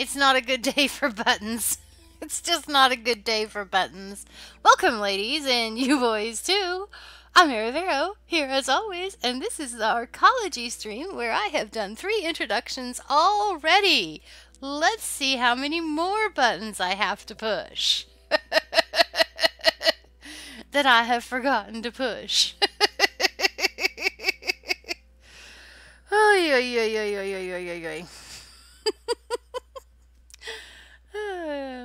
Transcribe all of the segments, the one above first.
It's not a good day for buttons. It's just not a good day for buttons. Welcome, ladies, and you boys, too. I'm Mary Vero, here as always, and this is the Arcology stream where I have done 3 introductions already. Let's see how many more buttons I have to push. That I have forgotten to push. Oy, oy, oy, oy, oy, oy, oy, oy, oy.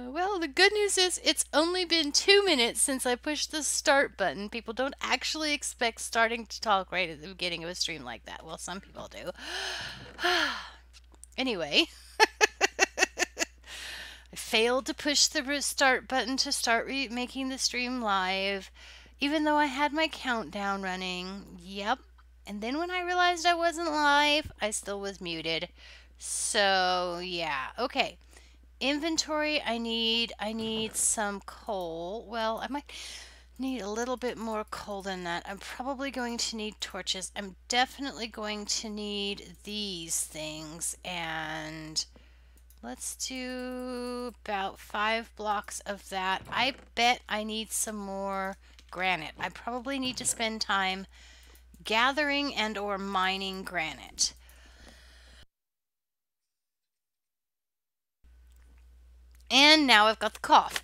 Well, the good news is it's only been 2 minutes since I pushed the start button. People don't actually expect starting to talk right at the beginning of a stream like that. Well, some people do. Anyway, I failed to push the start button to start making the stream live, even though I had my countdown running. Yep. And then when I realized I wasn't live, I still was muted. So, yeah. Okay. Inventory, I need some coal. Well, I might need a little bit more coal than that. I'm probably going to need torches. I'm definitely going to need these things, and let's do about 5 blocks of that. I bet I need some more granite. I probably need to spend time gathering and or mining granite. And now I've got the cough.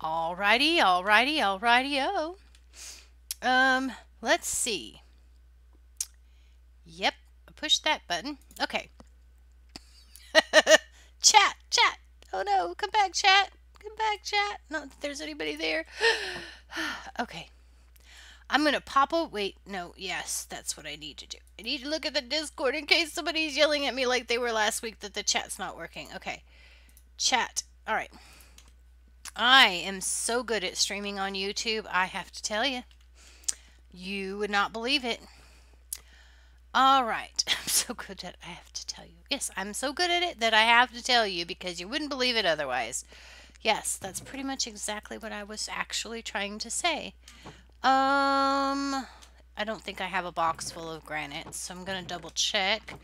Alrighty, alrighty, alrighty-o. Let's see. Yep, I pushed that button. Okay. Chat, chat. Oh no, come back, chat. Come back, chat. Not that there's anybody there. Okay. I'm gonna pop a wait, no, yes, that's what I need to do. I need to look at the Discord in case somebody's yelling at me like they were last week that the chat's not working. Okay. Chat. Alright. I am so good at streaming on YouTube, I have to tell you. You would not believe it. Alright. I'm so good at it, I have to tell you. Yes, I'm so good at it that I have to tell you because you wouldn't believe it otherwise. Yes, that's pretty much exactly what I was actually trying to say. I don't think I have a box full of granite, so I'm going to double check.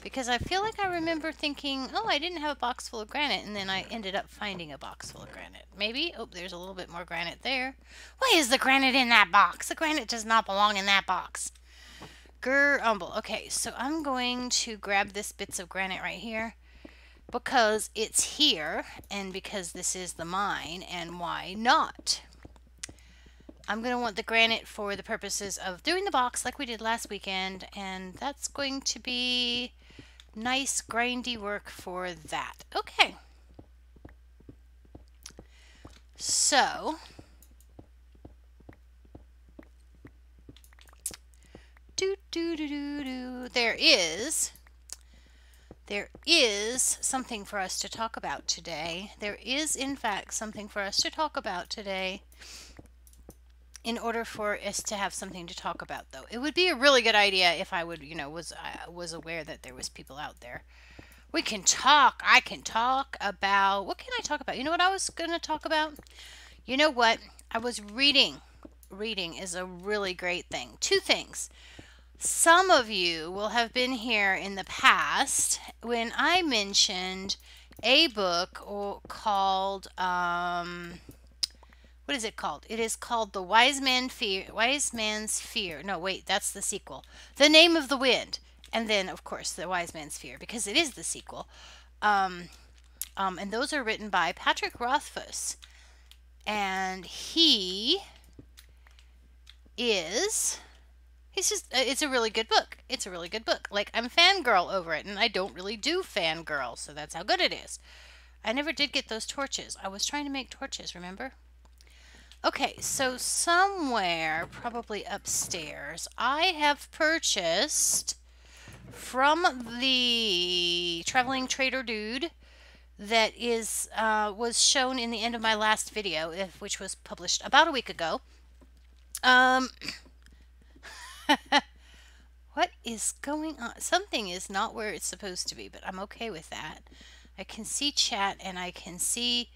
Because I feel like I remember thinking, oh, I didn't have a box full of granite, and then I ended up finding a box full of granite. Maybe? Oh, there's a little bit more granite there. Why is the granite in that box? The granite does not belong in that box. Grumble. Okay, so I'm going to grab this bits of granite right here because it's here and because this is the mine, and why not? I'm going to want the granite for the purposes of doing the box like we did last weekend, and that's going to be nice grindy work for that. Okay. So, there is something for us to talk about today. There is, in fact, something for us to talk about today. In order for us to have something to talk about, though, it would be a really good idea if I would, was aware that there was people out there. We can talk. I can talk about, what can I talk about? You know what I was going to talk about? You know what? I was reading. Reading is a really great thing. 2 things. Some of you will have been here in the past when I mentioned a book called, what is it called? It is called The Wise Man's Fear. No, wait, that's the sequel. The Name of the Wind. And then, of course, The Wise Man's Fear, because it is the sequel. And those are written by Patrick Rothfuss. And he is... it's a really good book. It's a really good book. Like, I'm fangirl over it, and I don't really do fangirl, so that's how good it is. I never did get those torches. I was trying to make torches, remember? Okay, so somewhere, probably upstairs, I have purchased from the traveling trader dude that was shown in the end of my last video, which was published about a week ago. What is going on? Something is not where it's supposed to be, but I'm okay with that. I can see chat and I can see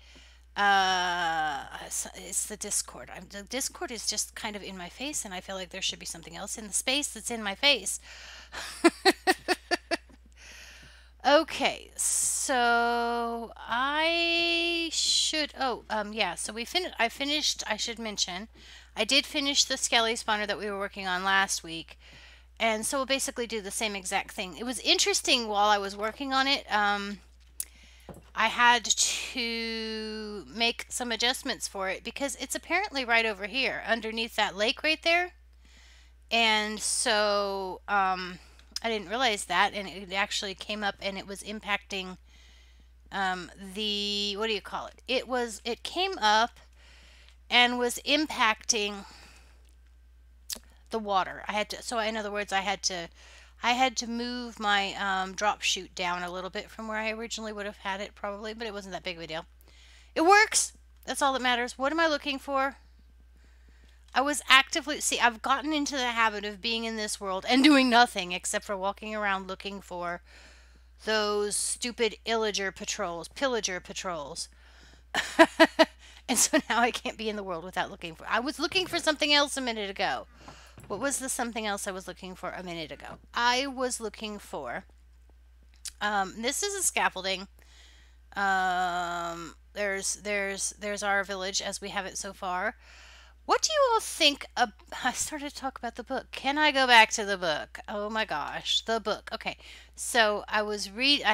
it's the Discord. The Discord is just kind of in my face, and I feel like there should be something else in the space that's in my face. Okay, so I should. Oh, yeah. So we finished. I finished. I should mention, I did finish the Skelly spawner that we were working on last week, and so we'll basically do the same exact thing. It was interesting while I was working on it. I had to make some adjustments for it because it's apparently right over here underneath that lake right there. And so I didn't realize that, and it actually came up and it was impacting the, what do you call it? It came up and was impacting the water. I had to, so in other words, I had to move my drop chute down a little bit from where I originally would have had it probably, but it wasn't that big of a deal. It works. That's all that matters. What am I looking for? I was actively, see, I've gotten into the habit of being in this world and doing nothing except for walking around looking for those stupid pillager patrols. And so now I can't be in the world without looking for. I was looking for something else a minute ago. What was the something else I was looking for a minute ago? I was looking for, this is a scaffolding. There's our village as we have it so far. What do you all think of, I started to talk about the book. Can I go back to the book? Oh my gosh, the book. Okay. So I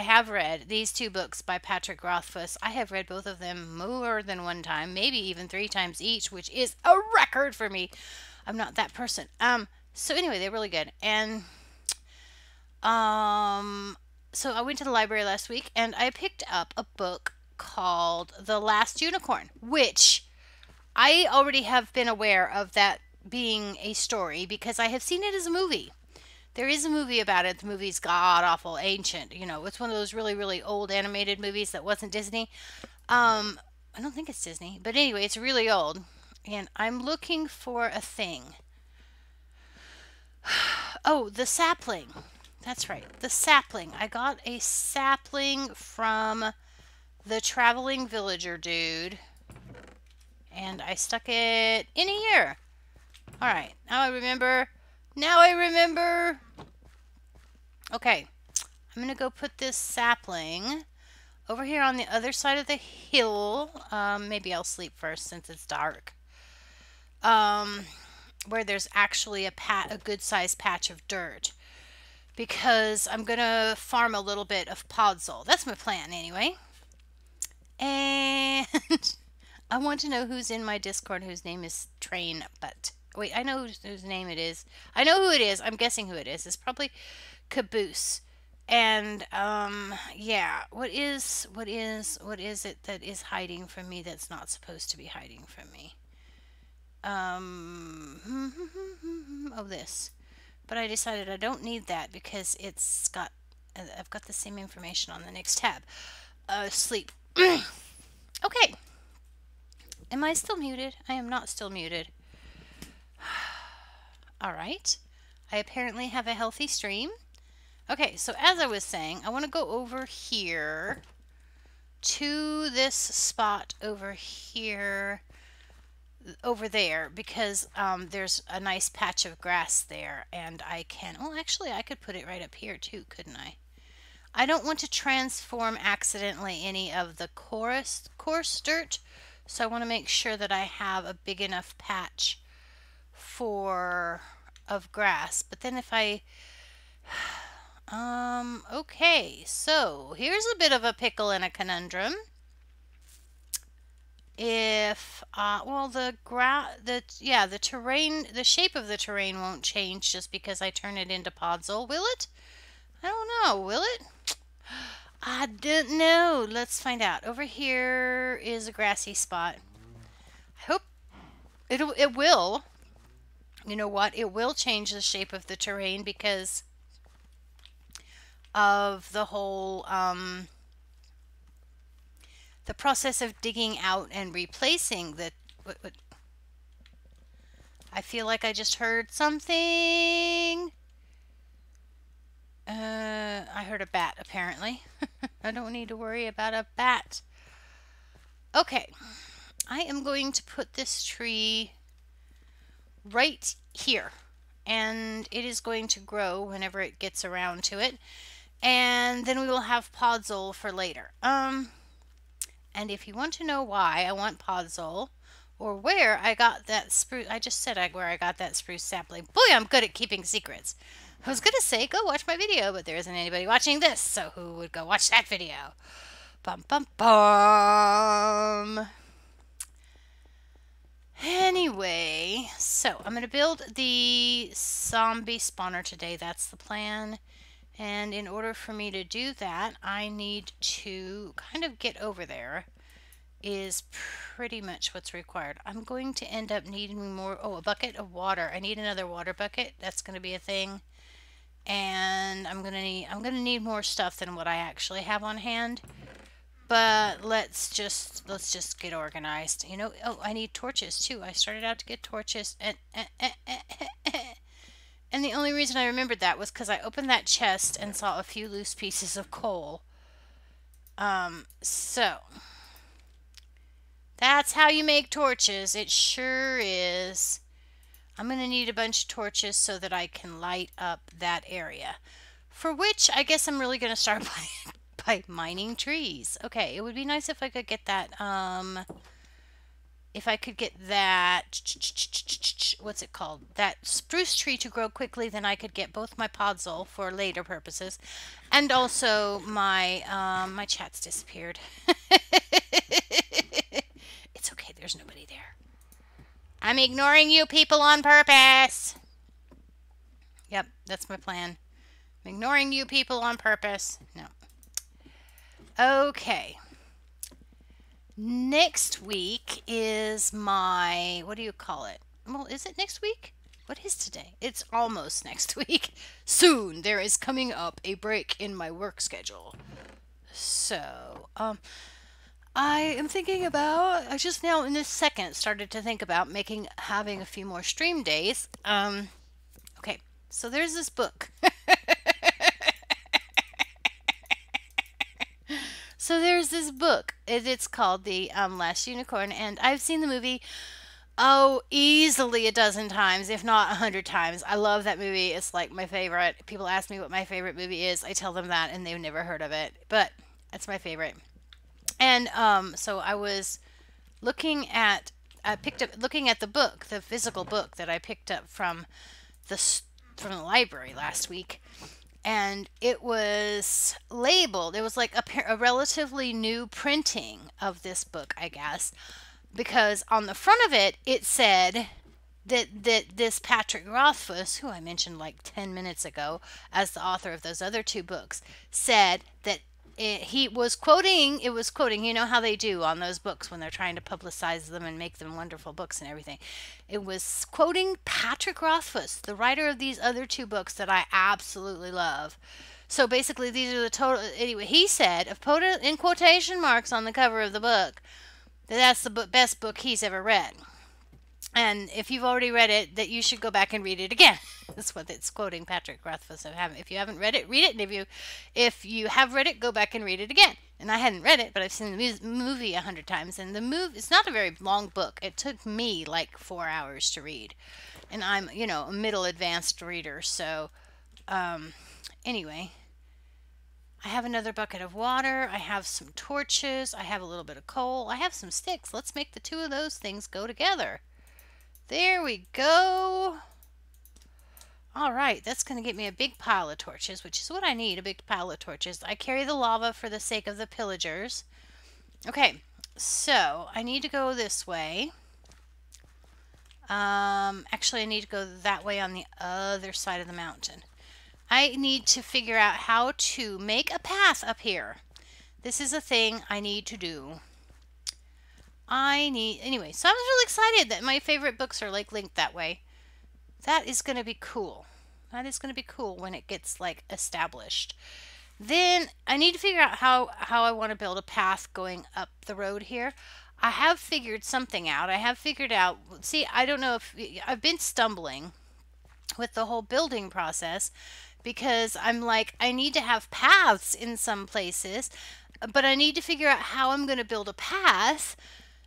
have read these two books by Patrick Rothfuss. I have read both of them more than one time, maybe even 3 times each, which is a record for me. I'm not that person. So anyway, they're really good. And so I went to the library last week and I picked up a book called The Last Unicorn, which I already have been aware of that being a story because I have seen it as a movie. There is a movie about it. The movie's god awful ancient. You know, it's one of those really, really old animated movies that wasn't Disney. I don't think it's Disney, but anyway, it's really old. And I'm looking for a thing. Oh, the sapling. That's right, the sapling. I got a sapling from the traveling villager dude. And I stuck it in here. All right, now I remember. Now I remember. Okay, I'm going to go put this sapling over here on the other side of the hill. Maybe I'll sleep first since it's dark. Where there's actually a good-sized patch of dirt. Because I'm going to farm a little bit of podzol. That's my plan anyway. And I want to know who's in my Discord whose name is Train, but wait, I know whose name it is. I know who it is. I'm guessing who it is. It's probably Caboose. And yeah, what is it that is hiding from me that's not supposed to be hiding from me? Oh, this. But I decided I don't need that because I've got the same information on the next tab. Sleep. Okay. Am I still muted? I am not still muted. All right. I apparently have a healthy stream. Okay, so as I was saying, I want to go over here to this spot over here, over there, because there's a nice patch of grass there, and I can, oh, actually, I could put it right up here too, couldn't I? I don't want to transform accidentally any of the coarse dirt, so I want to make sure that I have a big enough patch of grass. But then if I okay, so here's a bit of a pickle and a conundrum. If well, the terrain, the shape of the terrain won't change just because I turn it into podzol, will it? I don't know, will it? I don't know. Let's find out. Over here is a grassy spot. I hope it will. You know what? It will change the shape of the terrain because of the whole the process of digging out and replacing the what I feel like I just heard something. I heard a bat, apparently. I don't need to worry about a bat. Okay, I am going to put this tree right here. And it is going to grow whenever it gets around to it. And then we will have podzol for later. And if you want to know why I want podzol, or where I got that spruce, I just said where I got that spruce sapling. Boy, I'm good at keeping secrets. I was gonna say go watch my video, but there isn't anybody watching this, so who would go watch that video? Bum bum bum. Anyway, so I'm gonna build the zombie spawner today. That's the plan. And in order for me to do that, I need to kind of get over there is pretty much what's required. I'm going to end up needing more, a bucket of water. I need another water bucket. That's going to be a thing. And I'm going to need more stuff than what I actually have on hand. But let's just get organized. You know, I need torches too. I started out to get torches and the only reason I remembered that was because I opened that chest and saw a few loose pieces of coal. So that's how you make torches. It sure is. I'm going to need a bunch of torches so that I can light up that area. For which I guess I'm really going to start by mining trees. Okay, it would be nice if I could get that, what's it called? That spruce tree to grow quickly, then I could get both my podzol for later purposes, and also my, my chat's disappeared. It's okay, there's nobody there. I'm ignoring you people on purpose. Yep, that's my plan. I'm ignoring you people on purpose. No. Okay. Next week is my, what do you call it? Well, is it next week? What is today? It's almost next week. Soon there is coming up a break in my work schedule. So, I am thinking about, I just now in this second started to think about having a few more stream days. Okay, so there's this book. So there's this book. It's called The Last Unicorn, and I've seen the movie, easily a dozen times, if not 100 times. I love that movie. It's like my favorite. People ask me what my favorite movie is. I tell them that, and they've never heard of it, but it's my favorite. And so I was looking at the book, the physical book that I picked up from the library last week. And it was labeled, it was like a relatively new printing of this book, I guess, because on the front of it, it said that this Patrick Rothfuss, who I mentioned like 10 minutes ago as the author of those other two books, said that it was quoting, you know how they do on those books when they're trying to publicize them and make them wonderful books and everything. It was quoting Patrick Rothfuss, the writer of these other two books that I absolutely love. So basically, these are the total. Anyway, he said, put it in quotation marks on the cover of the book, that's the best book he's ever read. And if you've already read it, that you should go back and read it again. That's what it's quoting Patrick Rothfuss. If you haven't read it, read it. And if you have read it, go back and read it again. And I hadn't read it, but I've seen the movie 100 times. And it's not a very long book. It took me like 4 hours to read. And I'm, a middle advanced reader. So, anyway, I have another bucket of water. I have some torches. I have a little bit of coal. I have some sticks. Let's make the two of those things go together. There we go. All right, that's going to get me a big pile of torches, which is what I need, a big pile of torches. I carry the lava for the sake of the pillagers. Okay, so I need to go this way. Actually, I need to go that way on the other side of the mountain. I need to figure out how to make a path up here. This is a thing I need to do. Anyway, so I was really excited that my favorite books are like linked that way. That is going to be cool. That is going to be cool when it gets like established. Then I need to figure out how I want to build a path going up the road here. I have figured something out. I have figured out, see, I don't know if, I've been stumbling with the whole building process because I'm like, I need to have paths in some places, but I need to figure out how I'm going to build a path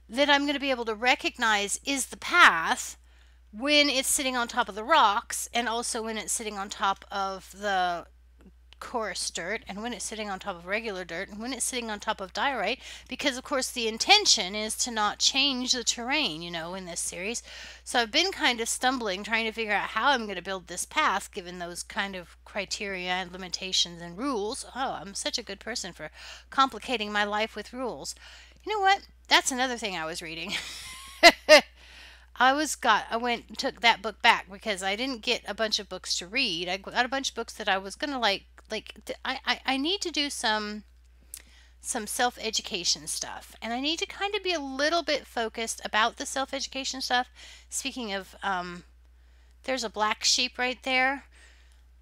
that I'm going to be able to recognize is the path when it's sitting on top of the rocks, and also when it's sitting on top of the coarse dirt, and when it's sitting on top of regular dirt, and when it's sitting on top of diorite, because of course the intention is to not change the terrain, in this series. So I've been kind of stumbling trying to figure out how I'm going to build this path given those kind of criteria and limitations and rules. Oh, I'm such a good person for complicating my life with rules. You know what? That's another thing I was reading. I went and took that book back because I didn't get a bunch of books to read. I got a bunch of books that I was gonna I need to do some self-education stuff, and I need to kind of be a little bit focused about the self-education stuff. Speaking of, there's a black sheep right there.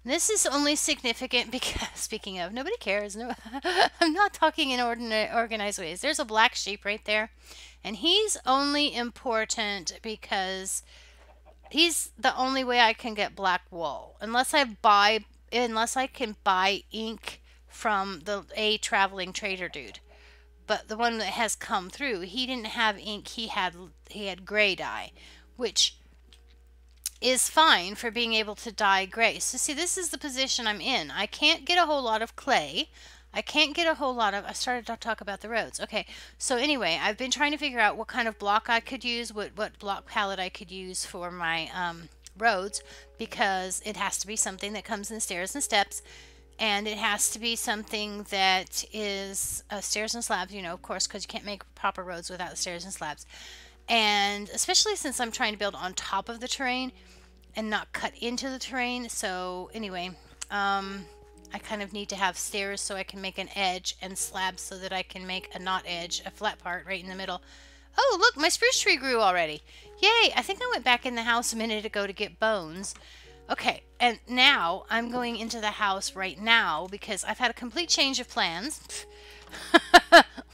This is only significant because, speaking of, nobody cares. No, I'm not talking in organized ways. There's a black sheep right there, and he's only important because he's the only way I can get black wool. Unless I can buy ink from a traveling trader dude. But the one that has come through, he didn't have ink. He had gray dye, which is fine for being able to dye gray. So see, this is the position I'm in. I can't get a whole lot of clay. I can't get a whole lot of, I started to talk about the roads. Okay, so anyway, I've been trying to figure out what kind of block I could use, what block palette I could use for my roads, because it has to be something that comes in stairs and steps, and it has to be something that is stairs and slabs, of course, because you can't make proper roads without stairs and slabs. And especially since I'm trying to build on top of the terrain and not cut into the terrain. So anyway, I kind of need to have stairs so I can make an edge, and slabs so that I can make a not edge, a flat part right in the middle. Oh, look, my spruce tree grew already. Yay, I think I went back in the house a minute ago to get bones. Okay, and now I'm going into the house right now because I've had a complete change of plans.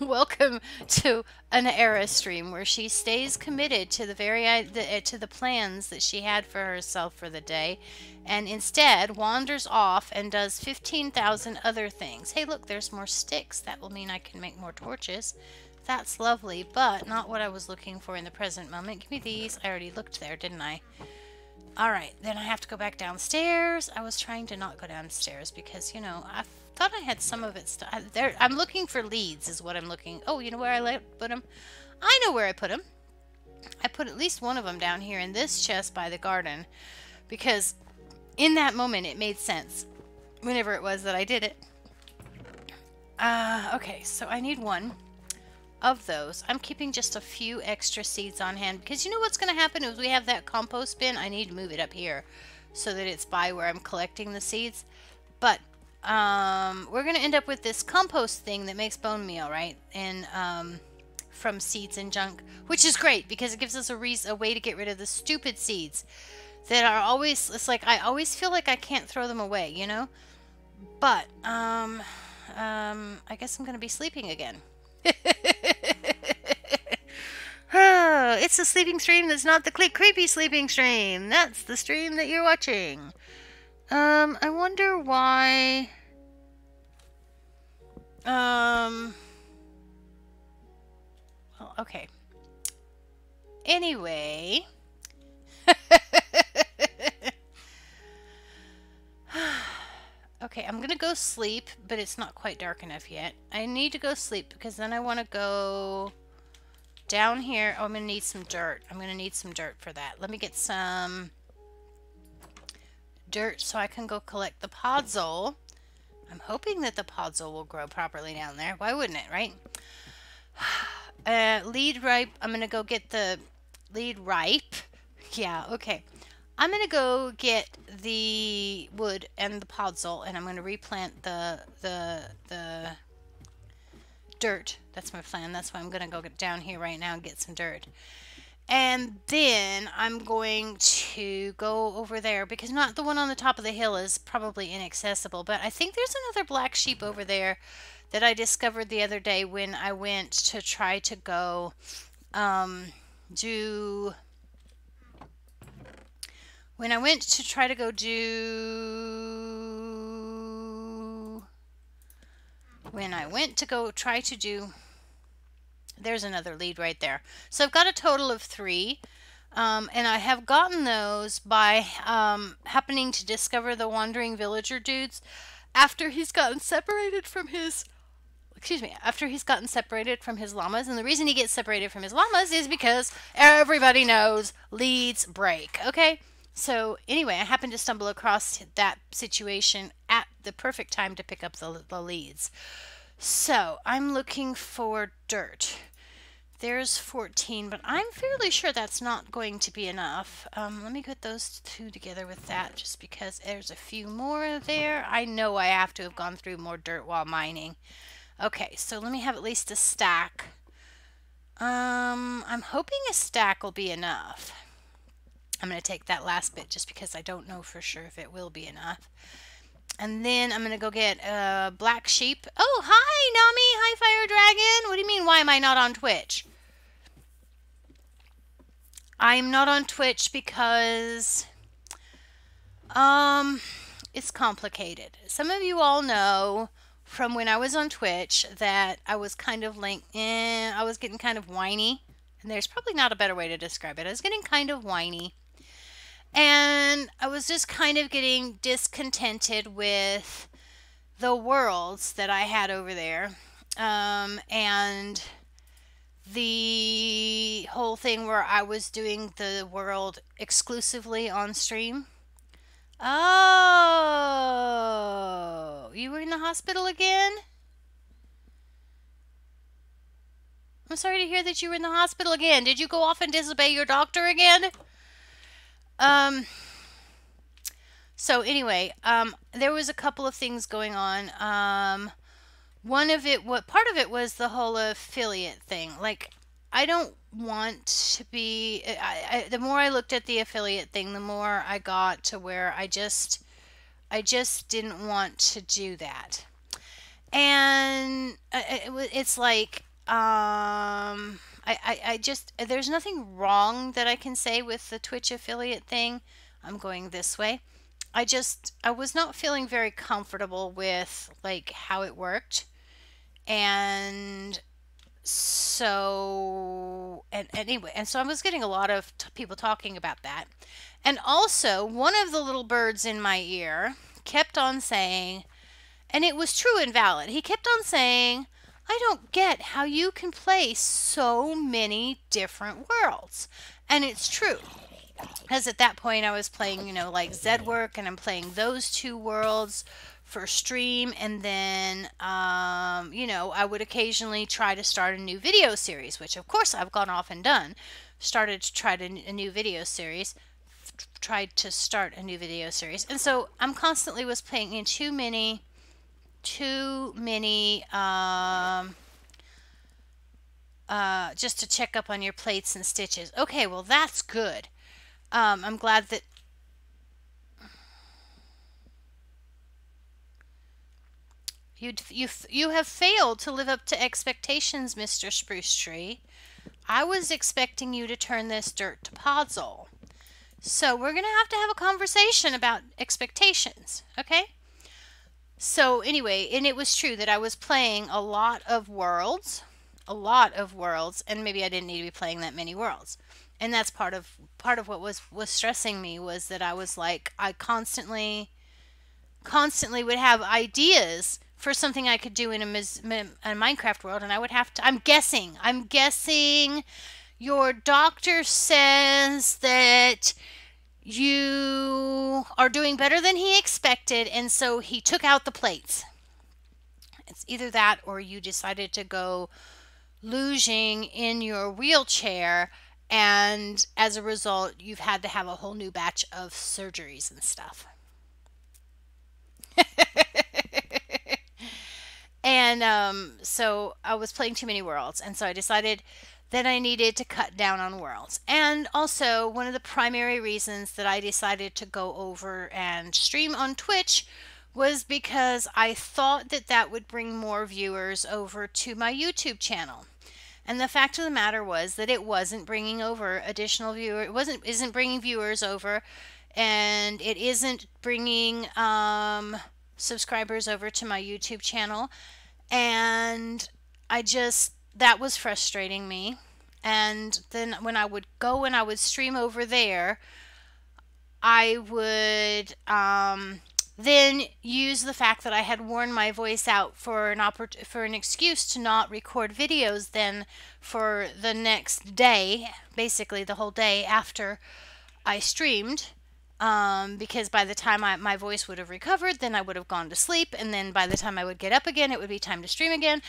Welcome to an era stream where she stays committed to the plans that she had for herself for the day, and instead wanders off and does 15,000 other things. Hey, look, there's more sticks. That will mean I can make more torches. That's lovely, but not what I was looking for in the present moment. Give me these. I already looked there, didn't I? Alright, then I have to go back downstairs. I was trying to not go downstairs because, I thought I had some of it. I'm looking for leads is what I'm looking. Oh, you know where I put them? I know where I put them. I put at least one of them down here in this chest by the garden because in that moment it made sense whenever it was that I did it. Okay, so I need one of those. I'm keeping just a few extra seeds on hand because you know what's going to happen is we have that compost bin. I need to move it up here so that it's by where I'm collecting the seeds. But we're going to end up with this compost thing that makes bone meal, right? And from seeds and junk, which is great because it gives us a way to get rid of the stupid seeds that are always, it's like I always feel like I can't throw them away, But I guess I'm going to be sleeping again. It's a sleeping stream that's not the creepy sleeping stream. That's the stream that you're watching. I wonder why. Well, okay. Anyway. Okay, I'm gonna go sleep, but it's not quite dark enough yet. I need to go sleep because then I want to go down here. Oh, I'm gonna need some dirt. I'm gonna need some dirt for that. Let me get some dirt so I can go collect the podzol. I'm hoping that the podzol will grow properly down there. Why wouldn't it, right? Lead ripe. I'm gonna go get the lead ripe. Yeah, okay. I'm going to go get the wood and the podzol, and I'm going to replant the dirt. That's my plan. That's why I'm going to go get down here right now and get some dirt. And then I'm going to go over there because not the one on the top of the hill is probably inaccessible, but I think there's another black sheep over there that I discovered the other day when I went to try to go do when I went to go try to do, there's another lead right there. So I've got a total of 3. And I have gotten those by happening to discover the wandering villager dudes after he's gotten separated from his, after he's gotten separated from his llamas. And the reason he gets separated from his llamas is because everybody knows leads break. Okay? So anyway, I happened to stumble across that situation at the perfect time to pick up the leads. So I'm looking for dirt. There's 14, but I'm fairly sure that's not going to be enough. Let me put those 2 together with that just because there's a few more there. I know I have to have gone through more dirt while mining. Okay, so let me have at least a stack. I'm hoping a stack will be enough. I'm going to take that last bit just because I don't know for sure if it will be enough. And then I'm going to go get a black sheep. Oh, hi, Nami. Hi, Fire Dragon. What do you mean, why am I not on Twitch? I'm not on Twitch because it's complicated. Some of you all know from when I was on Twitch that I was kind of like, I was getting kind of whiny. And there's probably not a better way to describe it. I was getting kind of whiny. And I was just kind of getting discontented with the worlds that I had over there. And the whole thing where I was doing the world exclusively on stream. Oh, you were in the hospital again? I'm sorry to hear that you were in the hospital again. Did you go off and disobey your doctor again? So anyway, there was a couple of things going on. One of it, part of it was the whole affiliate thing. Like, I don't want to be, the more I looked at the affiliate thing, the more I got to where I just didn't want to do that. And it's like, I just, there's nothing wrong that I can say with the Twitch affiliate thing. I'm going this way. I was not feeling very comfortable with like how it worked. And so, and anyway, and so I was getting a lot of people talking about that. And also, one of the little birds in my ear kept on saying, and it was true and valid, he kept on saying, I don't get how you can play so many different worlds. And it's true. Because at that point I was playing, like Zedwork, and I'm playing those 2 worlds for stream, and then I would occasionally try to start a new video series, which of course I've gone off and done. Tried a new video series, and so I'm constantly was playing in too many just to check up on your plates and stitches. Okay, well that's good. I'm glad that you have failed to live up to expectations, Mr. Spruce Tree. I was expecting you to turn this dirt to podzol. So we're going to have a conversation about expectations, okay? So anyway, and it was true that I was playing a lot of worlds, and maybe I didn't need to be playing that many worlds. And that's part of what was stressing me, was that I was like, I constantly would have ideas for something I could do in a Minecraft world, and I would have to, I'm guessing your doctor says that you are doing better than he expected, and so he took out the plates. It's either that or you decided to go luging in your wheelchair, and as a result you've had to have a whole new batch of surgeries and stuff. And so I was playing too many worlds, and so I decided that I needed to cut down on worlds. And also, one of the primary reasons that I decided to go over and stream on Twitch was because I thought that that would bring more viewers over to my YouTube channel. And the fact of the matter was that it wasn't bringing over additional viewers. Isn't bringing viewers over, and it isn't bringing subscribers over to my YouTube channel. And that was frustrating me. And then when I would go and I would stream over there, I would then use the fact that I had worn my voice out for for an excuse to not record videos then for the next day, basically the whole day after I streamed. Because by the time my voice would have recovered, then I would have gone to sleep, and then by the time I would get up again, it would be time to stream again.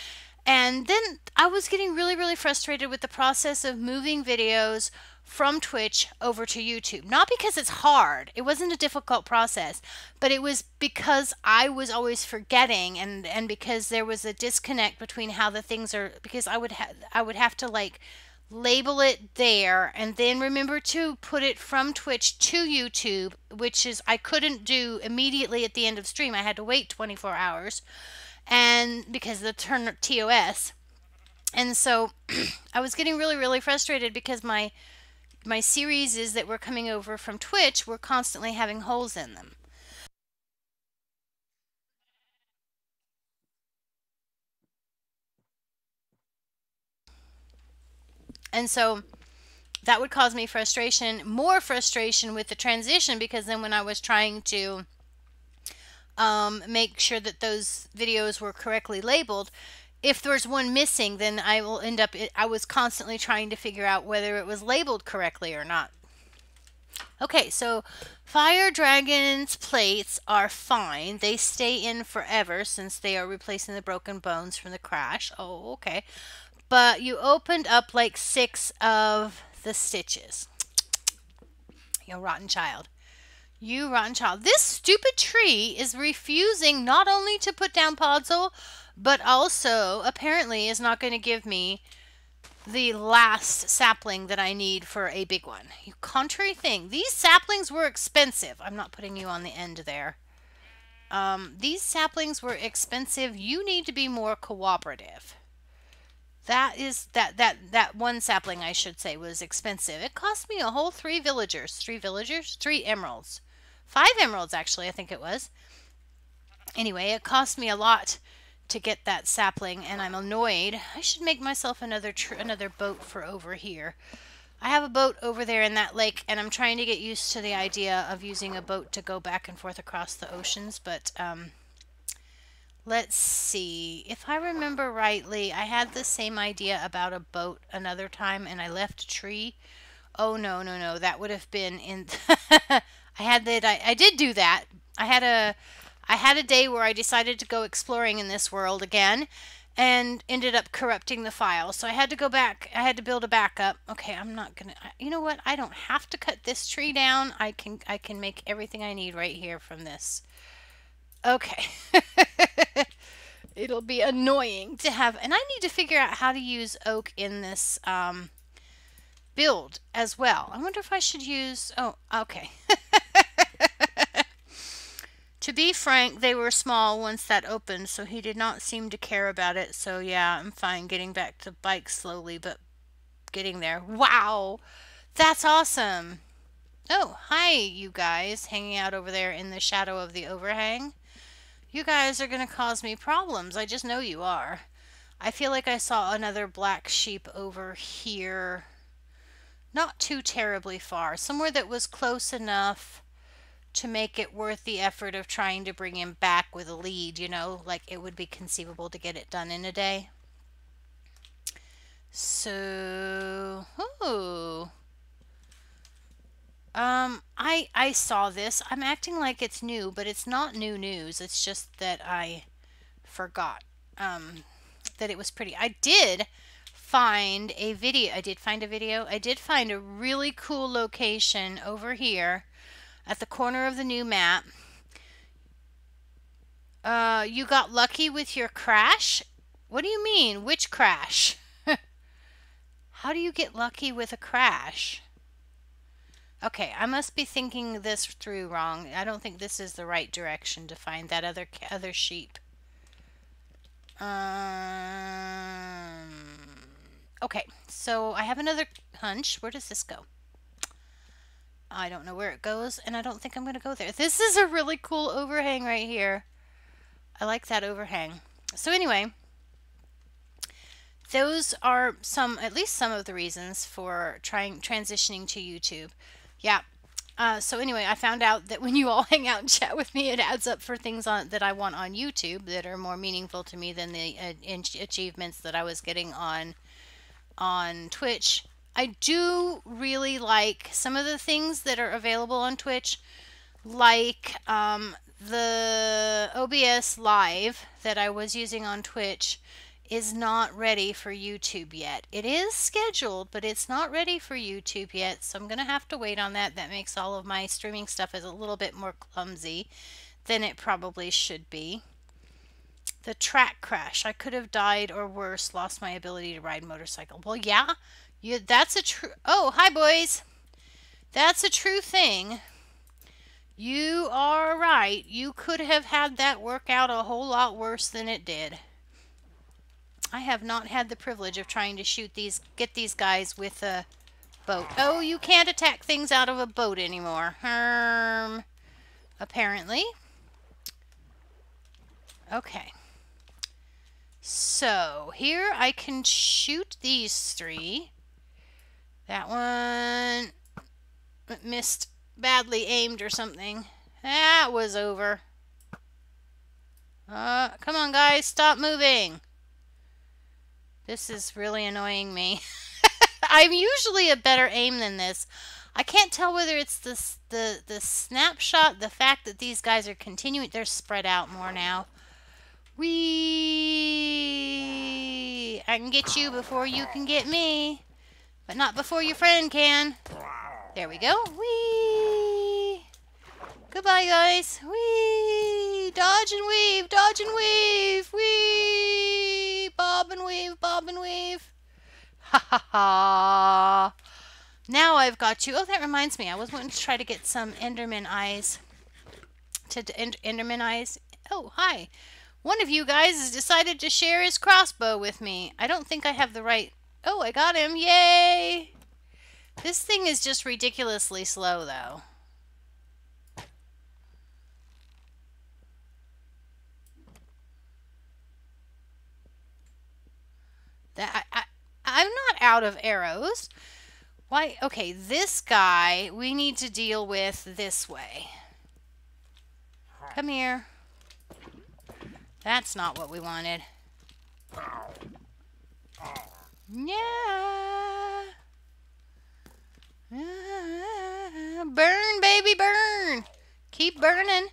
And then I was getting really, really frustrated with the process of moving videos from Twitch over to YouTube. Not because it's hard, it wasn't a difficult process, but it was because I was always forgetting, and because there was a disconnect between how the things are, because I would have to like label it there and then remember to put it from Twitch to YouTube, which is I couldn't do immediately at the end of stream. I had to wait 24 hours, and because of the turn TOS. And so I was getting really, really frustrated because my series that were coming over from Twitch were constantly having holes in them. And so that would cause me frustration, more frustration with the transition, because then when I was trying to make sure that those videos were correctly labeled, if there's one missing, then I will end up, I was constantly trying to figure out whether it was labeled correctly or not. Okay, so Fire Dragon's plates are fine. They stay in forever since they are replacing the broken bones from the crash. Oh, okay. But you opened up like 6 of the stitches. You rotten child. You rotten child. This stupid tree is refusing not only to put down Podzol, but also apparently is not going to give me the last sapling that I need for a big one. You contrary thing. These saplings were expensive. I'm not putting you on the end there. These saplings were expensive. You need to be more cooperative. That one sapling, I should say, was expensive. It cost me a whole 3 villagers. 3 emeralds. 5 emeralds, actually, I think it was. Anyway, it cost me a lot to get that sapling, and I'm annoyed. I should make myself another boat for over here. I have a boat over there in that lake, and I'm trying to get used to the idea of using a boat to go back and forth across the oceans, but let's see. If I remember rightly, I had the same idea about a boat another time, and I left a tree. Oh, no, no, no. That would have been in... I did do that. I had a day where I decided to go exploring in this world again and ended up corrupting the file. So I had to go back. I had to build a backup. Okay, I'm not going to... You know what? I don't have to cut this tree down. I can make everything I need right here from this. Okay. It'll be annoying to have... And I need to figure out how to use oak in this build as well. I wonder if I should use... Oh, okay. To be frank, they were small once that opened, so he did not seem to care about it. So yeah, I'm fine getting back to bike slowly, but getting there. Wow! That's awesome! Oh, hi, you guys, hanging out over there in the shadow of the overhang. You guys are going to cause me problems. I just know you are. I feel like I saw another black sheep over here. Not too terribly far. Somewhere that was close enough to make it worth the effort of trying to bring him back with a lead, you know, like it would be conceivable to get it done in a day. So, ooh. I saw this. I'm acting like it's new, but it's not new news. It's just that I forgot that it was pretty. I did find a video. I did find a really cool location over here at the corner of the new map. You got lucky with your crash? What do you mean? Which crash? How do you get lucky with a crash? Okay, I must be thinking this through wrong. I don't think this is the right direction to find that other sheep. Okay, so I have another hunch. Where does this go? I don't know where it goes, and I don't think I'm going to go there. This is a really cool overhang right here. I like that overhang. So anyway, those are at least some of the reasons for transitioning to YouTube. Yeah. So anyway, I found out that when you all hang out and chat with me, it adds up for things that I want on YouTube that are more meaningful to me than the achievements that I was getting on Twitch. I do really like some of the things that are available on Twitch, like the OBS Live that I was using on Twitch is not ready for YouTube yet. It is scheduled, but it's not ready for YouTube yet, so I'm going to have to wait on that. That makes all of my streaming stuff is a little bit more clumsy than it probably should be. The track crash. I could have died or worse, lost my ability to ride motorcycle. Well, yeah, that's a true... Oh, hi, boys. That's a true thing. You are right. You could have had that work out a whole lot worse than it did. I have not had the privilege of trying to get these guys with a boat. Oh, you can't attack things out of a boat anymore. Apparently. Okay. So, here I can shoot these three. That one missed, badly aimed or something. That was over. Come on, guys, stop moving. This is really annoying me. I'm usually a better aim than this. I can't tell whether it's the snapshot, the fact that these guys are continuing. They're spread out more now. Whee! I can get you before you can get me. But not before your friend can. There we go. Whee! Goodbye, guys. Whee! Dodge and weave, dodge and weave. Whee! Bob and weave, bob and weave. Ha ha ha. Now I've got you. Oh, that reminds me. I was wanting to try to get some Enderman eyes. Enderman eyes. Oh, hi. One of you guys has decided to share his crossbow with me. I don't think I have the right... Oh, I got him. Yay! This thing is just ridiculously slow, though. I'm not out of arrows. Why? Okay, this guy we need to deal with this way. Come here. That's not what we wanted. Yeah. Burn, baby, burn. Keep burning.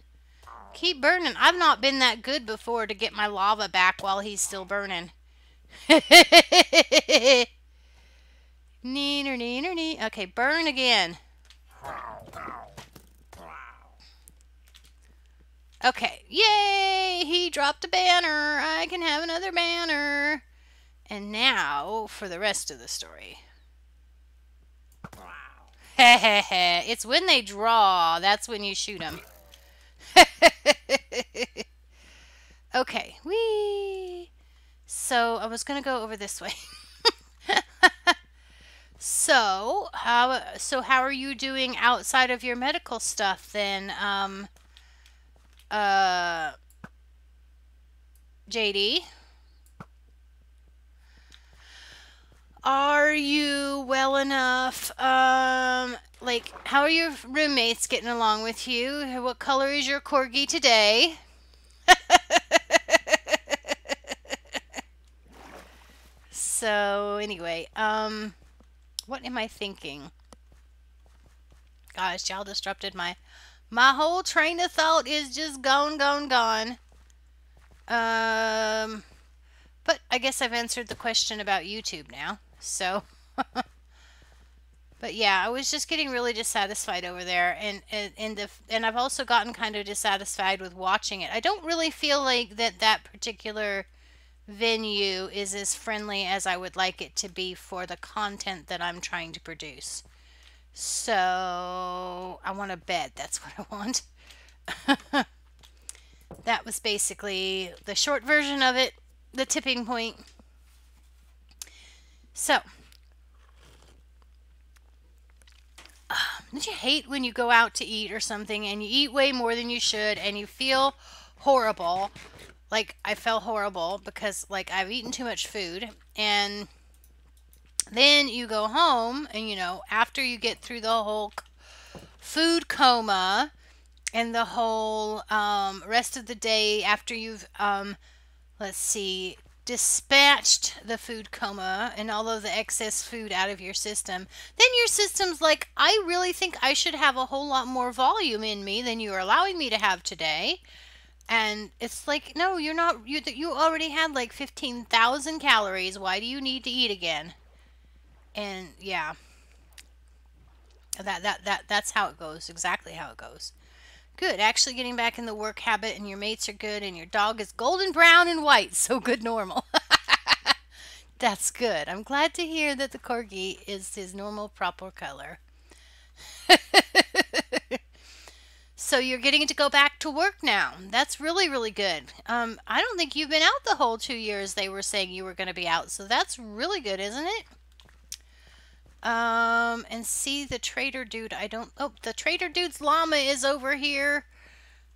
Keep burning. I've not been that good before to get my lava back while he's still burning. Neener, neener, nee. Okay, burn again. Okay, yay! He dropped a banner. I can have another banner. And now for the rest of the story. It's when they draw. That's when you shoot them. Okay, whee! So I was gonna go over this way. So how are you doing outside of your medical stuff then, JD? Are you well enough? Like, how are your roommates getting along with you? What color is your corgi today? So, anyway, what am I thinking? Gosh, y'all disrupted my whole train of thought is just gone. But I guess I've answered the question about YouTube now. So, but yeah, I was just getting really dissatisfied over there, and I've also gotten kind of dissatisfied with watching it. I don't really feel like that particular venue is as friendly as I would like it to be for the content that I'm trying to produce. So I want a bed. That's what I want. That was basically the short version of it, the tipping point. So, don't you hate when you go out to eat or something and you eat way more than you should and you feel horrible, Like, I felt horrible because, like, I've eaten too much food. And then you go home, and, after you get through the whole food coma and the whole rest of the day after you've, let's see, dispatched the food coma and all of the excess food out of your system, then your system's like, I really think I should have a whole lot more volume in me than you're allowing me to have today. And it's like, no, you're not. You already had like 15,000 calories. Why do you need to eat again? And yeah, that's how it goes. Exactly how it goes. Good. Actually getting back in the work habit, and your mates are good, and your dog is golden brown and white. So good normal. That's good. I'm glad to hear that the corgi is his normal proper color. So you're getting to go back to work now. That's really, really good. I don't think you've been out the whole 2 years they were saying you were going to be out. So that's really good, isn't it? And see the trader dude. The trader dude's llama is over here.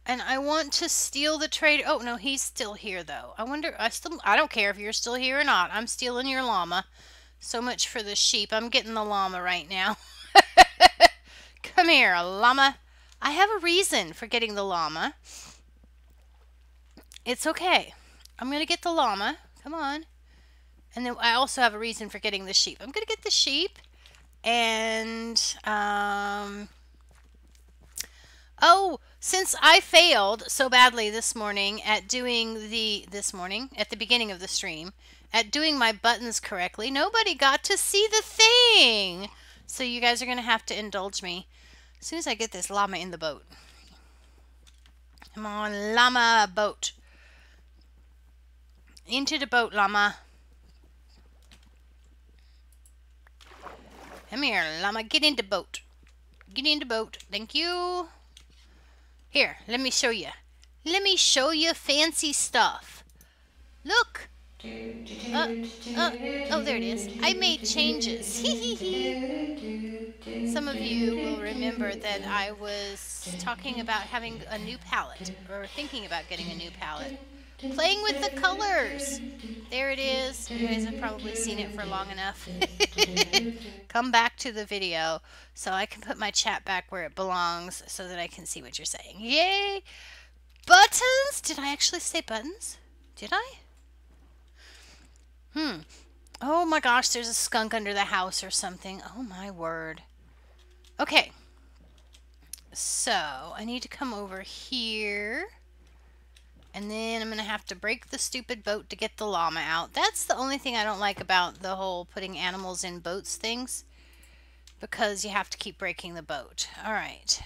And I want to steal the trader. Oh, no, he's still here, though. I don't care if you're still here or not. I'm stealing your llama. So much for the sheep. I'm getting the llama right now. Come here, llama. I have a reason for getting the llama. It's okay. I'm going to get the llama. Come on. And then I also have a reason for getting the sheep. I'm going to get the sheep. And, oh, since I failed so badly this morning at at the beginning of the stream, at doing my buttons correctly, nobody got to see the thing. So you guys are going to have to indulge me as soon as I get this llama in the boat. Come on, llama boat. Into the boat, llama. Come here, llama. Get in the boat. Get in the boat. Thank you. Here, let me show you. Let me show you fancy stuff. Look. Oh, there it is. I made changes. Some of you will remember that I was talking about having a new palette, or thinking about getting a new palette. Playing with the colors. There it is. You guys have probably seen it for long enough. Come back to the video so I can put my chat back where it belongs so that I can see what you're saying. Yay! Buttons? Did I actually say buttons? Did I? Oh my gosh, there's a skunk under the house or something. Oh my word. Okay. So, I need to come over here. And then I'm going to have to break the stupid boat to get the llama out. That's the only thing I don't like about the whole putting animals in boats things. Because you have to keep breaking the boat. Alright.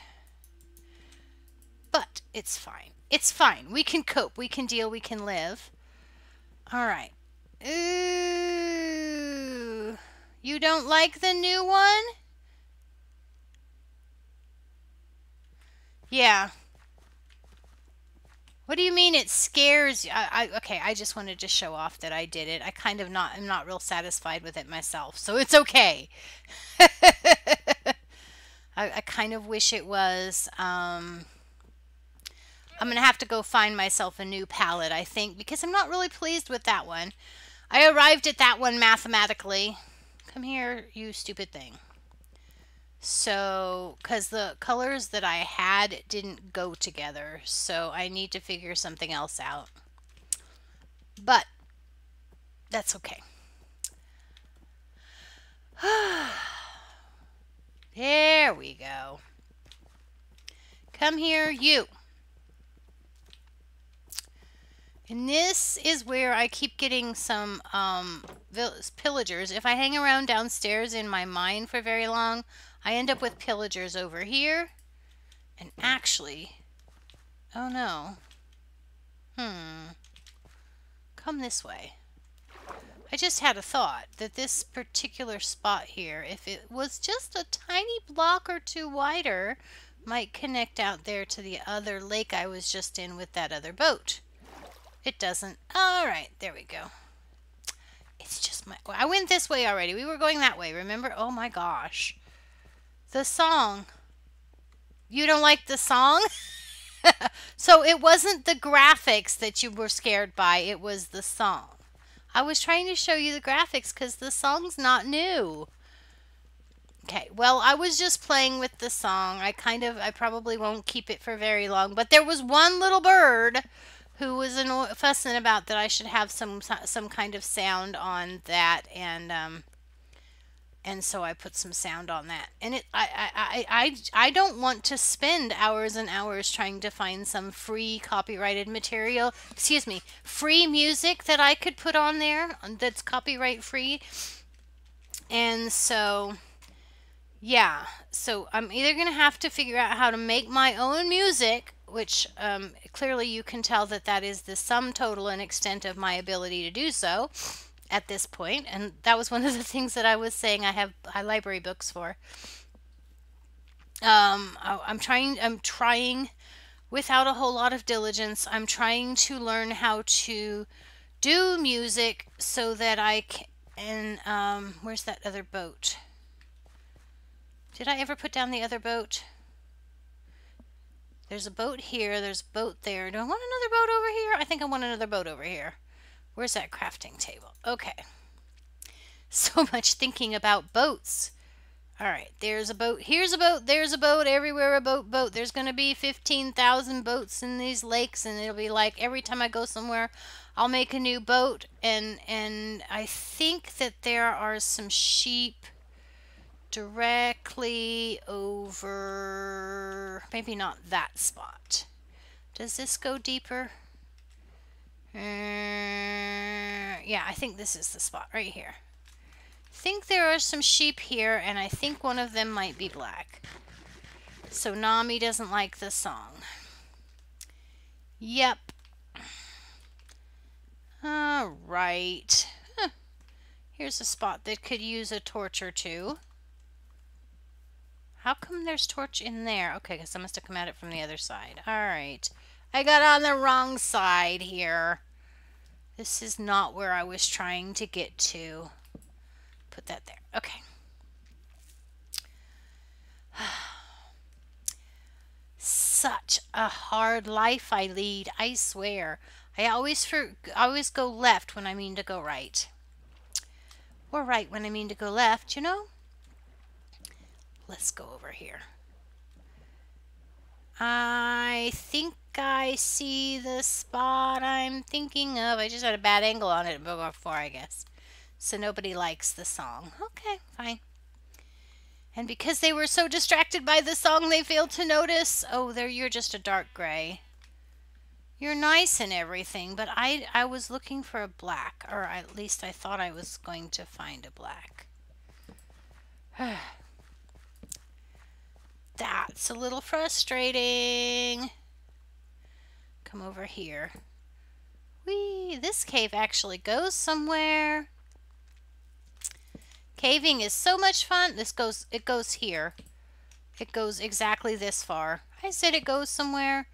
But it's fine. It's fine. We can cope. We can deal. We can live. Alright. Ooh. You don't like the new one? Yeah. What do you mean it scares you? Okay, I just wanted to show off that I did it. I'm not real satisfied with it myself, so it's okay. I kind of wish it was. I'm going to have to go find myself a new palette, I think, because I'm not really pleased with that one. I arrived at that one mathematically. Come here, you stupid thing. So, because the colors that I had didn't go together, so I need to figure something else out. But, that's okay. There we go. Come here, you. And this is where I keep getting some pillagers. If I hang around downstairs in my mine for very long, I end up with pillagers over here. And actually, oh no. Come this way. I just had a thought that this particular spot here, if it was just a tiny block or two wider, might connect out there to the other lake I was just in with that other boat. It doesn't. Alright, there we go. It's just I went this way already. We were going that way, remember? Oh my gosh. The song. You don't like the song? So it wasn't the graphics that you were scared by, it was the song. I was trying to show you the graphics because the song's not new. Okay, well, I was just playing with the song. I probably won't keep it for very long, but there was one little bird who was fussing about that I should have some kind of sound on that, and so I put some sound on that. And I don't want to spend hours and hours trying to find some free copyrighted material, excuse me, free music that I could put on there that's copyright free. And so yeah, so I'm either going to have to figure out how to make my own music, which clearly you can tell that that is the sum total and extent of my ability to do so at this point. And that was one of the things that I was saying I have library books for. I'm trying without a whole lot of diligence. I'm trying to learn how to do music so that I can, and where's that other boat? Did I ever put down the other boat? There's a boat here. There's a boat there. Do I want another boat over here? I think I want another boat over here. Where's that crafting table? Okay. So much thinking about boats. All right. There's a boat. Here's a boat. There's a boat. Everywhere a boat. There's going to be 15,000 boats in these lakes, and it'll be like every time I go somewhere, I'll make a new boat. And I think that there are some sheep directly over, maybe not that spot. Does this go deeper? Yeah, I think this is the spot right here. I think there are some sheep here, and I think one of them might be black. So Nami doesn't like the song. Yep. All right. Huh. Here's a spot that could use a torch or two. How come there's torch in there? Okay, because I must have come at it from the other side. Alright. I got on the wrong side here. This is not where I was trying to get to. Put that there. Okay. Such a hard life I lead, I swear. I always go left when I mean to go right. Or right when I mean to go left, you know? Let's go over here. I think I see the spot I'm thinking of. I just had a bad angle on it before, I guess. So nobody likes the song. Okay, fine. And because they were so distracted by the song, they failed to notice. Oh, you're just a dark gray. You're nice and everything, but I was looking for a black. Or at least I thought I was going to find a black. That's a little frustrating. Come over here. Whee! This cave actually goes somewhere. Caving is so much fun. It goes here. It goes exactly this far. I said it goes somewhere.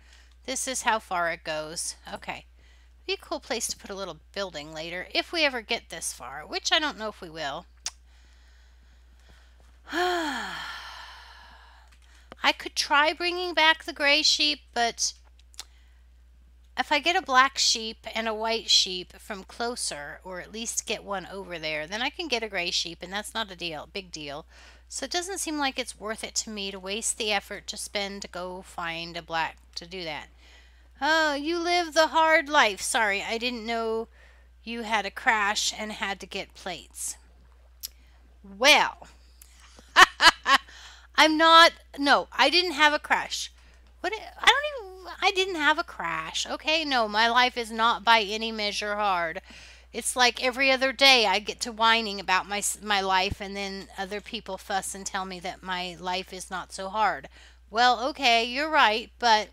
This is how far it goes. Okay. Be a cool place to put a little building later if we ever get this far, which I don't know if we will. I could try bringing back the gray sheep, but if I get a black sheep and a white sheep from closer, or at least get one over there, then I can get a gray sheep, and that's not a big deal. So it doesn't seem like it's worth it to me to waste the effort to spend to go find a black to do that. Oh, you live the hard life. Sorry, I didn't know you had a crash and had to get plates. Well, no, I didn't have a crash. I didn't have a crash. Okay, no, my life is not by any measure hard. It's like every other day I get to whining about my life, and then other people fuss and tell me that my life is not so hard. Well, okay, you're right, but...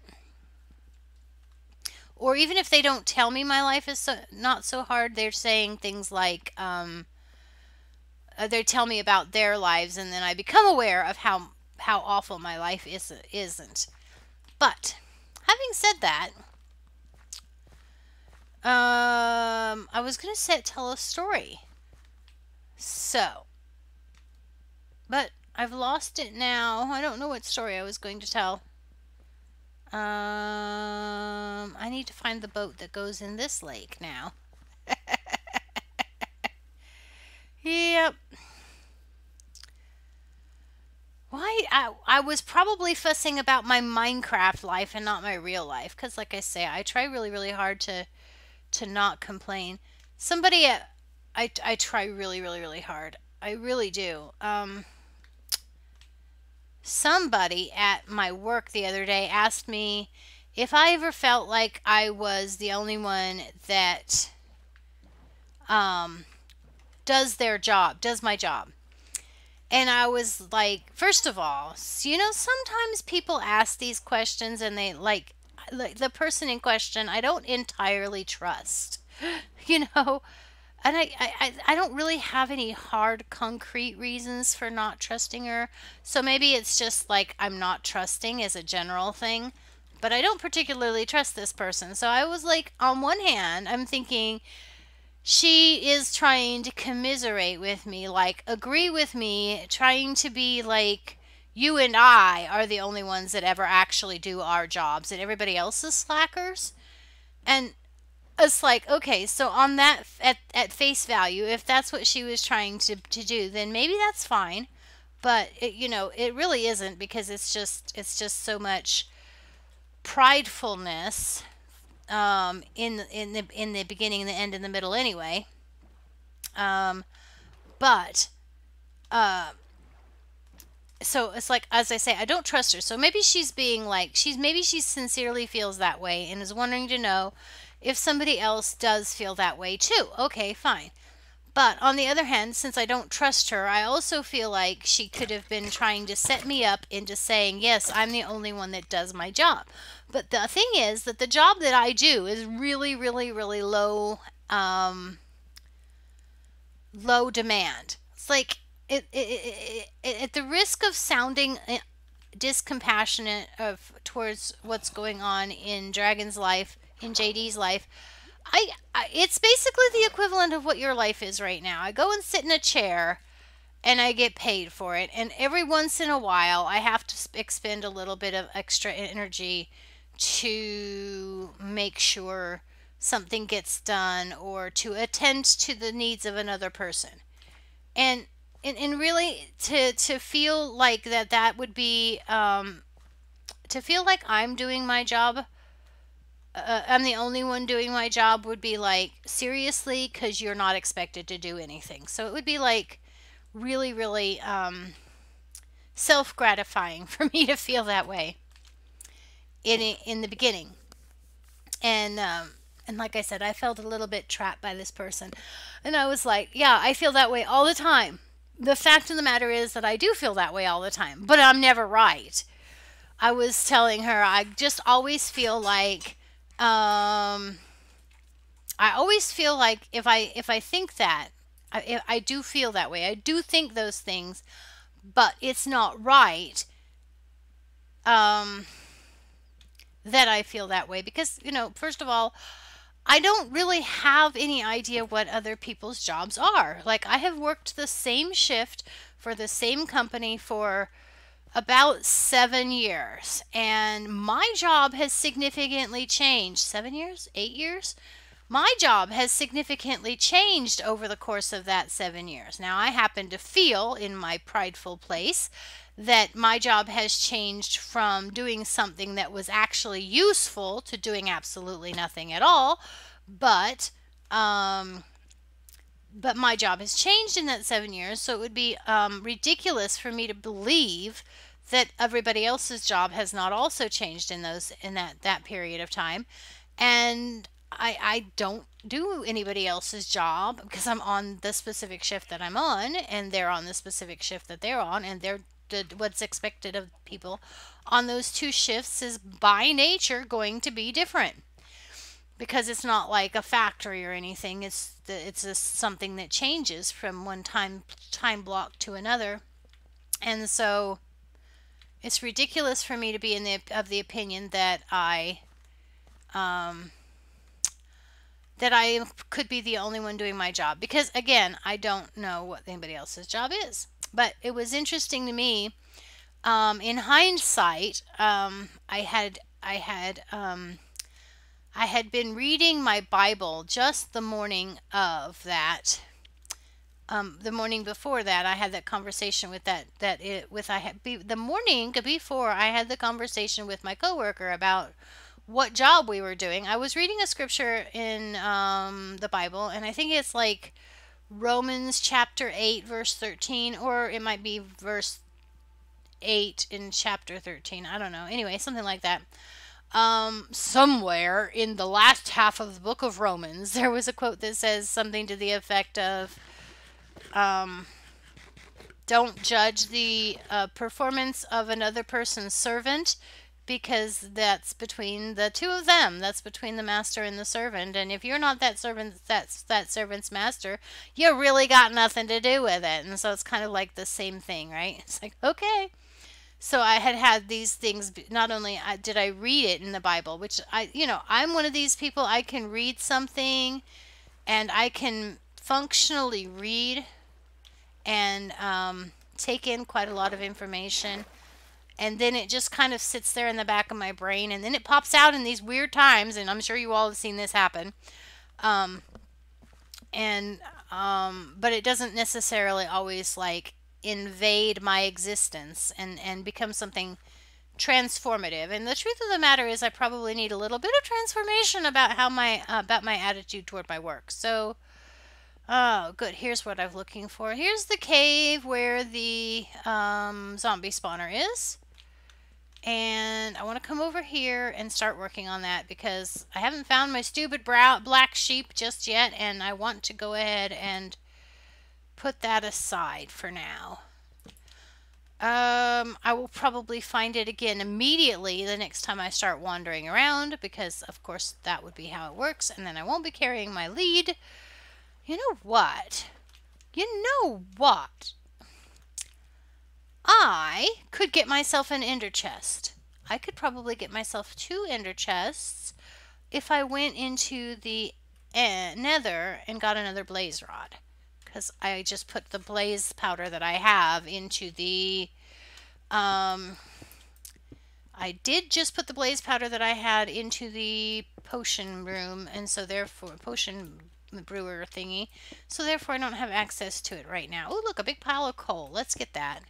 Or even if they don't tell me my life is not so hard, they're saying things like, they tell me about their lives, and then I become aware of how awful my life isn't. But having said that, I was gonna tell a story. So, but I've lost it now. I don't know what story I was going to tell. I need to find the boat that goes in this lake now. Yep. Why? I was probably fussing about my Minecraft life and not my real life. Because, like I say, I try really, really hard to not complain. Somebody at, I try really, really, really hard. I really do. Somebody at my work the other day asked me if I ever felt like I was the only one that um, does my job. And I was like, first of all, sometimes people ask these questions and they like the person in question, I don't entirely trust, you know, and I don't really have any hard, concrete reasons for not trusting her. So maybe it's just like I'm not trusting as a general thing, but I don't particularly trust this person. So I was like, on one hand, I'm thinking, she is trying to commiserate with me, like agree with me, trying to be like, you and I are the only ones that ever actually do our jobs and everybody else is slackers. And it's like, okay, so on that, at face value, if that's what she was trying to do, then maybe that's fine. But it really isn't, because it's just so much pridefulness, in the beginning, the end, and the middle anyway. Um, but so it's like, as I say, I don't trust her. So maybe she's being like, maybe she sincerely feels that way and is wanting to know if somebody else does feel that way too. Okay, fine. But on the other hand, since I don't trust her, I also feel like she could have been trying to set me up into saying, yes, I'm the only one that does my job. But the thing is that the job that I do is really, really, really low demand. It's like, at the risk of sounding discompassionate of towards what's going on in Dragon's life, in JD's life, it's basically the equivalent of what your life is right now. I go and sit in a chair and I get paid for it, and every once in a while I have to expend a little bit of extra energy to make sure something gets done or to attend to the needs of another person. And really, to feel like that would be, to feel like I'm doing my job, I'm the only one doing my job, would be like, seriously, because you're not expected to do anything. So it would be like really, really self gratifying for me to feel that way in the beginning. And like I said, I felt a little bit trapped by this person, and I was like, yeah, I feel that way all the time. The fact of the matter is that I do feel that way all the time, but I'm never right. I was telling her, I just always feel like, I always feel like if I think that, I do feel that way. I do think those things, but it's not right, um, that I feel that way, because first of all, I don't really have any idea what other people's jobs are. Like, I have worked the same shift for the same company for about 7 years, and my job has significantly changed. 7 years? 8 years? My job has significantly changed over the course of that 7 years. Now, I happen to feel in my prideful place that my job has changed from doing something that was actually useful to doing absolutely nothing at all. But um, but my job has changed in that 7 years, so it would be ridiculous for me to believe that everybody else's job has not also changed in that period of time. And I don't do anybody else's job, because I'm on the specific shift that I'm on, and they're on the specific shift that they're on, and what's expected of people on those two shifts is by nature going to be different, because it's not like a factory or anything. It's just something that changes from one time block to another. And so it's ridiculous for me to be of the opinion um that I could be the only one doing my job, because again, I don't know what anybody else's job is. But it was interesting to me, in hindsight, I had I had been reading my Bible just the morning of that. The morning before that, I had that conversation with the morning before I had the conversation with my coworker about what job we were doing. I was reading a scripture in the Bible, and I think it's like Romans chapter 8, verse 13, or it might be verse 8 in chapter 13. I don't know. Anyway, something like that. Somewhere in the last half of the book of Romans, there was a quote that says something to the effect of, don't judge the performance of another person's servant, because that's between the two of them. That's between the master and the servant. And if you're not that servant's master, you really got nothing to do with it. And so it's kind of like the same thing, right? It's like, okay. So I had these things. Not only did I read it in the Bible, which I'm one of these people. I can read something, and I can functionally read and take in quite a lot of information, and then it just kind of sits there in the back of my brain, and then it pops out in these weird times, and I'm sure you all have seen this happen. But it doesn't necessarily always like invade my existence and become something transformative. And the truth of the matter is, I probably need a little bit of transformation about my attitude toward my work. So, oh, good. Here's what I'm looking for. Here's the cave where the zombie spawner is. And I want to come over here and start working on that, because I haven't found my stupid black sheep just yet, and I want to go ahead and put that aside for now. I will probably find it again immediately the next time I start wandering around, because of course that would be how it works, and then I won't be carrying my lead. You know what? I could get myself an ender chest. I could probably get myself 2 ender chests if I went into the nether and got another blaze rod. Because I just put the blaze powder that I have into the... I did just put the blaze powder that I had into the potion room, and so therefore... potion brewer thingy. So therefore I don't have access to it right now. Oh, look, a big pile of coal. Let's get that.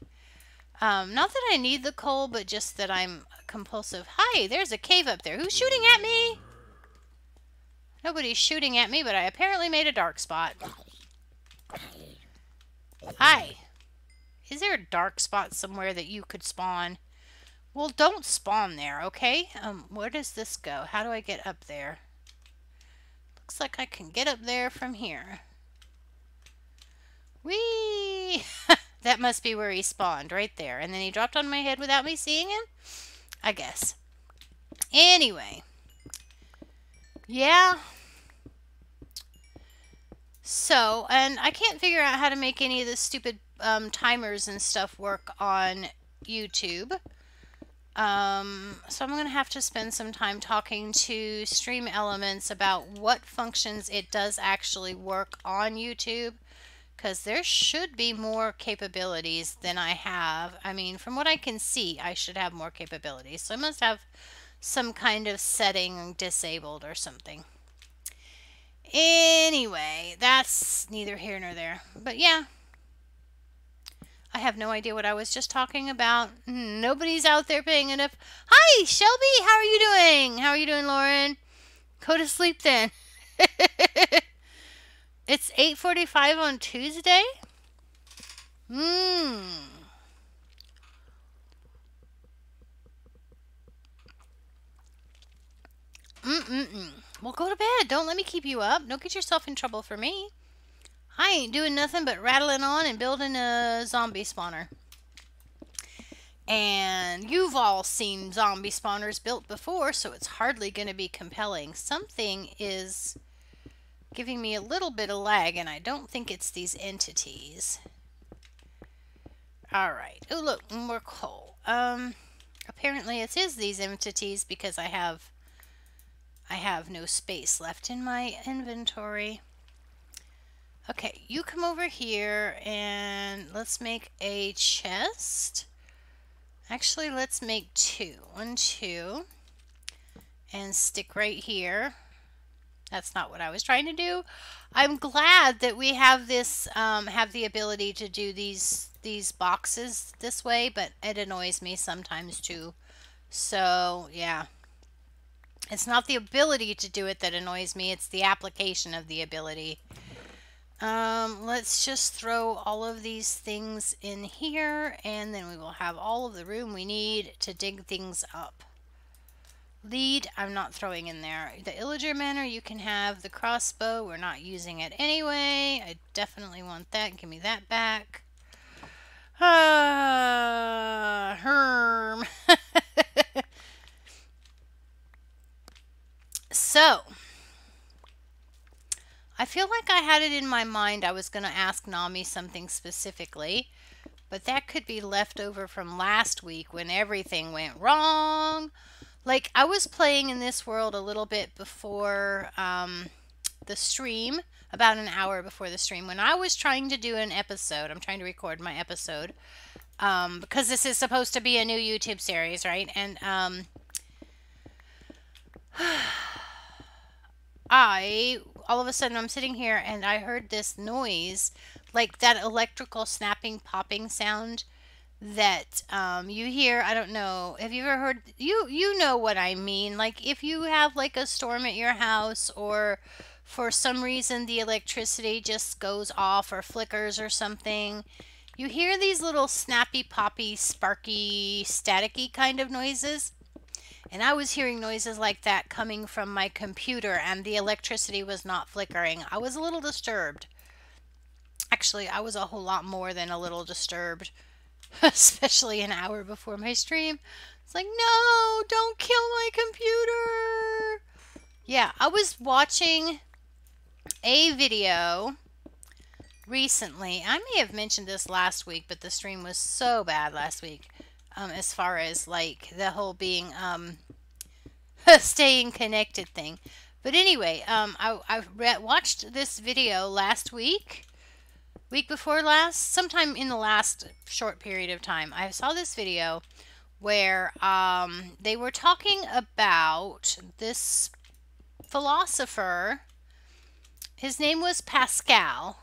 Not that I need the coal, but just that I'm compulsive. Hi, there's a cave up there. Who's shooting at me? Nobody's shooting at me, but I apparently made a dark spot. Hi. Is there a dark spot somewhere that you could spawn? Well, don't spawn there, okay? Where does this go? How do I get up there? Looks like I can get up there from here. Whee! That must be where he spawned, right there. And then he dropped on my head without me seeing him? I guess. Anyway. Yeah. So, and I can't figure out how to make any of the stupid timers and stuff work on YouTube. So I'm going to have to spend some time talking to Stream Elements about what functions it does actually work on YouTube. Because there should be more capabilities than I have. I mean, from what I can see, I should have more capabilities. So I must have some kind of setting disabled or something. Anyway, that's neither here nor there. But yeah, I have no idea what I was just talking about. Nobody's out there paying enough. Hi, Shelby. How are you doing? How are you doing, Lauren? Go to sleep then. It's 8:45 on Tuesday? Well, go to bed. Don't let me keep you up. Don't get yourself in trouble for me. I ain't doing nothing but rattling on and building a zombie spawner. And you've all seen zombie spawners built before, so it's hardly going to be compelling. Something is giving me a little bit of lag, and I don't think it's these entities. Alright. Oh, look, more coal. Apparently it is these entities because I have no space left in my inventory. Okay, you come over here and let's make a chest. Actually, let's make 2. 1, 2. and stick right here. That's not what I was trying to do. I'm glad that we have this, have the ability to do these boxes this way, but it annoys me sometimes too. So yeah, it's not the ability to do it that annoys me, it's the application of the ability. Let's just throw all of these things in here, and then we will have all of the room we need to dig things up. Lead, I'm not throwing in there. The Illager Manor, you can have. The crossbow, we're not using it anyway. I definitely want that. Give me that back. Herm. So, I feel like I had it in my mind I was going to ask Nami something specifically, but that could be left over from last week when everything went wrong. Like, I was playing in this world a little bit before the stream, about an hour before the stream, when I was trying to do an episode. I'm trying to record my episode because this is supposed to be a new YouTube series, right? And all of a sudden, I'm sitting here and I heard this noise, like that electrical snapping, popping sound that you hear. I don't know. Have you ever heard? You know what I mean. Like if you have like a storm at your house, or for some reason the electricity just goes off or flickers or something, you hear these little snappy, poppy, sparky, staticky kind of noises. And I was hearing noises like that coming from my computer, and the electricity was not flickering. I was a little disturbed. Actually, I was a whole lot more than a little disturbed, especially an hour before my stream. It's like, no, don't kill my computer. Yeah, I was watching a video recently. I may have mentioned this last week, but the stream was so bad last week, as far as like the whole being staying connected thing. But anyway, I watched this video last week before last, sometime in the last short period of time. I saw this video where they were talking about this philosopher. His name was Pascal,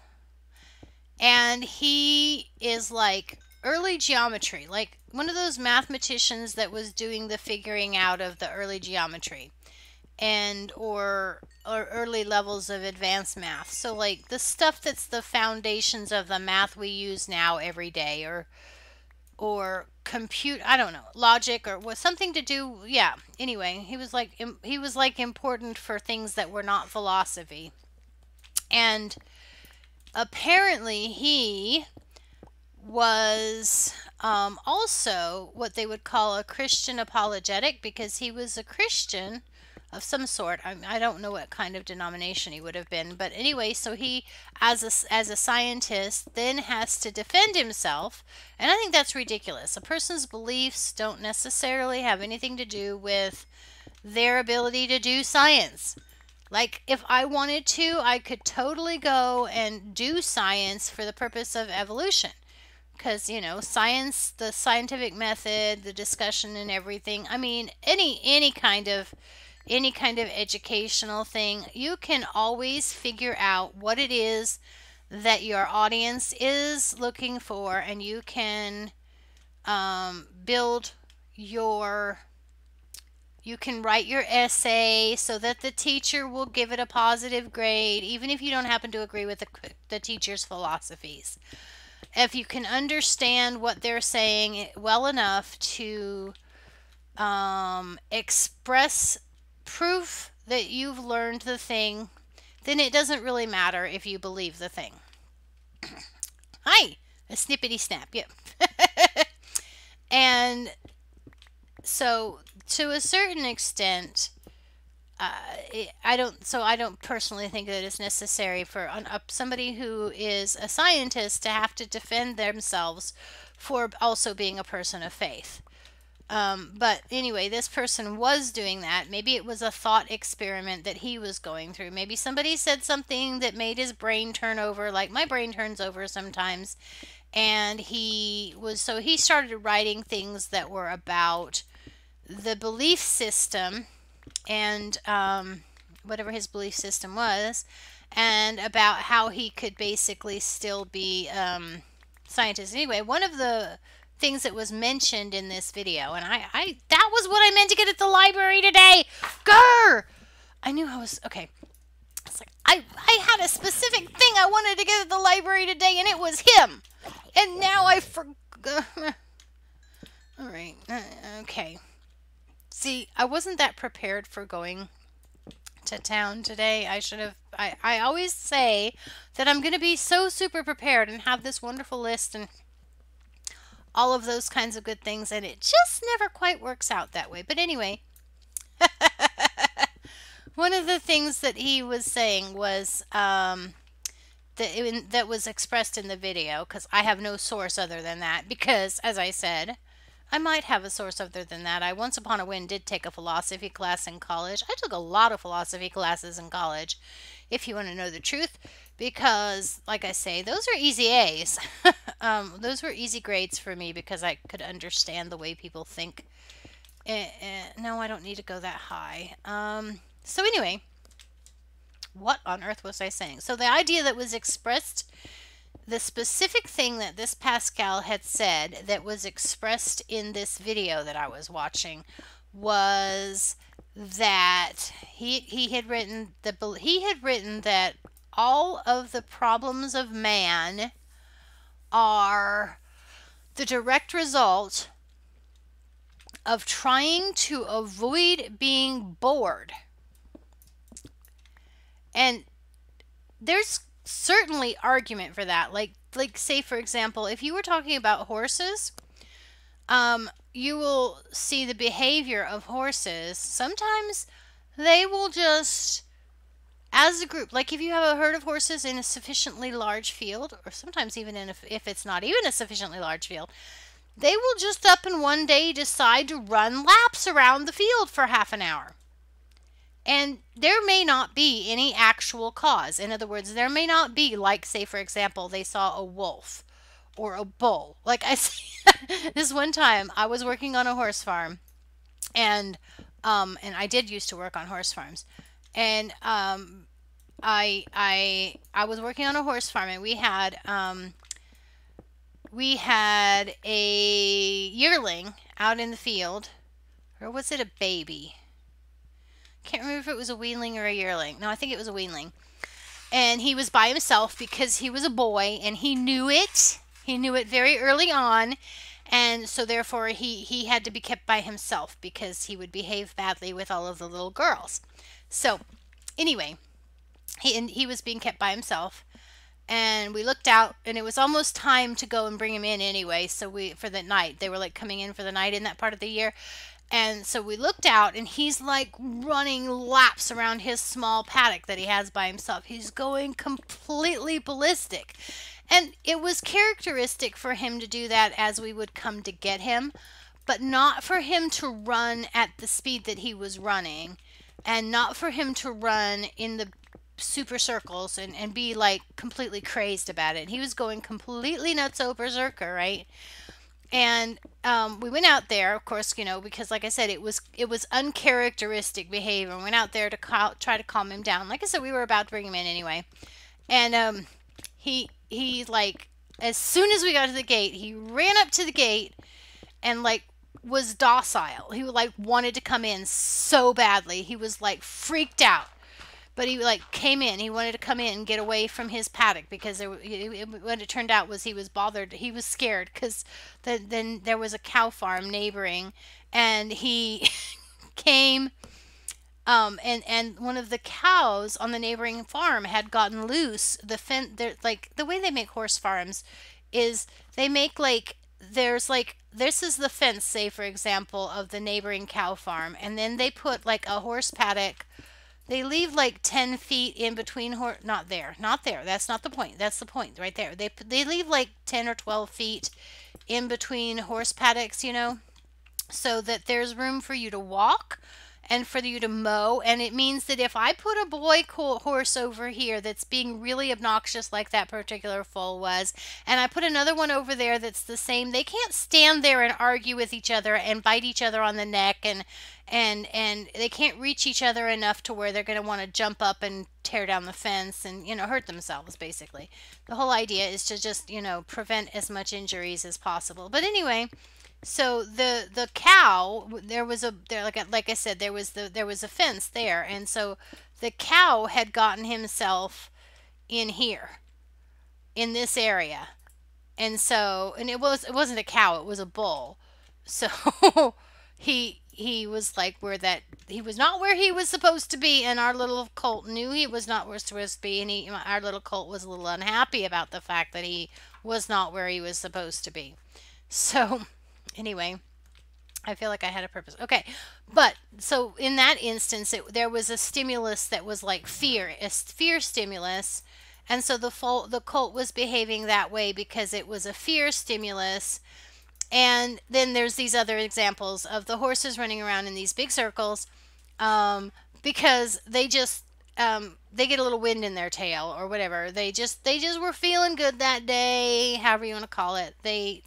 and he is like early geometry, like one of those mathematicians that was doing the figuring out of the early geometry, and or early levels of advanced math. So like the stuff that's the foundations of the math we use now every day, or compute, I don't know, logic, or was something to do, yeah. Anyway, he was like important for things that were not philosophy. And apparently he was also what they would call a Christian apologetic, because he was a Christian of some sort. I don't know what kind of denomination he would have been, but anyway, so he, as a scientist, then has to defend himself, and I think that's ridiculous. A person's beliefs don't necessarily have anything to do with their ability to do science. Like, if I wanted to, I could totally go and do science for the purpose of evolution. Because, you know, science, the scientific method, the discussion and everything. I mean, any kind of educational thing, you can always figure out what it is that your audience is looking for, and you can build your, you can write your essay so that the teacher will give it a positive grade, even if you don't happen to agree with the teacher's philosophies. If you can understand what they're saying well enough to express proof that you've learned the thing, then it doesn't really matter if you believe the thing. Hi, a snippety snap, yep. And so, to a certain extent, I don't personally think that it's necessary for somebody who is a scientist to have to defend themselves for also being a person of faith. But anyway, this person was doing that. Maybe it was a thought experiment that he was going through. Maybe somebody said something that made his brain turn over, like my brain turns over sometimes. And he started writing things that were about the belief system and whatever his belief system was, and about how he could basically still be scientist. Anyway, one of the things that was mentioned in this video, and I that was what I meant to get at the library today. Grr! I knew I was okay. It's like I had a specific thing I wanted to get at the library today, and it was him. And now I forgot. All right. Okay. See, I wasn't that prepared for going to town today. I should have. I always say that I'm going to be so super prepared and have this wonderful list and all of those kinds of good things, and it just never quite works out that way. But anyway, one of the things that he was saying was that was expressed in the video, because I have no source other than that, because, as I said, I might have a source other than that. I once upon a when did take a philosophy class in college. I took a lot of philosophy classes in college, if you want to know the truth, because, like I say, those are easy A's. Those were easy grades for me because I could understand the way people think. No, I don't need to go that high. So anyway, what on earth was I saying? So the idea that was expressed, the specific thing that this Pascal had said that was expressed in this video that I was watching was that he had written that all of the problems of man are the direct result of trying to avoid being bored. And there's certainly argument for that. Like say for example, if you were talking about horses, you will see the behavior of horses. Sometimes they will just, as a group, like if you have a herd of horses in a sufficiently large field, or sometimes even if it's not even a sufficiently large field, they will just up in one day decide to run laps around the field for half an hour. And there may not be any actual cause. In other words, there may not be, like, say, for example, they saw a wolf or a bull. Like I said, this one time I was working on a horse farm, and I did used to work on horse farms, and I was working on a horse farm, and we had a yearling out in the field, or was it a baby? Can't remember if it was a weanling or a yearling. No, I think it was a weanling. And he was by himself because he was a boy, and he knew it. He knew it very early on, and so therefore he had to be kept by himself because he would behave badly with all of the little girls. So anyway, he was being kept by himself, and we looked out, and it was almost time to go and bring him in anyway. So for the night, they were like coming in for the night in that part of the year. And so we looked out, and he's like running laps around his small paddock that he has by himself. He's going completely ballistic. And it was characteristic for him to do that as we would come to get him, but not for him to run at the speed that he was running, and not for him to run in the super circles and be like completely crazed about it. He was going completely nutso berserker, right? And we went out there, of course, because like I said, it was uncharacteristic behavior. We went out there to try to calm him down. Like I said, we were about to bring him in anyway. And he like, as soon as we got to the gate, he ran up to the gate and like was docile. He like wanted to come in so badly. He was like freaked out. But he like came in. He wanted to come in and get away from his paddock because what it turned out was he was bothered. He was scared because then there was a cow farm neighboring, and he came. And one of the cows on the neighboring farm had gotten loose. Like the way they make horse farms is they make like this is the fence, say for example, of the neighboring cow farm, and then they put like a horse paddock. They leave like 10 feet in between not there. That's not the point. That's the point right there. They leave like 10 or 12 feet in between horse paddocks, so that there's room for you to walk and for you to mow. And it means that if I put a boy horse over here that's being really obnoxious like that particular foal was, and I put another one over there that's the same, they can't stand there and argue with each other and bite each other on the neck, and they can't reach each other enough to where they're going to want to jump up and tear down the fence and, hurt themselves, basically. The whole idea is to just, prevent as much injuries as possible. But anyway, so the cow, there was like I said, there was a fence there, and so the cow had gotten himself in here, in this area. And so, and it wasn't a cow, it was a bull. So he was like he was not where he was supposed to be, and our little colt knew he was not where he was supposed to be, and our little colt was a little unhappy about the fact that he was not where he was supposed to be. So anyway, I feel like I had a purpose. Okay, but so in that instance, there was a stimulus that was like fear, a fear stimulus, and so the colt was behaving that way because it was a fear stimulus. And then there's these other examples of the horses running around in these big circles, because they just they get a little wind in their tail or whatever. They just were feeling good that day, however you want to call it. They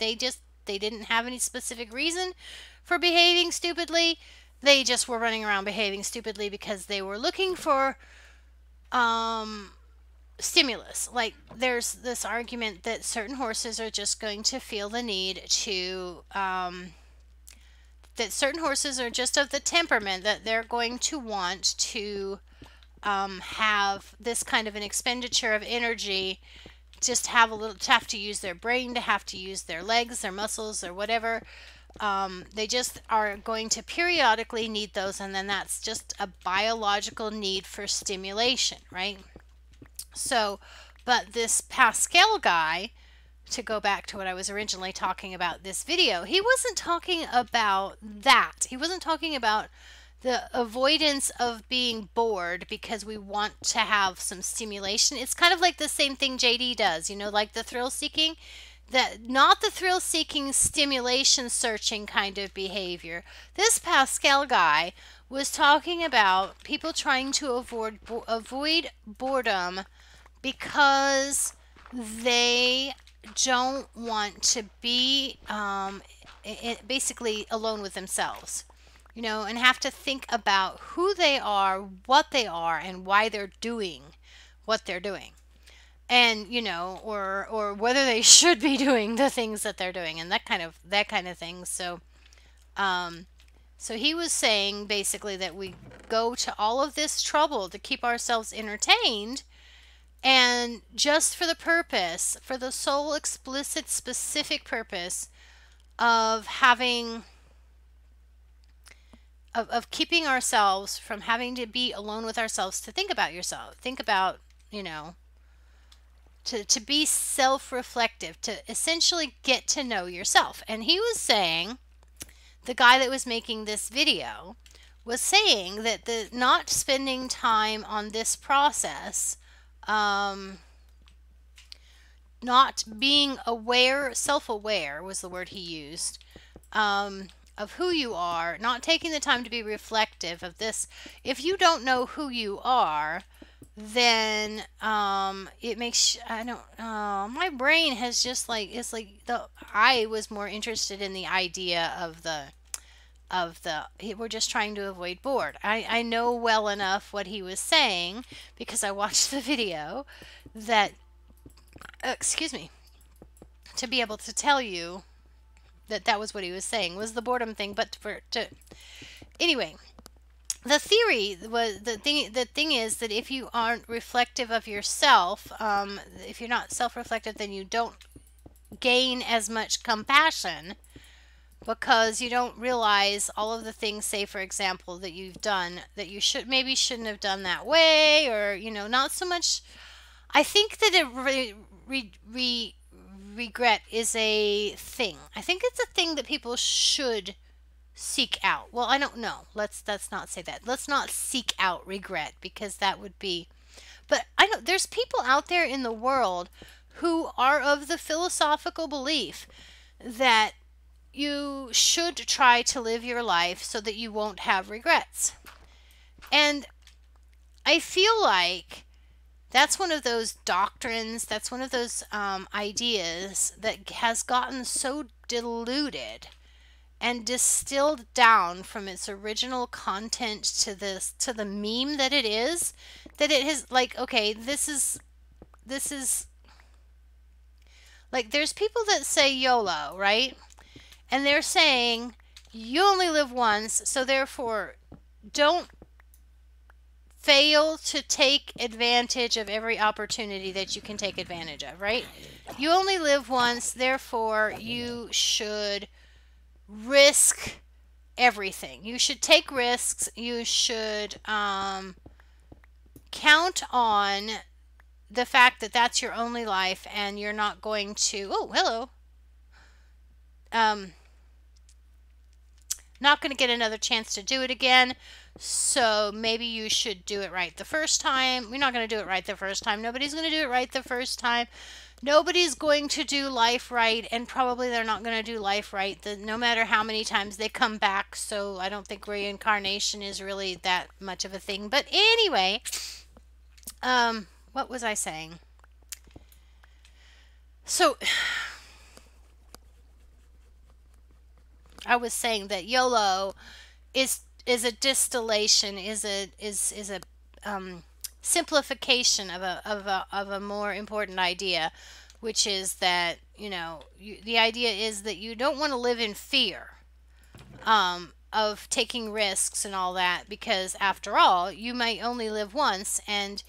didn't have any specific reason for behaving stupidly. They just were running around behaving stupidly because they were looking for stimulus. Like, there's this argument that certain horses are just going to feel the need to that certain horses are just of the temperament that they're going to want to have this kind of an expenditure of energy, just have to use their brain, to have to use their legs, their muscles, or whatever. They just are going to periodically need those, and then that's just a biological need for stimulation, right? So, but this Pascal guy, to go back to what I was originally talking about this video, he wasn't talking about that. He wasn't talking about the avoidance of being bored because we want to have some stimulation. It's kind of like the same thing JD does, like the thrill seeking. Not the thrill seeking, stimulation searching kind of behavior. This Pascal guy was talking about people trying to avoid boredom because they don't want to be basically alone with themselves, and have to think about who they are, what they are, and why they're doing what they're doing. And or whether they should be doing the things that they're doing, and that kind of thing. So so he was saying basically that we go to all of this trouble to keep ourselves entertained, and just for the sole explicit specific purpose of keeping ourselves from having to be alone with ourselves, to think about yourself, to be self-reflective, to essentially get to know yourself. And he was saying, the guy that was making this video was saying that the not spending time on this process, not being aware, self-aware was the word he used, of who you are, not taking the time to be reflective of this. If you don't know who you are, then it makes, my brain has just I was more interested in the idea of we're just trying to avoid bored. I know well enough what he was saying because I watched the video, that excuse me, to be able to tell you that was what he was saying, was the boredom thing. But anyway, the theory was, the thing is that if you aren't reflective of yourself, if you're not self-reflective, then you don't gain as much compassion, because you don't realize all of the things, say for example, that you've done that you shouldn't have done that way, or not so much. I think that regret is a thing. I think it's a thing that people should seek out. Well, I don't know. Let's not say that. Let's not seek out regret, because that would be. But I know there's people out there in the world who are of the philosophical belief that you should try to live your life so that you won't have regrets. And I feel like that's one of those doctrines, that's one of those ideas that has gotten so diluted and distilled down from its original content to the meme that it has, like, okay, this is like, there's people that say YOLO, right? And they're saying you only live once, so therefore don't fail to take advantage of every opportunity that you can take advantage of, right? You only live once, therefore you should risk everything. You should take risks. You should count on the fact that that's your only life and you're not going to, oh, hello, um, not going to get another chance to do it again. So maybe you should do it right the first time. We're not going to do it right the first time. Nobody's going to do it right the first time. Nobody's going to do life right, and probably they're not going to do life right no matter how many times they come back. So I don't think reincarnation is really that much of a thing. But anyway, what was I saying? So I was saying that YOLO is a distillation, is a simplification of a more important idea, which is that, the idea is that you don't want to live in fear of taking risks and all that, because after all, you might only live once, and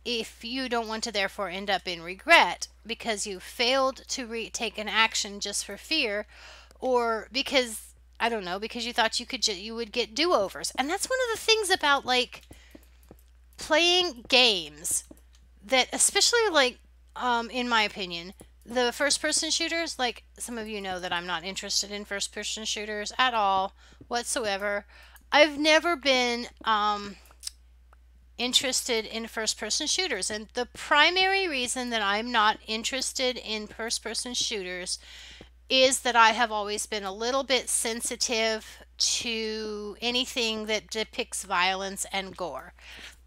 if you don't want to therefore end up in regret because you failed to take an action just for fear, or because, I don't know, because you thought you would get do-overs. And that's one of the things about, like, playing games that, especially, like, in my opinion, the first person shooters, like, some of you know that I'm not interested in first person shooters at all whatsoever. I've never been interested in first person shooters, and the primary reason that I'm not interested in first person shooters is that I have always been a little bit sensitive to anything that depicts violence and gore.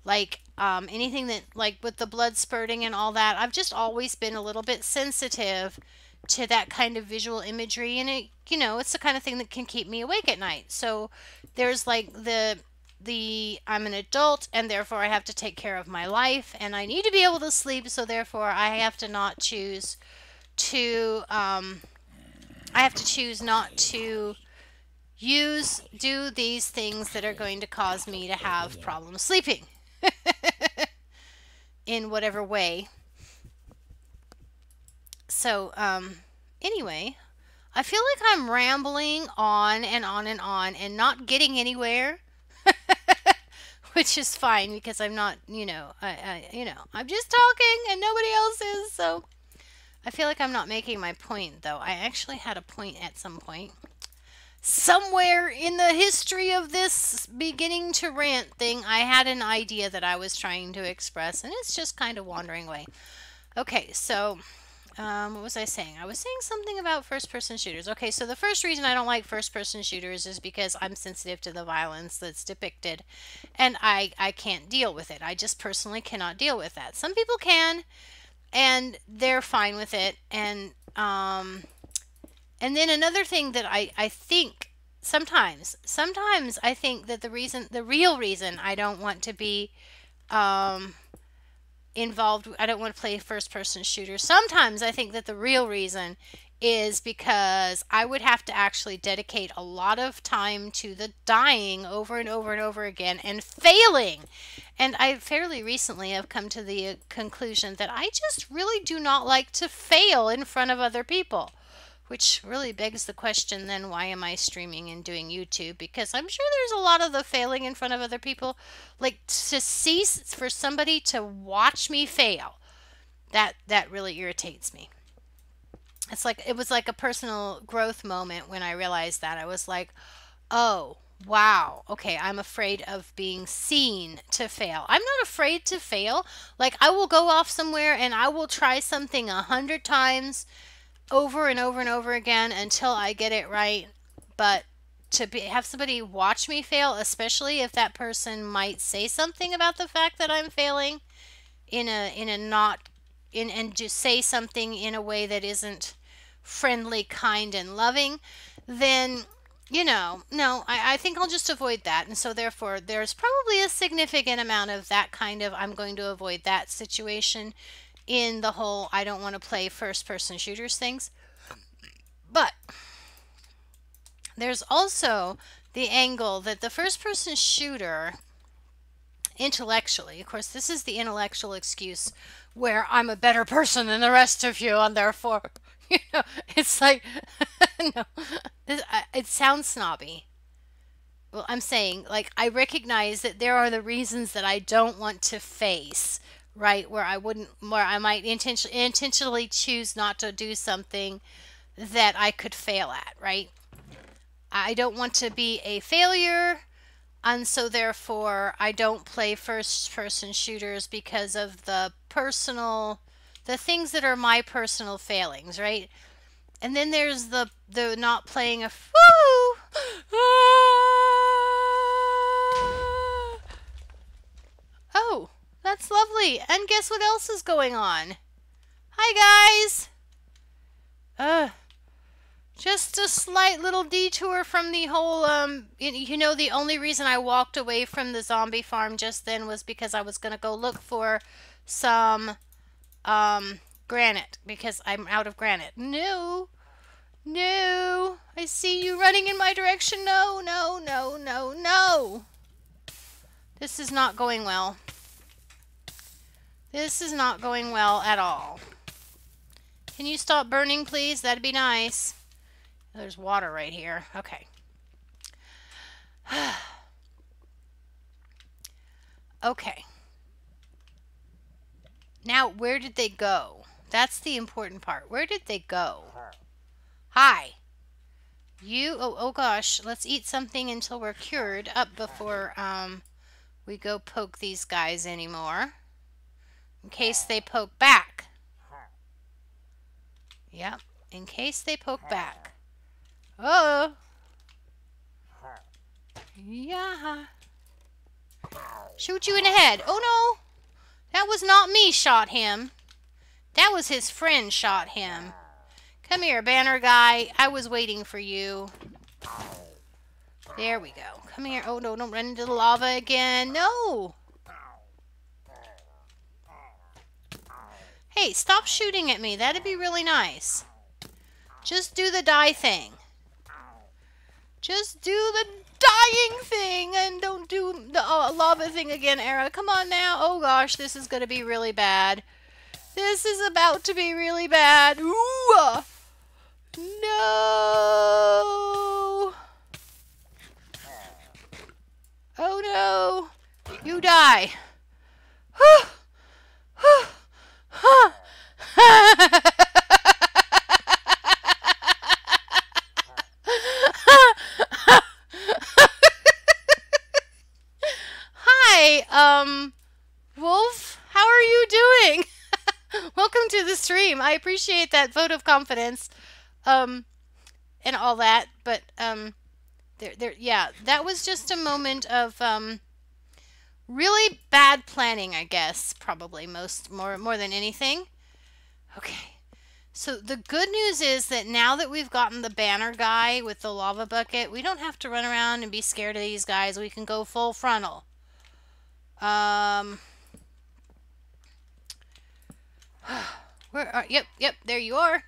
Like, anything that, like, with the blood spurting and all that, I've just always been a little bit sensitive to that kind of visual imagery, and it's the kind of thing that can keep me awake at night. So there's, like, the I'm an adult, and therefore I have to take care of my life, and I need to be able to sleep, so therefore I have to not choose to I have to choose not to do these things that are going to cause me to have problems sleeping in whatever way. So anyway, I feel like I'm rambling on and on and on and not getting anywhere. Which is fine, because I'm not, I'm just talking and nobody else is. So I feel like I'm not making my point, though. I actually had a point at some point. Somewhere in the history of this beginning to rant thing, I had an idea that I was trying to express, and it's just kind of wandering away. Okay, so what was I saying? I was saying something about first-person shooters. Okay, so the first reason I don't like first-person shooters is because I'm sensitive to the violence that's depicted, and I can't deal with it. I just personally cannot deal with that. Some people can, and they're fine with it. And then another thing that I think sometimes I think that the real reason I don't want to be involved, I don't want to play first person shooters. Sometimes I think that the real reason is because I would have to actually dedicate a lot of time to the dying over and over and over again and failing. And I fairly recently have come to the conclusion that I just really do not like to fail in front of other people. Which really begs the question, then, why am I streaming and doing YouTube? Because I'm sure there's a lot of the failing in front of other people. Like, to cease for somebody to watch me fail, that really irritates me. It was like a personal growth moment when I realized that. I was like, oh, wow, okay, I'm afraid of being seen to fail. I'm not afraid to fail. Like, I will go off somewhere and I will try something 100 times over and over and over again until I get it right. But have somebody watch me fail, especially if that person might say something about the fact that I'm failing in a not in and just say something in a way that isn't friendly, kind, and loving, then no, I think I'll just avoid that. And so therefore there's probably a significant amount of that kind of I'm going to avoid that situation in the whole I don't want to play first person shooters things. But there's also the angle that the first person shooter intellectually, of course, this is the intellectual excuse where I'm a better person than the rest of you, and therefore, it's like, no, it sounds snobby. Well, I'm saying, like, I recognize that there are the reasons that I don't want to face, right? Where I might intentionally choose not to do something that I could fail at, right? I don't want to be a failure, and so therefore I don't play first person shooters because of the things that are my personal failings, right? And then there's the not playing a oh, that's lovely. And guess what else is going on? Hi guys. Just a slight little detour from the whole, the only reason I walked away from the zombie farm just then was because I was going to go look for some, granite, because I'm out of granite. No, I see you running in my direction. No. This is not going well. This is not going well at all. Can you stop burning, please? That'd be nice. There's water right here. Okay. Okay. Now, where did they go? That's the important part. Where did they go? Hi. Oh gosh. Let's eat something until we're cured up before we go poke these guys anymore. In case they poke back. Yep. In case they poke back. Oh. Yeah. Shoot you in the head. Oh no. That was not me shot him. That was his friend shot him. Come here, banner guy. I was waiting for you. There we go. Come here. Oh no, don't run into the lava again. No. Hey, stop shooting at me. That'd be really nice. Just do the die thing. Just do the dying thing and don't do the lava thing again, Era. Come on now. Oh gosh, this is going to be really bad. This is about to be really bad. Ooh! No! Oh no! You die. Hi, Wolf, how are you doing? Welcome to the stream. I appreciate that vote of confidence, and all that, but, yeah, that was just a moment of, really bad planning, I guess, probably more than anything. Okay. So the good news is that now that we've gotten the banner guy with the lava bucket, we don't have to run around and be scared of these guys. We can go full frontal. Where are, yep, there you are.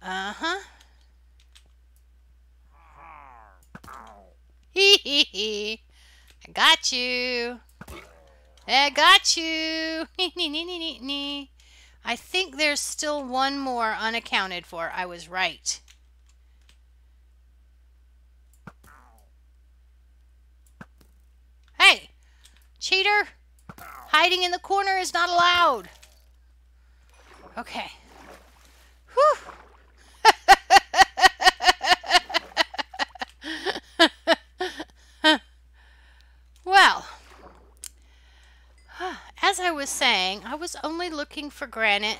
Uh-huh. Hee hee hee. I got you. I got you. I think there's still one more unaccounted for. I was right. Hey, cheater. Hiding in the corner is not allowed. Okay. Whew. Well, as I was saying, I was only looking for granite.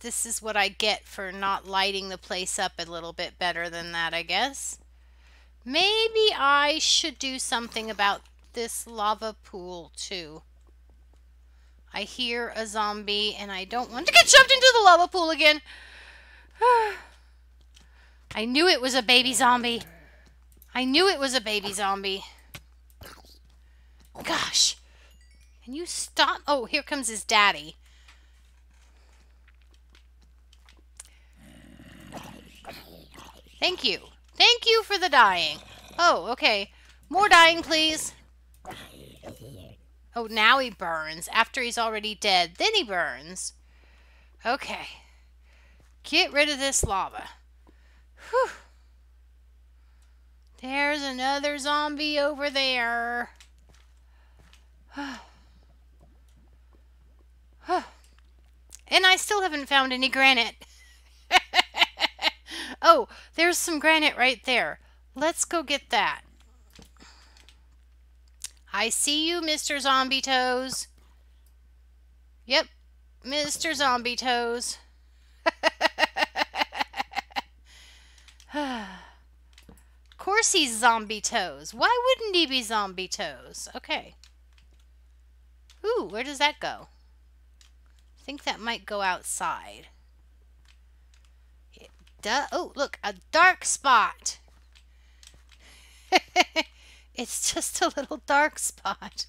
This is what I get for not lighting the place up a little bit better than that, I guess. Maybe I should do something about this lava pool too. I hear a zombie and I don't want to get shoved into the lava pool again. I knew it was a baby zombie. I knew it was a baby zombie. Gosh. Can you stop? Oh, here comes his daddy. Thank you. Thank you for the dying. Oh, okay. More dying, please. Oh, now he burns. After he's already dead, then he burns. Okay. Get rid of this lava. Whew. There's another zombie over there. And I still haven't found any granite. Oh, there's some granite right there. Let's go get that. I see you, Mr. Zombie Toes. Yep, Mr. Zombie Toes. Of course he's Zombie Toes. Why wouldn't he be Zombie Toes? Okay. Ooh, where does that go? I think that might go outside. Oh, look, a dark spot. It's just a little dark spot.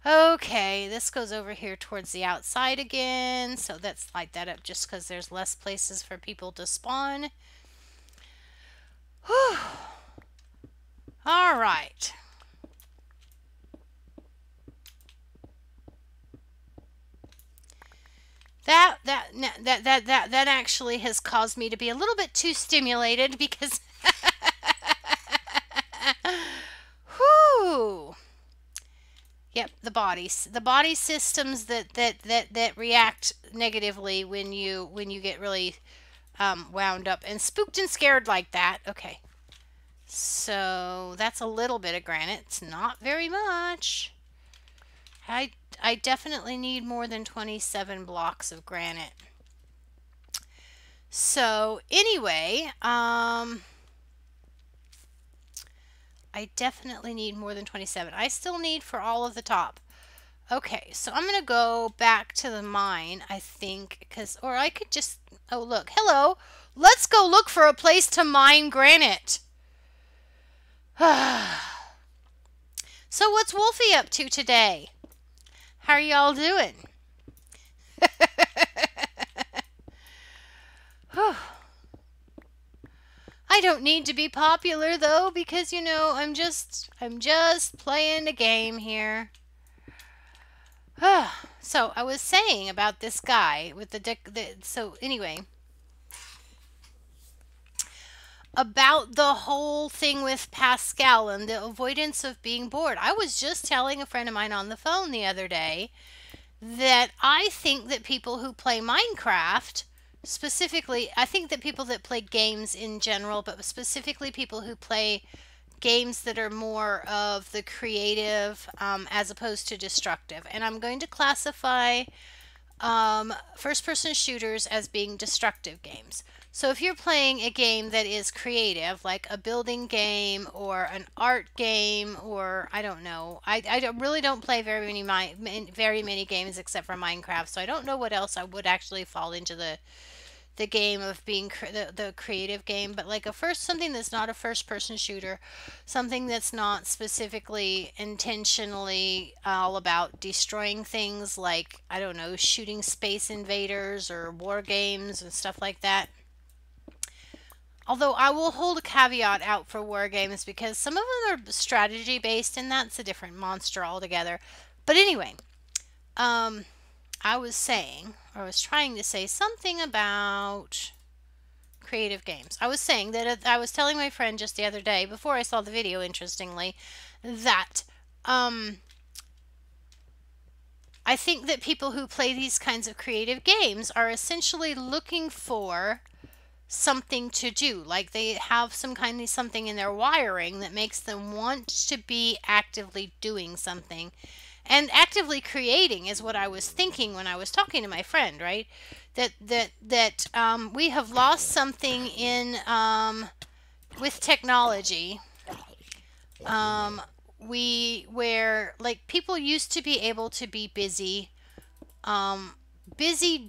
Okay, this goes over here towards the outside again. So let's light that up just because there's less places for people to spawn. Whew. All right. That actually has caused me to be a little bit too stimulated because whew. Yep, the body systems that react negatively when you get really wound up and spooked and scared like that. Okay. So that's a little bit of granite. It's not very much. I definitely need more than 27 blocks of granite. So anyway, I definitely need more than 27. I still need for all of the top. Okay, so I'm going to go back to the mine, I think, or I could just, oh look, hello. Let's go look for a place to mine granite. So what's Wolfie up to today? How are y'all doing? I don't need to be popular though, because you know I'm just playing a game here. So I was saying about this guy with so anyway, about the whole thing with Pascal and the avoidance of being bored. I was just telling a friend of mine on the phone the other day that I think that people who play Minecraft, specifically, I think that people that play games in general, but specifically people who play games that are more of the creative as opposed to destructive. And I'm going to classify first-person shooters as being destructive games. So if you're playing a game that is creative, like a building game or an art game, or I don't know, I really don't play very many games except for Minecraft, so I don't know what else I would actually fall into the game of being the creative game. But like something that's not a first-person shooter, something that's not specifically intentionally all about destroying things, like I don't know, shooting Space Invaders or war games and stuff like that. Although I will hold a caveat out for war games because some of them are strategy based and that's a different monster altogether. But anyway, I was trying to say something about creative games. I was saying that I was telling my friend just the other day, before I saw the video, interestingly, that I think that people who play these kinds of creative games are essentially looking for something to do. Like they have something in their wiring that makes them want to be actively doing something. and actively creating is what I was thinking when I was talking to my friend, right? That we have lost something in with technology. Where like people used to be able to be busy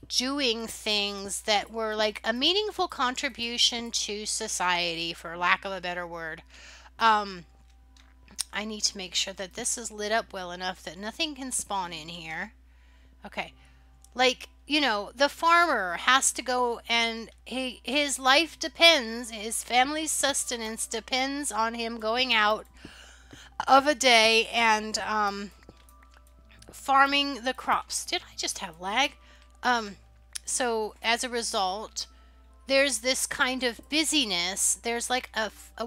doing things that were like a meaningful contribution to society, for lack of a better word. Um, I need to make sure that this is lit up well enough that nothing can spawn in here. Okay. Like, the farmer has to go, and his life depends, his family's sustenance depends on him going out of a day and farming the crops. Did I just have lag? So as a result, there's this kind of busyness. There's like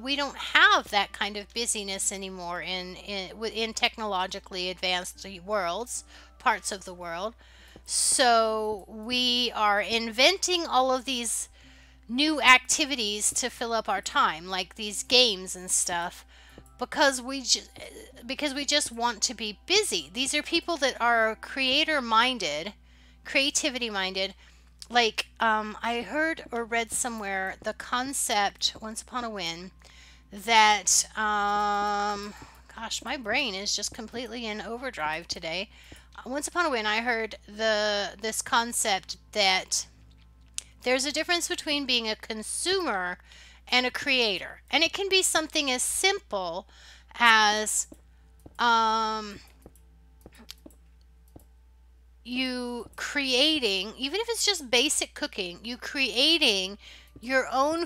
we don't have that kind of busyness anymore in technologically advanced worlds, parts of the world. So we are inventing all of these new activities to fill up our time, like these games and stuff, because we just want to be busy. These are people that are creativity minded. Like I heard or read somewhere the concept once upon a when that gosh, my brain is just completely in overdrive today. Once upon a when I heard this concept that there's a difference between being a consumer and a creator. And it can be something as simple as you creating, even if it's just basic cooking, you creating your own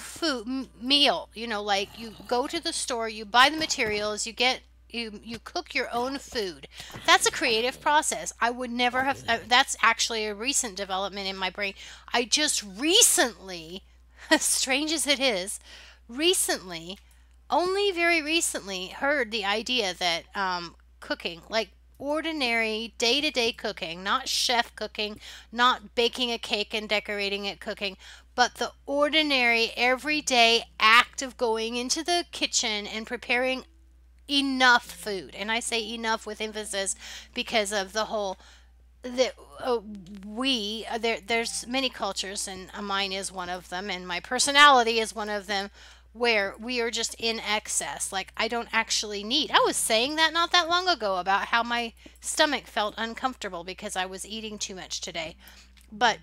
meal. Like you go to the store, you buy the materials, you cook your own food. That's a creative process. I would never have, that's actually a recent development in my brain. I just recently, as strange as it is, only very recently heard the idea that cooking, like ordinary day-to-day cooking, not chef cooking, not baking a cake and decorating it cooking, but the ordinary everyday act of going into the kitchen and preparing enough food. And I say enough with emphasis because of the whole that there's many cultures, and mine is one of them, and my personality is one of them, where we are just in excess. Like I don't actually need. I was saying that not that long ago about how my stomach felt uncomfortable because I was eating too much today. But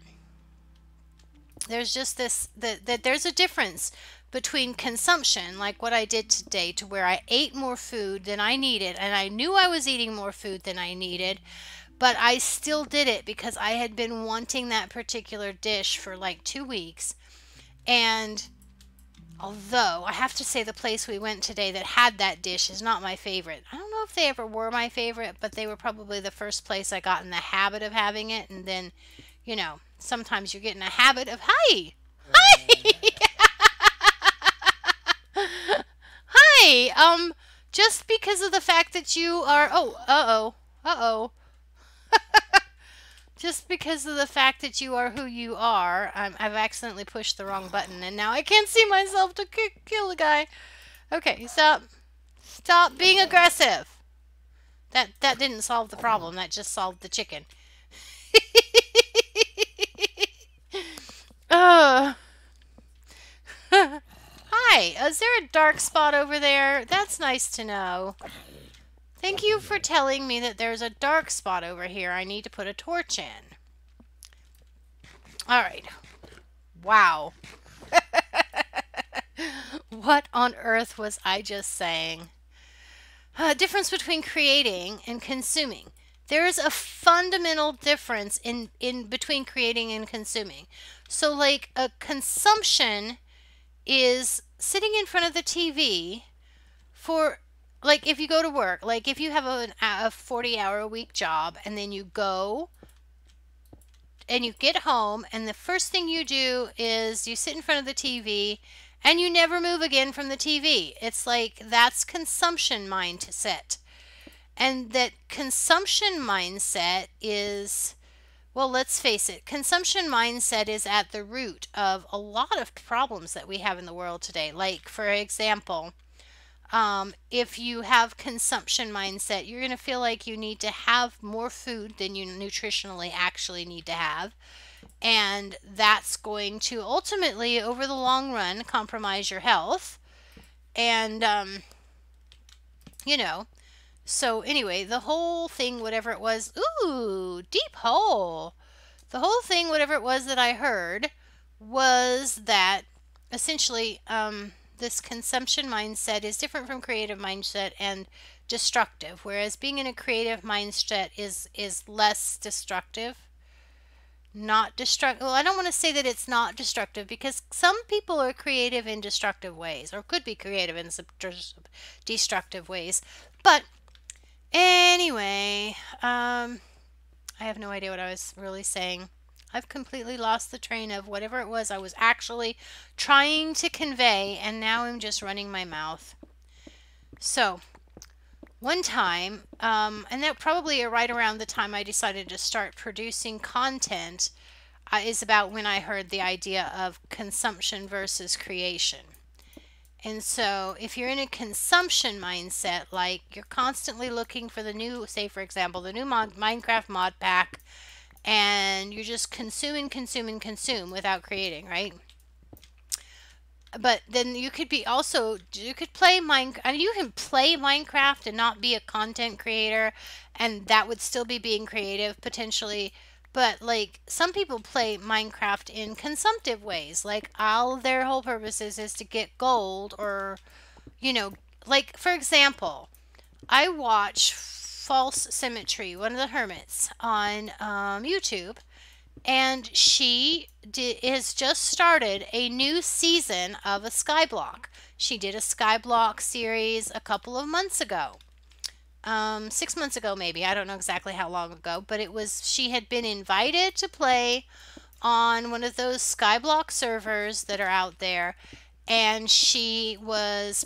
there's just that there's a difference between consumption, like what I did today, to where I ate more food than I needed, and I knew I was eating more food than I needed, but I still did it because I had been wanting that particular dish for like 2 weeks. And although I have to say the place we went today that had that dish is not my favorite. I don't know if they ever were my favorite, but they were probably the first place I got in the habit of having it. And then, sometimes you get in a habit of, hi, hi, just because of the fact that you are, just because of the fact that you are who you are, I've accidentally pushed the wrong button, and now I can't see myself to kill the guy. Okay, stop being aggressive. That didn't solve the problem. That just solved the chicken. Hi, is there a dark spot over there? That's nice to know. Thank you for telling me that there's a dark spot over here I need to put a torch in. Alright. Wow. What on earth was I just saying? Difference between creating and consuming. There is a fundamental difference in between creating and consuming. So like a consumption is sitting in front of the TV for, like, if you go to work, like if you have a 40-hour-a-week job, and then you go and you get home, and the first thing you do is you sit in front of the TV and you never move again from the TV. It's like that's consumption mindset. And that consumption mindset is, well, let's face it, consumption mindset is at the root of a lot of problems that we have in the world today. Like, for example, If you have consumption mindset, you're going to feel like you need to have more food than you nutritionally actually need to have. And that's going to ultimately, over the long run, compromise your health. And, you know, so anyway, the whole thing, whatever it was, ooh, deep hole. The whole thing, whatever it was that I heard, was that essentially this consumption mindset is different from creative mindset and destructive, whereas being in a creative mindset is less destructive. Not destructive. Well, I don't want to say that it's not destructive because some people are creative in destructive ways or could be creative in destructive ways. But anyway, I have no idea what I was really saying. I've completely lost the train of whatever it was I was actually trying to convey, and now I'm just running my mouth. So, one time, and that probably right around the time I decided to start producing content, is about when I heard the idea of consumption versus creation. And so if you're in a consumption mindset, like you're constantly looking for the new, say for example, the new Minecraft mod pack, and you're just consume without creating, right? But then you could be also, you could play Minecraft, you can play Minecraft and not be a content creator, and that would still be being creative potentially. But like some people play Minecraft in consumptive ways, like all their whole purpose is to get gold, or like for example, I watch False Symmetry, one of the hermits on YouTube, and she has just started a new season of a Skyblock. She did a Skyblock series a couple of months ago. 6 months ago maybe, I don't know exactly how long ago, but she had been invited to play on one of those Skyblock servers that are out there, and she was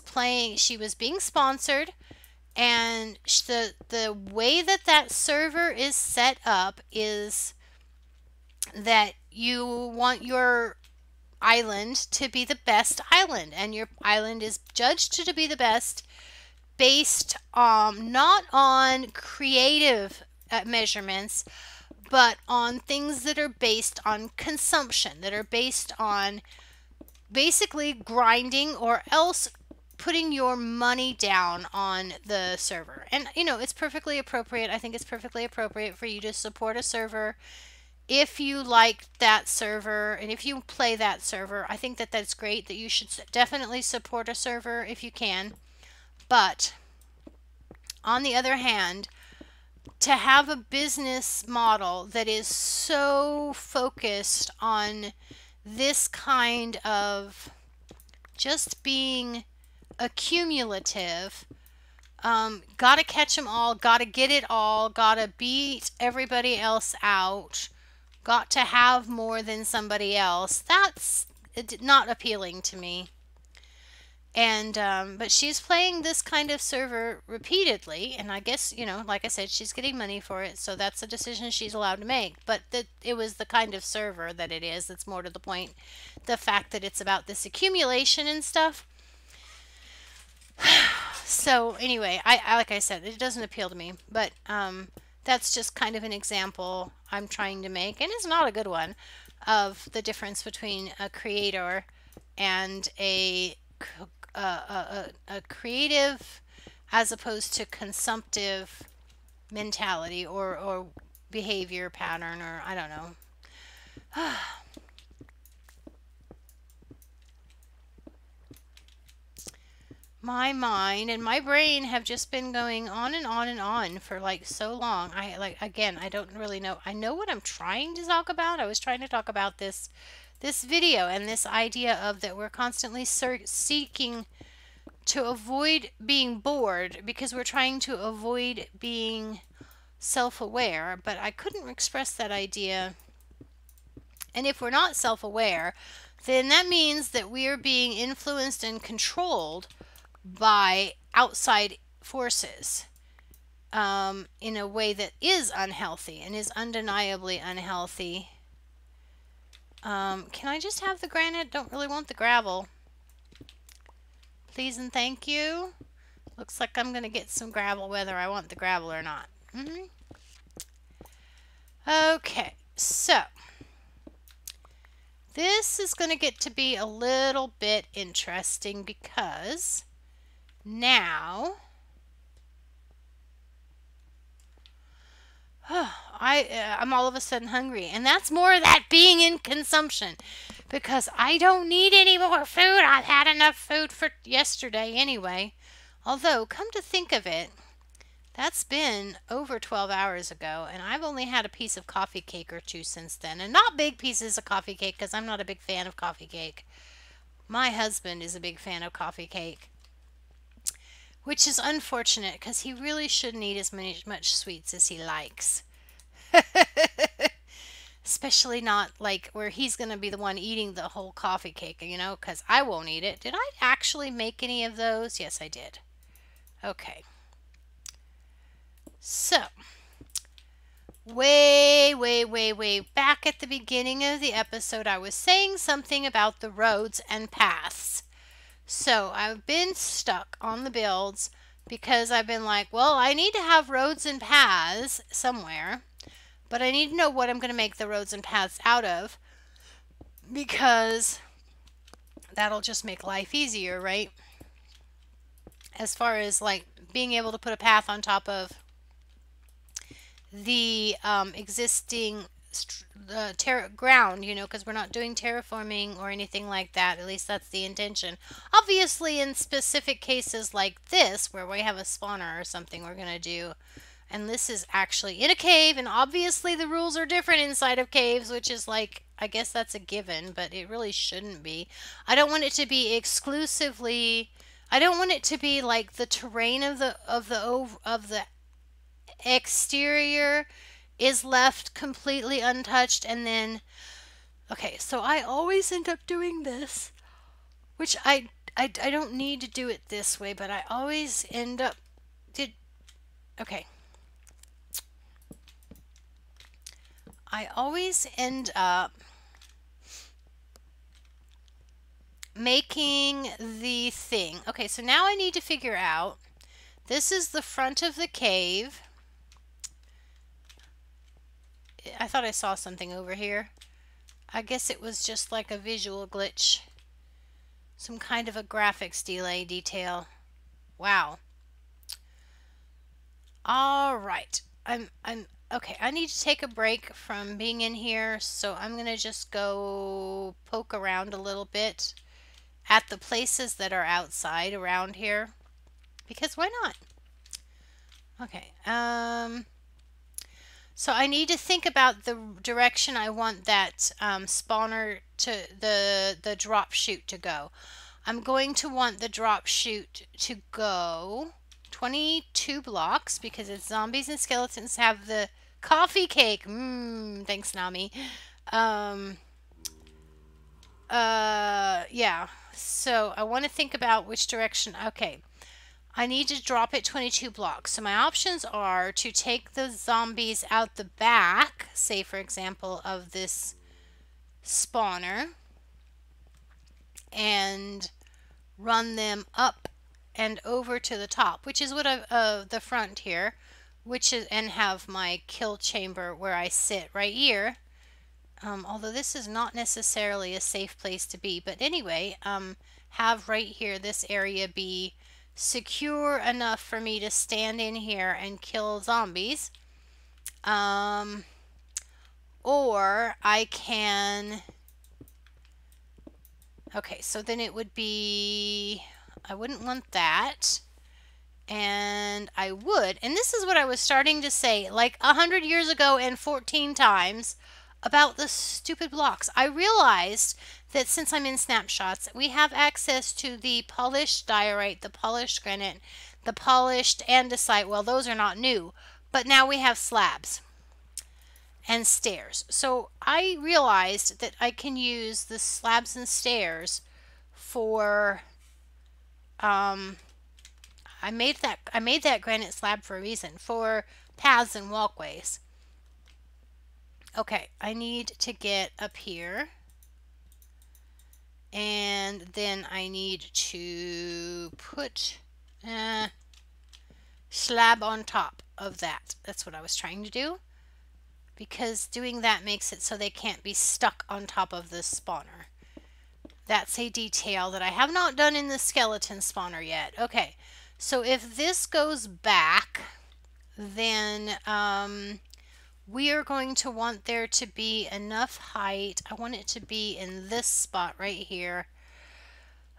being sponsored, and the way that server is set up is that you want your island to be the best island, and your island is judged to be the best based not on creative measurements, but on things that are based on consumption, that are based on basically grinding or else putting your money down on the server. And it's perfectly appropriate. I think it's perfectly appropriate for you to support a server if you like that server and if you play that server. I think that's great, that you should definitely support a server if you can. But on the other hand, to have a business model that is so focused on this kind of just being accumulative, gotta catch them all, gotta get it all, gotta beat everybody else out, got to have more than somebody else, that's not appealing to me. And but she's playing this kind of server repeatedly, and I guess like I said, she's getting money for it, so that's a decision she's allowed to make. But it was the kind of server that it is that's more to the point. The fact that it's about this accumulation and stuff. So anyway, I like I said, it doesn't appeal to me, but that's just kind of an example I'm trying to make, and it's not a good one, of the difference between a creator and a creative as opposed to consumptive mentality or behavior pattern, or I don't know. My mind and my brain have just been going on and on and on for like so long. I don't really know. I know what I'm trying to talk about. I was trying to talk about this video and this idea of that we're constantly seeking to avoid being bored because we're trying to avoid being self-aware, but I couldn't express that idea. And if we're not self-aware, then that means that we are being influenced and controlled by outside forces in a way that is unhealthy and is undeniably unhealthy. Can I just have the granite? Don't really want the gravel. Please and thank you. Looks like I'm going to get some gravel whether I want the gravel or not. Okay, so this is going to get to be a little bit interesting because now I'm all of a sudden hungry, and that's more of that being in consumption because I don't need any more food. I've had enough food for yesterday anyway. Although, come to think of it, that's been over 12 hours ago, and I've only had a piece of coffee cake or two since then. And not big pieces of coffee cake because I'm not a big fan of coffee cake. My husband is a big fan of coffee cake, which is unfortunate because he really shouldn't eat as much sweets as he likes. Especially not like where he's going to be the one eating the whole coffee cake, you know, because I won't eat it. Did I actually make any of those? Yes, I did. Okay. So, way back at the beginning of the episode, I was saying something about the roads and paths. So, I've been stuck on the builds because I've been like, well, I need to have roads and paths somewhere. But I need to know what I'm going to make the roads and paths out of because that'll just make life easier, right? As far as like being able to put a path on top of the existing ground, you know, because we're not doing terraforming or anything like that. At least that's the intention. Obviously, in specific cases like this, where we have a spawner or something, we're going to do. And this is actually in a cave, and obviously the rules are different inside of caves, which is like, I guess that's a given, but it really shouldn't be. I don't want it to be exclusively, I don't want it to be like the terrain of the exterior is left completely untouched, and then, okay, so I always end up doing this, which I don't need to do it this way, but I always end up, okay. I always end up making the thing. Okay, so now I need to figure out, this is the front of the cave. I thought I saw something over here. I guess it was just like a visual glitch. Some kind of a graphics delay detail. Wow. All right. Okay, I need to take a break from being in here, so I'm going to just go poke around a little bit at the places that are outside around here, because why not? Okay, so I need to think about the direction I want that spawner to, the drop chute to go. I'm going to want the drop chute to go 22 blocks because it's zombies and skeletons have the coffee cake. Thanks, Nami. Yeah. So I want to think about which direction. Okay. I need to drop it 22 blocks. So my options are to take the zombies out the back, say for example, of this spawner, and run them up and over to the top, which is what the front here, which is, and have my kill chamber where I sit right here. Although this is not necessarily a safe place to be, but anyway, have right here this area be secure enough for me to stand in here and kill zombies. Or I can, okay, so then it would be, I wouldn't want that. And I would, and this is what I was starting to say like 100 years ago and 14 times about the stupid blocks. I realized that since I'm in snapshots, we have access to the polished diorite, the polished granite, the polished andesite. Well, those are not new, but now we have slabs and stairs. So I realized that I can use the slabs and stairs for I made that granite slab for a reason, for paths and walkways. Okay, I need to get up here. And then I need to put, slab on top of that. That's what I was trying to do, because doing that makes it so they can't be stuck on top of this spawner. That's a detail that I have not done in the skeleton spawner yet. Okay, so if this goes back, then we are going to want there to be enough height. I want it to be in this spot right here.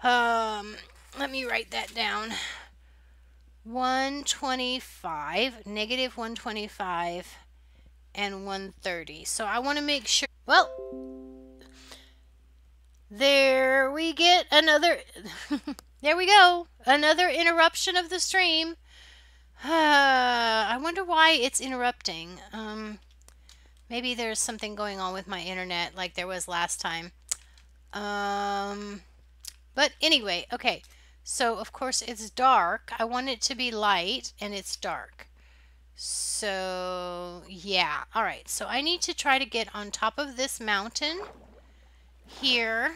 Let me write that down. 125, negative 125, and 130. So I want to make sure, well, there we get another, there we go, another interruption of the stream. I wonder why it's interrupting. Maybe there's something going on with my internet like there was last time. But anyway, okay. So, of course, it's dark. I want it to be light, and it's dark. So, yeah. All right. So, I need to try to get on top of this mountain here.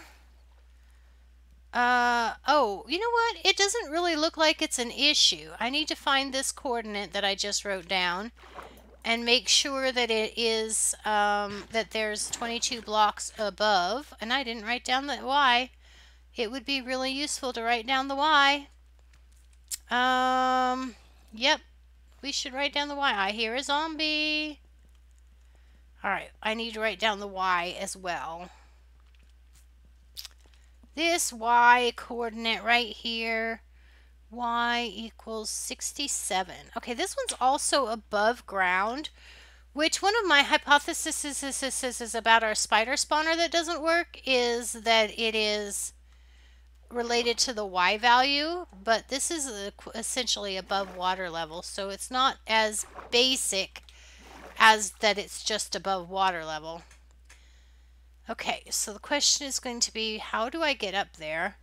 Oh, you know what? It doesn't really look like it's an issue. I need to find this coordinate that I just wrote down and make sure that it is, that there's 22 blocks above. And I didn't write down the Y. It would be really useful to write down the Y. Yep. We should write down the Y. I hear a zombie. Alright, I need to write down the Y as well. This Y coordinate right here. Y equals 67. Okay, this one's also above ground, which one of my hypotheses is about our spider spawner that doesn't work is that it is related to the Y value, but this is essentially above water level, so it's not as basic as that it's just above water level. Okay, so the question is going to be, how do I get up there?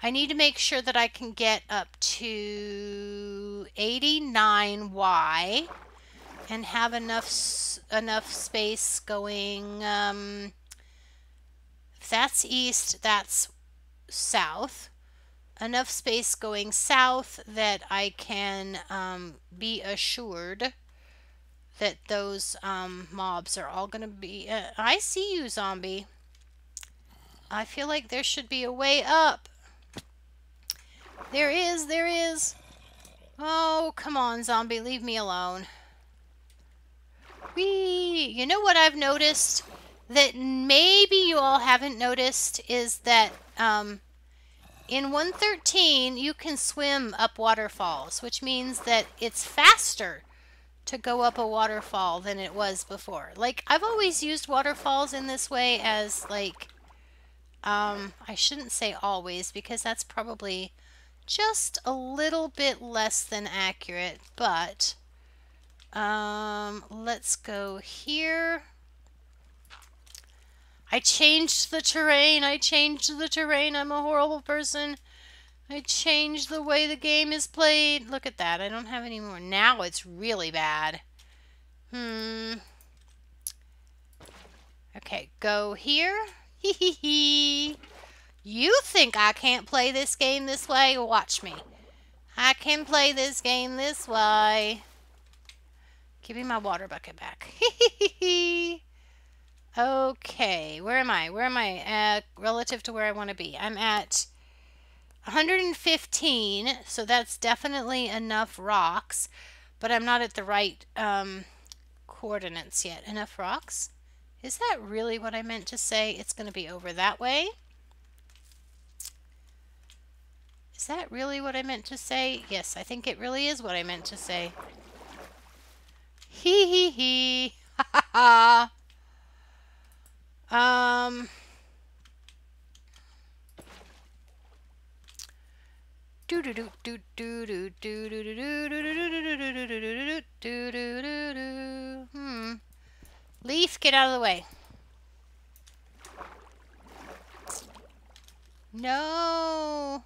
I need to make sure that I can get up to 89Y and have enough space going, if that's east, that's south, enough space going south that I can be assured that those mobs are all going to be... I see you, zombie. I feel like there should be a way up. There is, there is. Oh, come on, zombie, leave me alone. Whee! You know what I've noticed that maybe you all haven't noticed is that in 113 you can swim up waterfalls, which means that it's faster to go up a waterfall than it was before. Like, I've always used waterfalls in this way as like, I shouldn't say always because that's probably just a little bit less than accurate, but let's go here. I changed the terrain. I changed the terrain. I'm a horrible person. I changed the way the game is played. Look at that. I don't have any more. Now it's really bad. Okay, go here. Hee hee hee. You think I can't play this game this way? Watch me. I can play this game this way. Give me my water bucket back. Hee hee hee hee. Okay, where am I? Where am I relative to where I want to be? I'm at 115, so that's definitely enough rocks, but I'm not at the right coordinates yet. Enough rocks? Is that really what I meant to say? It's going to be over that way. Is that really what I meant to say? Yes, I think it really is what I meant to say. Hee hee hee. Ha ha ha. Leaf, get out of the way. No.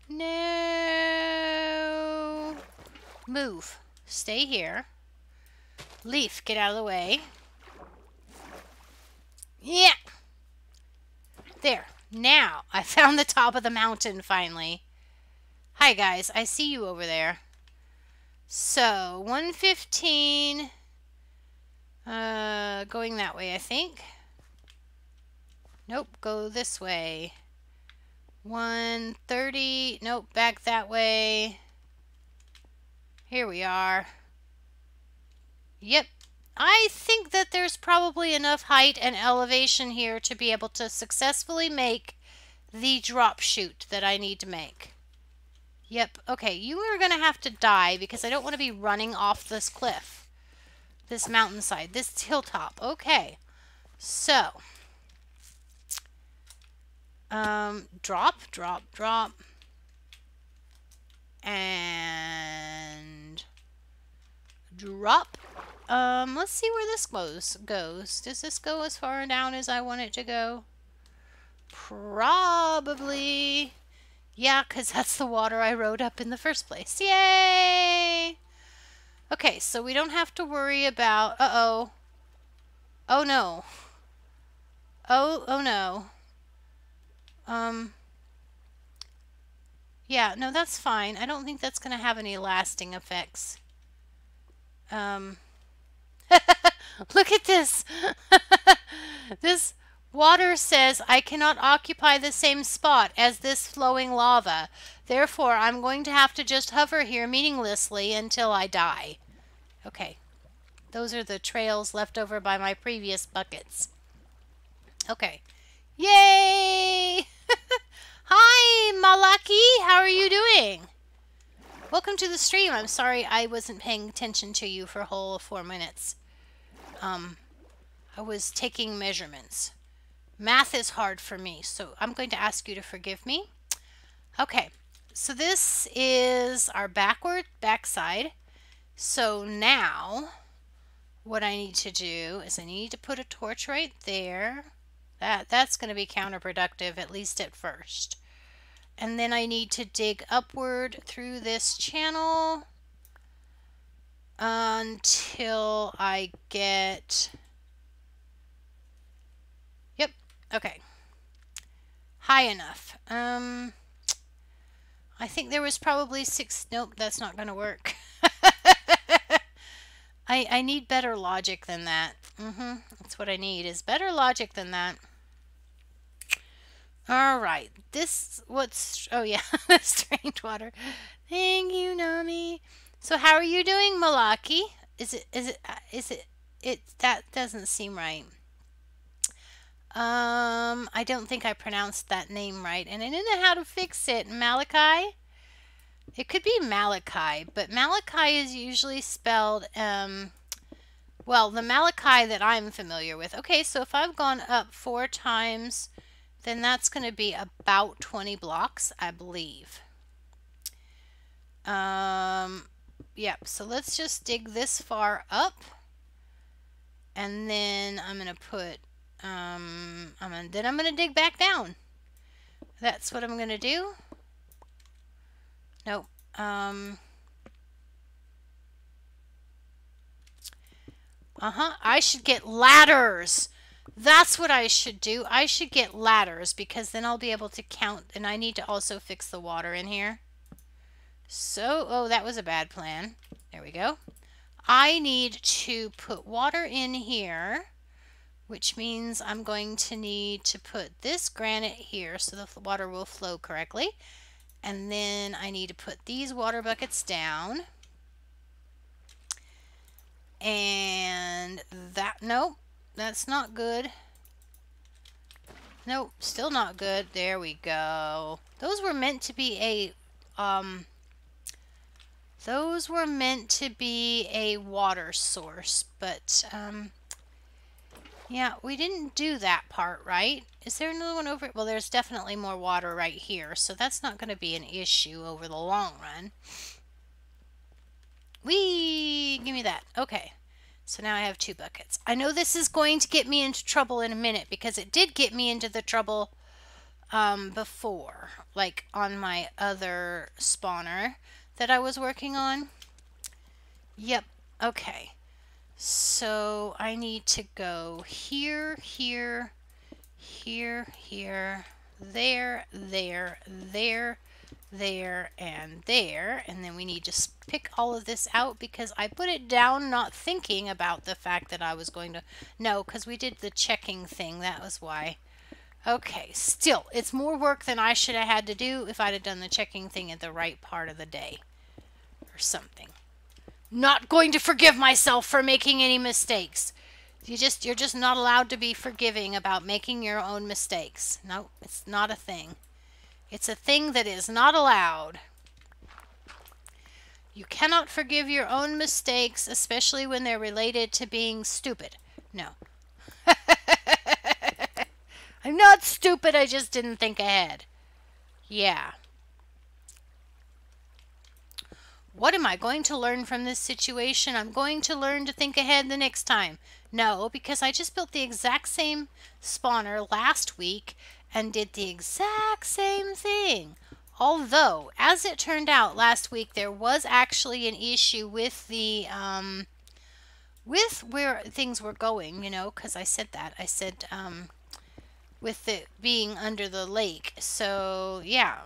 No. Move. Stay here. Leaf, get out of the way. Yeah. There. Now, I found the top of the mountain finally. Hi guys, I see you over there. So 115, going that way, I think. Nope, go this way. 130, nope, back that way. Here we are. Yep. I think that there's probably enough height and elevation here to be able to successfully make the drop chute that I need to make. Yep. Okay, you are going to have to die because I don't want to be running off this cliff. This mountainside. This hilltop. Okay. So. Drop, drop, drop. And drop. Let's see where this goes. Does this go as far down as I want it to go? Probably. Yeah, because that's the water I rode up in the first place. Yay! Okay, so we don't have to worry about... Uh-oh. Oh, no. Oh no. Yeah, no, that's fine. I don't think that's going to have any lasting effects. Look at this. This water says I cannot occupy the same spot as this flowing lava. Therefore, I'm going to have to just hover here meaninglessly until I die. Okay. Those are the trails left over by my previous buckets. Okay. Yay! Hi, Malaki. How are you doing? Welcome to the stream. I'm sorry I wasn't paying attention to you for a whole 4 minutes. I was taking measurements. Math is hard for me, so I'm going to ask you to forgive me. Okay, so this is our backside. So now, what I need to do is I need to put a torch right there. That's going to be counterproductive, at least at first. And then I need to dig upward through this channel until I get... Yep, okay. High enough. I think there was probably 6... Nope, that's not going to work. I need better logic than that. That's what I need, is better logic than that. Alright, oh yeah, strange water. Thank you, Nami. So how are you doing, Malaki? That doesn't seem right. I don't think I pronounced that name right, and I didn't know how to fix it. Malachi? It could be Malachi, but Malachi is usually spelled, well, the Malachi that I'm familiar with. Okay, so if I've gone up 4 times, then that's going to be about 20 blocks, I believe. Yep, so let's just dig this far up. And then I'm going to put, then I'm going to dig back down. That's what I'm going to do. Nope. I should get ladders. That's what I should do. I should get ladders because then I'll be able to count, and I need to also fix the water in here. So, oh, that was a bad plan. There we go. I need to put water in here, which means I'm going to need to put this granite here so the water will flow correctly. And then I need to put these water buckets down. And that, nope, that's not good. Nope, still not good. There we go. Those were meant to be a, water source, but, yeah, we didn't do that part right. Is there another one over? Well, there's definitely more water right here, so that's not going to be an issue over the long run. Whee! Give me that. Okay. So now I have 2 buckets. I know this is going to get me into trouble in a minute because it did get me into the trouble before, like on my other spawner that I was working on. Yep. Okay. So I need to go here, here, here, here, there, there, there, there, and there. And then we need to pick all of this out because I put it down not thinking about the fact that I was going to... No, because we did the checking thing. That was why. Okay, still, it's more work than I should have had to do if I'd have done the checking thing at the right part of the day or something. Not going to forgive myself for making any mistakes. You're just not allowed to be forgiving about making your own mistakes. No, it's not a thing. It's a thing that is not allowed. You cannot forgive your own mistakes, especially when they're related to being stupid. No. I'm not stupid, I just didn't think ahead. Yeah. What am I going to learn from this situation? I'm going to learn to think ahead the next time. No, because I just built the exact same spawner last week and did the exact same thing. Although, as it turned out last week, there was actually an issue with the, with where things were going, you know, because I said that. I said, with it being under the lake. So, yeah.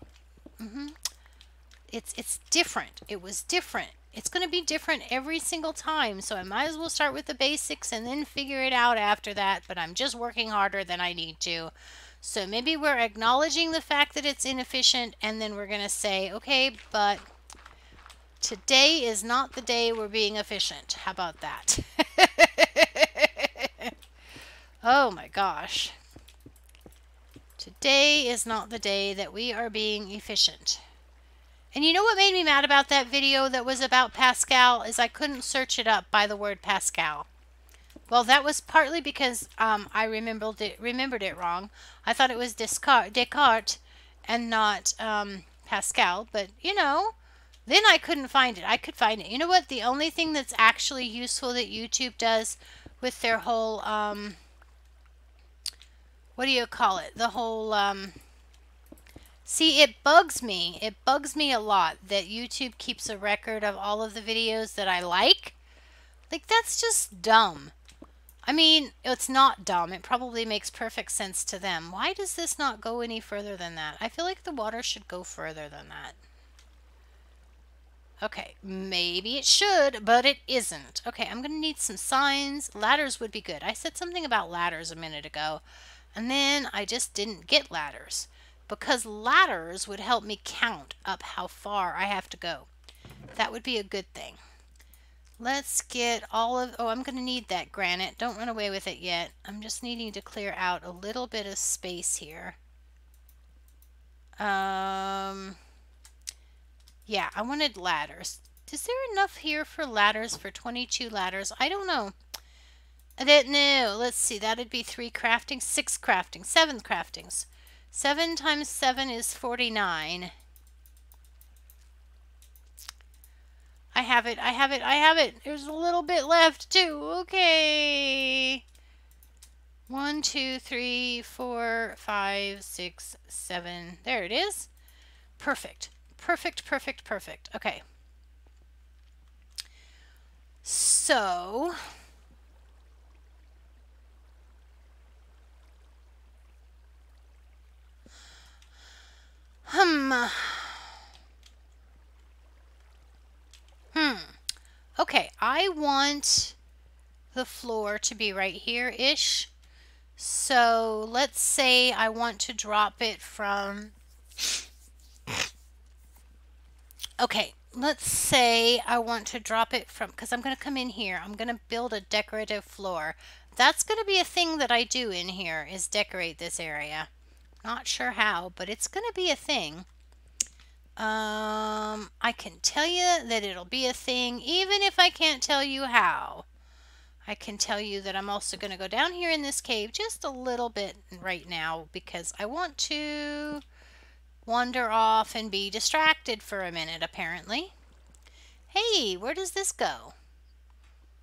It's different. It was different. It's going to be different every single time. So I might as well start with the basics and then figure it out after that. But I'm just working harder than I need to. So maybe we're acknowledging the fact that it's inefficient. And then we're going to say, okay, but today is not the day we're being efficient. How about that? Oh my gosh. Today is not the day that we are being efficient. And you know what made me mad about that video that was about Pascal is I couldn't search it up by the word Pascal. Well, that was partly because I remembered it wrong. I thought it was Descartes and not Pascal. But, you know, then I couldn't find it. I could find it. You know what? The only thing that's actually useful that YouTube does with their whole, what do you call it? The whole... See, it bugs me. It bugs me a lot that YouTube keeps a record of all of the videos that I like. Like, that's just dumb. I mean, it's not dumb. It probably makes perfect sense to them. Why does this not go any further than that? I feel like the water should go further than that. Okay, maybe it should, but it isn't. Okay, I'm going to need some signs. Ladders would be good. I said something about ladders a minute ago, and then I just didn't get ladders. Because ladders would help me count up how far I have to go. That would be a good thing. Let's get all of... Oh, I'm going to need that granite. Don't run away with it yet. I'm just needing to clear out a little bit of space here. Yeah, I wanted ladders. Is there enough here for ladders, for 22 ladders? I don't know. I didn't know. Let's see. That would be 3 crafting, 6 crafting, 7 craftings. 7 times 7 is 49. I have it, I have it, I have it. There's a little bit left too. Okay. 1, 2, 3, 4, 5, 6, 7. There it is. Perfect. Perfect, perfect, perfect. Okay. So... Okay, I want the floor to be right here-ish. So let's say I want to drop it from... Okay, let's say I want to drop it from... Because I'm going to come in here. I'm going to build a decorative floor. That's going to be a thing that I do in here, is decorate this area. Not sure how, but it's going to be a thing. I can tell you that it'll be a thing, even if I can't tell you how. I can tell you that I'm also going to go down here in this cave just a little bit right now because I want to wander off and be distracted for a minute, apparently. Hey, where does this go?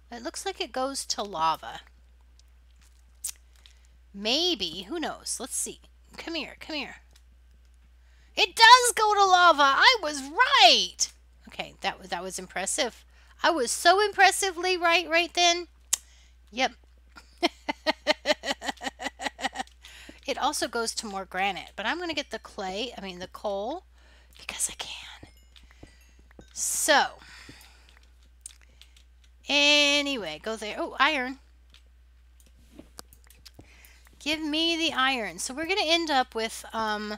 It looks like it goes to lava. Maybe, who knows? Let's see. Come here, come here. It does go to lava. I was right. Okay, that was impressive. I was so impressively right then. Yep. It also goes to more granite, but I'm going to get the coal because I can. So, anyway, go there. Oh, iron. Give me the iron. So we're going to end up with a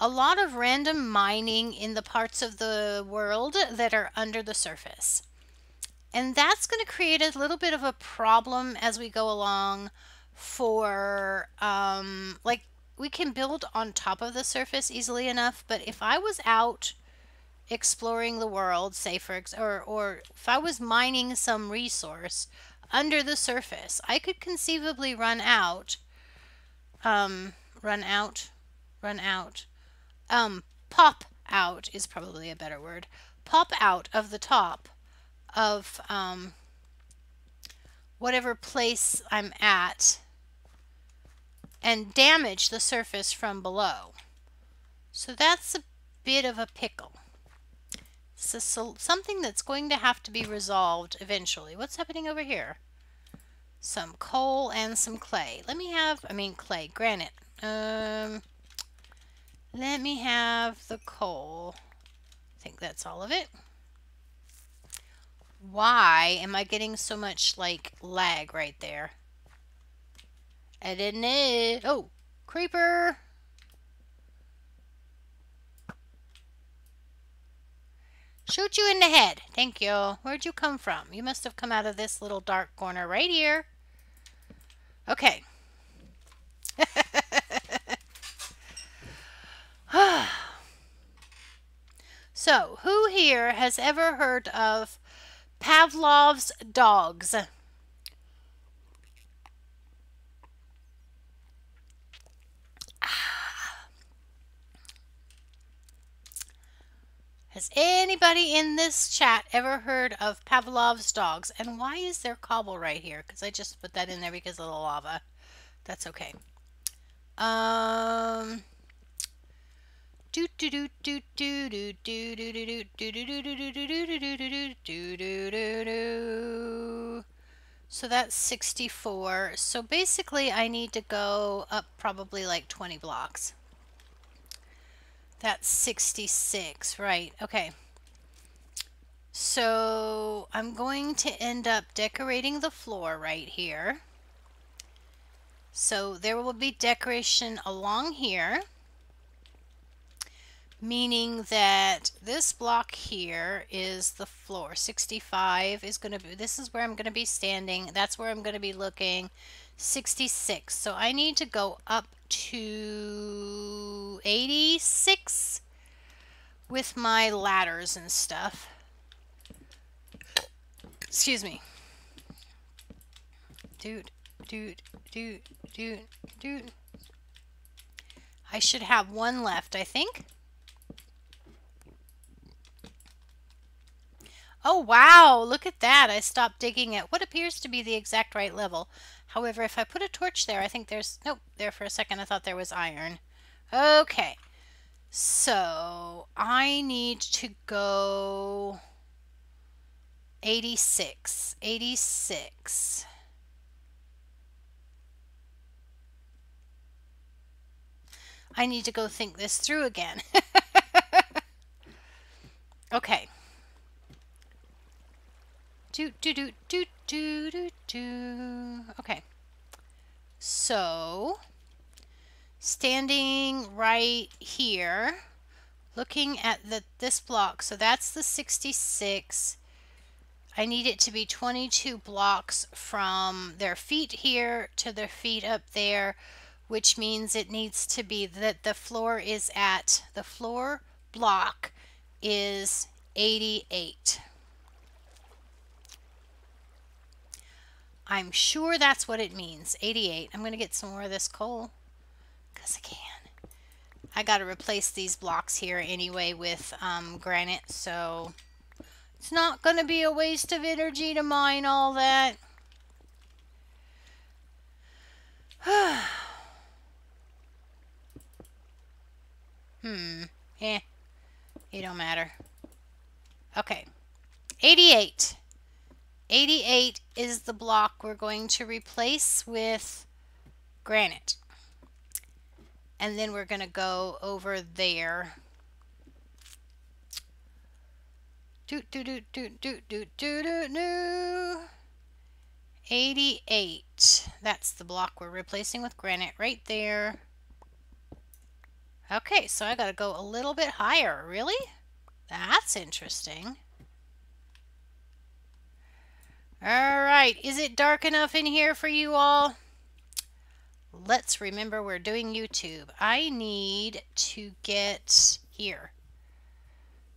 lot of random mining in the parts of the world that are under the surface. And that's going to create a little bit of a problem as we go along for, like, we can build on top of the surface easily enough, but if I was out exploring the world, say or if I was mining some resource under the surface, I could conceivably run out, um, run out, run out, pop out is probably a better word, pop out of the top of whatever place I'm at and damage the surface from below. So that's a bit of a pickle. So something that's going to have to be resolved eventually. What's happening over here? Some coal and some clay. Clay, granite. Let me have the coal. I think that's all of it. Why am I getting so much like lag right there? I didn't know. Oh, creeper. Shoot you in the head. Thank you. Where'd you come from? You must have come out of this little dark corner right here. Okay. So, who here has ever heard of Pavlov's dogs? Has anybody in this chat ever heard of Pavlov's dogs? And why is there cobble right here? Because I just put that in there because of the lava. That's okay. So that's 64. So basically I need to go up probably like 20 blocks. That's 66, right? Okay. So I'm going to end up decorating the floor right here. So there will be decoration along here, meaning that this block here is the floor. 65 is going to be, this is where I'm going to be standing. That's where I'm going to be looking. 66. So I need to go up to 86 with my ladders and stuff. Excuse me. Dude. I should have one left, I think. Oh, wow. Look at that. I stopped digging at what appears to be the exact right level. However, if I put a torch there, I think there's... Nope, there for a second I thought there was iron. Okay. So, I need to go 86. 86. I need to go think this through again. Okay. Okay. So, standing right here, looking at this block, so that's the 66. I need it to be 22 blocks from their feet here to their feet up there, which means it needs to be that the floor block is 88. I'm sure that's what it means, 88. I'm going to get some more of this coal because I can. I got to replace these blocks here anyway with granite, so it's not going to be a waste of energy to mine all that. It don't matter. Okay. 88. 88 is the block we're going to replace with granite. And then we're going to go over there Do do do do do do do do do. 88. That's the block we're replacing with granite right there. Okay, so I gotta go a little bit higher. Really? That's interesting. Alright, is it dark enough in here for you all? Let's remember we're doing YouTube. I need to get here.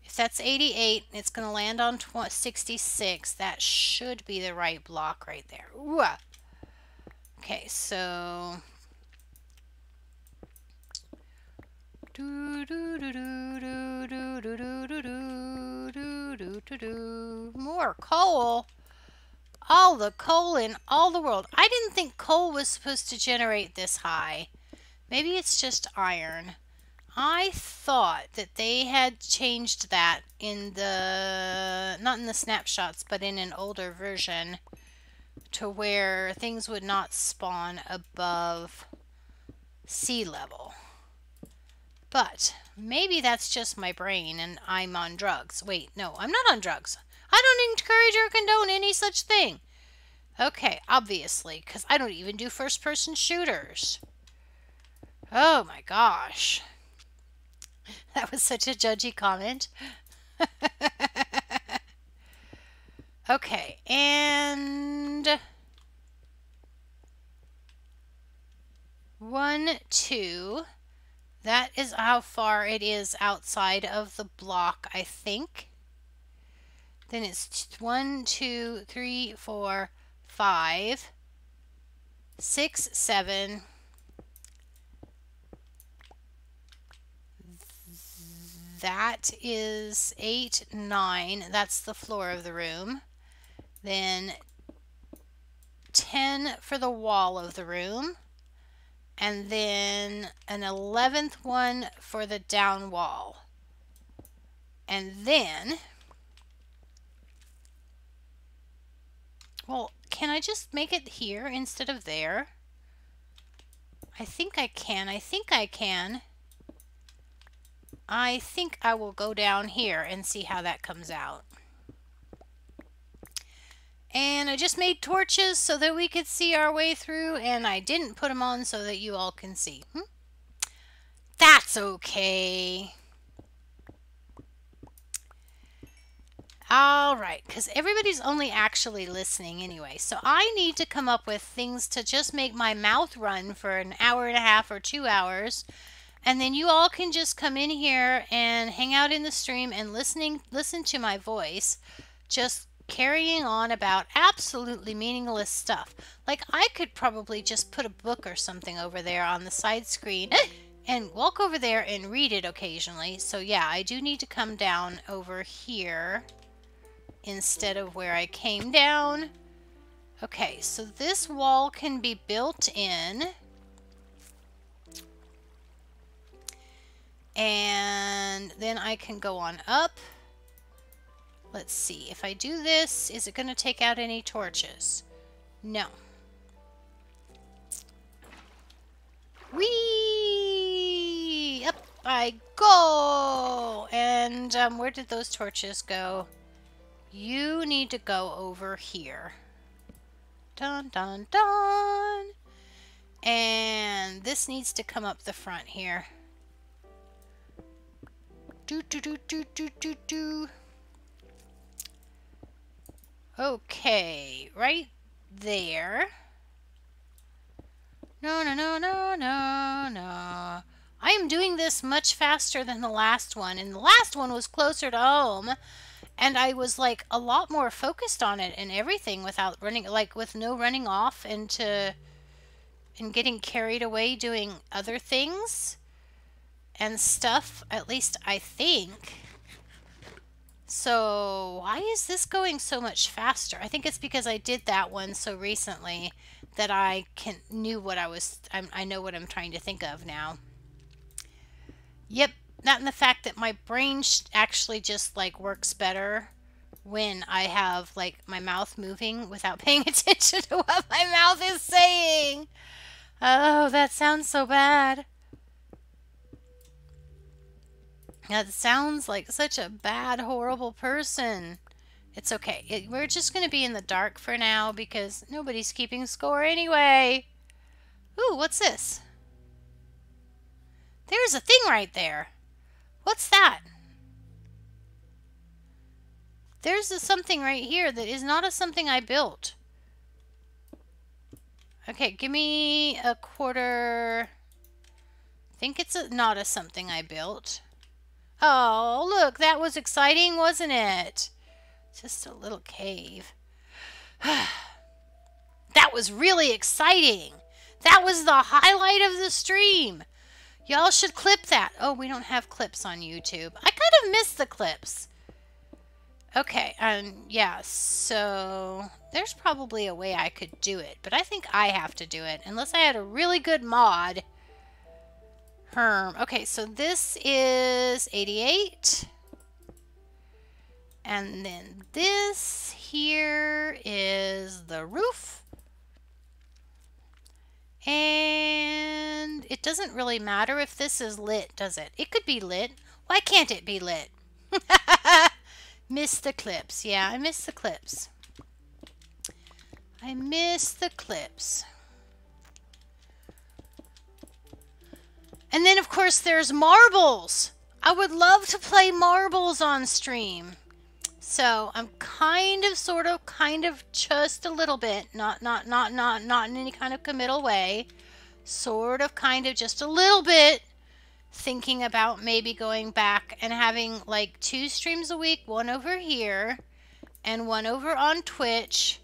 If that's 88, it's going to land on 66. That should be the right block right there. Ooh. Okay, so... More coal. All the coal in all the world. I didn't think coal was supposed to generate this high. Maybe it's just iron. I thought that they had changed that in the, not in the snapshots, but in an older version to where things would not spawn above sea level. But maybe that's just my brain and I'm on drugs. Wait, no, I'm not on drugs. I don't encourage or condone any such thing. Okay, obviously, because I don't even do first-person shooters. Oh my gosh. That was such a judgy comment. Okay, and 1, 2. That is how far it is outside of the block, I think. Then it's 1, 2, 3, 4, 5, 6, 7. That is 8, 9. That's the floor of the room. Then 10 for the wall of the room. And then an 11th one for the down wall. And then, well, can I just make it here instead of there? I think I can. I think I can. I think I will go down here and see how that comes out. And I just made torches so that we could see our way through, and I didn't put them on so that you all can see. That's okay. Alright, because everybody's only actually listening anyway. So I need to come up with things to just make my mouth run for an hour and a half or 2 hours. And then you all can just come in here and hang out in the stream and listen to my voice. Just carrying on about absolutely meaningless stuff. Like I could probably just put a book or something over there on the side screen and walk over there and read it occasionally. So yeah, I do need to come down over here instead of where I came down. Okay, so this wall can be built in. And then I can go on up. Let's see. If I do this, is it going to take out any torches? No. Whee! Up I go! And where did those torches go? You need to go over here. Dun, dun, dun! And this needs to come up the front here. Do, do, do, do, do, do, do. Okay, right there. No, no, no, no, no, no. I am doing this much faster than the last one, and the last one was closer to home, and I was like a lot more focused on it and everything without running, like with no running off and getting carried away doing other things and stuff, at least I think. So why is this going so much faster? I think it's because I did that one so recently that I knew what I know what I'm trying to think of now. Yep, that and the fact that my brain actually just like works better when I have like my mouth moving without paying attention to what my mouth is saying. Oh, that sounds so bad. That sounds like such a bad, horrible person. It's okay. We're just going to be in the dark for now because nobody's keeping score anyway. Ooh, what's this? There's a thing right there. What's that? There's something right here that is not a something I built. Okay, give me a quarter. I think it's not a something I built. Oh, look, that was exciting, wasn't it? Just a little cave. That was really exciting. That was the highlight of the stream. Y'all should clip that. Oh, we don't have clips on YouTube. I kind of miss the clips. Okay, yeah, so there's probably a way I could do it, but I think I have to do it, unless I had a really good mod. Okay, so this is 88. And then this here is the roof. And it doesn't really matter if this is lit, does it? It could be lit. Why can't it be lit? Miss the clips. Yeah, I miss the clips. I miss the clips. And then, of course, there's marbles. I would love to play marbles on stream. So I'm kind of, sort of, kind of, just a little bit, not in any kind of committal way, sort of, kind of, just a little bit thinking about maybe going back and having like 2 streams a week, one over here and one over on Twitch,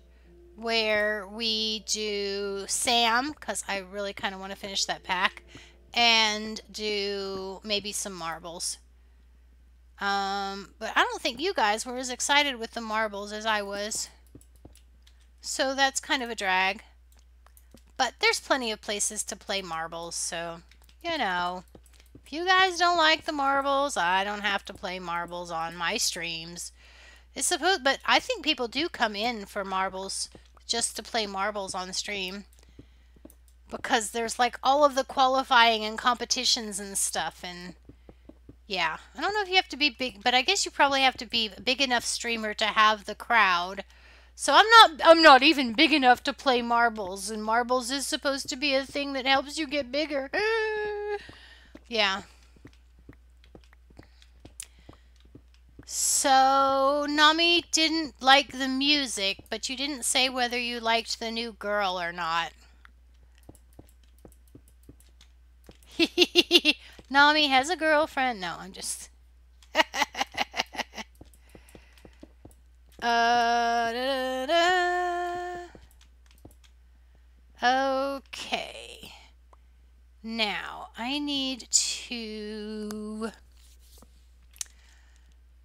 where we do Sam, because I really kind of want to finish that pack, and do maybe some marbles. But I don't think you guys were as excited with the marbles as I was. So that's kind of a drag. But there's plenty of places to play marbles, so, you know. If you guys don't like the marbles, I don't have to play marbles on my streams. But I think people do come in for marbles, just to play marbles on stream. Because there's like all of the qualifying and competitions and stuff, and yeah, I don't know if you have to be big, but I guess you probably have to be a big enough streamer to have the crowd. So I'm not even big enough to play marbles, and marbles is supposed to be a thing that helps you get bigger. Yeah. So Nami didn't like the music, but you didn't say whether you liked the new girl or not. Nami has a girlfriend. No, I'm just... Okay. Now, I need to...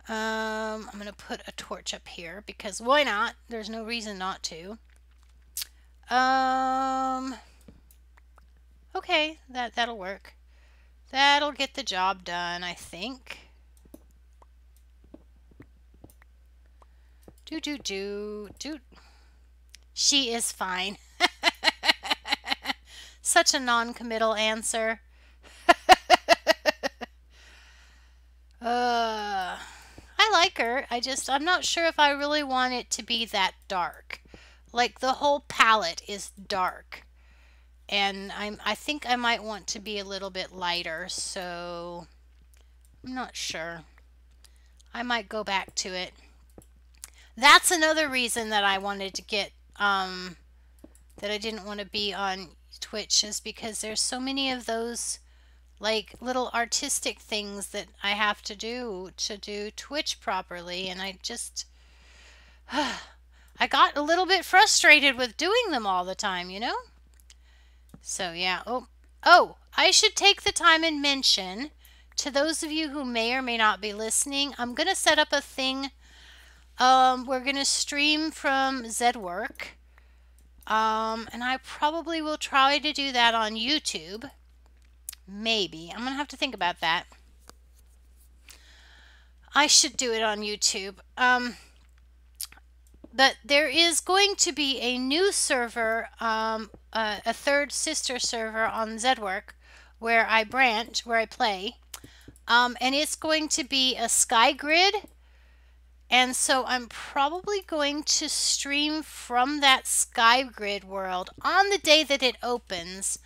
I'm going to put a torch up here, because why not? There's no reason not to. Okay, that'll work. That'll get the job done, I think. Do. She is fine. Such a non-committal answer. I like her. I'm not sure if I really want it to be that dark. Like, the whole palette is dark. And I think I might want to be a little bit lighter, so I'm not sure. I might go back to it. That's another reason that I wanted to get, that I didn't want to be on Twitch, is because there's so many of those, like, little artistic things that I have to do Twitch properly, and I just, I got a little bit frustrated with doing them all the time, you know? So, yeah. Oh, I should take the time and mention to those of you who may or may not be listening, I'm going to set up a thing. We're going to stream from Zedwork. And I probably will try to do that on YouTube. Maybe. I'm going to have to think about that. I should do it on YouTube. But there is going to be a new server, a third sister server on Zedwork, where I play. And it's going to be a sky grid. And so I'm probably going to stream from that sky grid world on the day that it opens,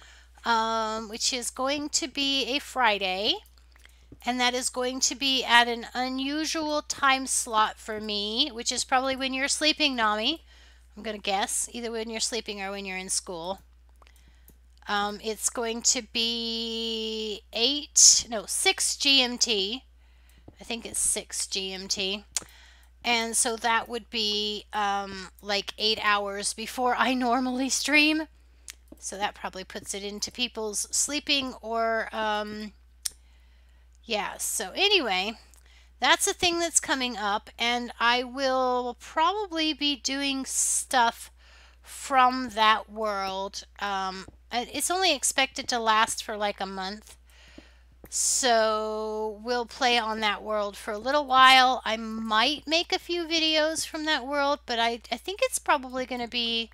which is going to be a Friday. And that is going to be at an unusual time slot for me, which is probably when you're sleeping, Nami. I'm going to guess, either when you're sleeping or when you're in school. It's going to be 6 GMT. I think it's 6 GMT. And so that would be like 8 hours before I normally stream. So that probably puts it into people's sleeping or, yeah. So anyway, that's a thing that's coming up. And I will probably be doing stuff from that world. It's only expected to last for like a month. So we'll play on that world for a little while. I might make a few videos from that world, but I think it's probably going to be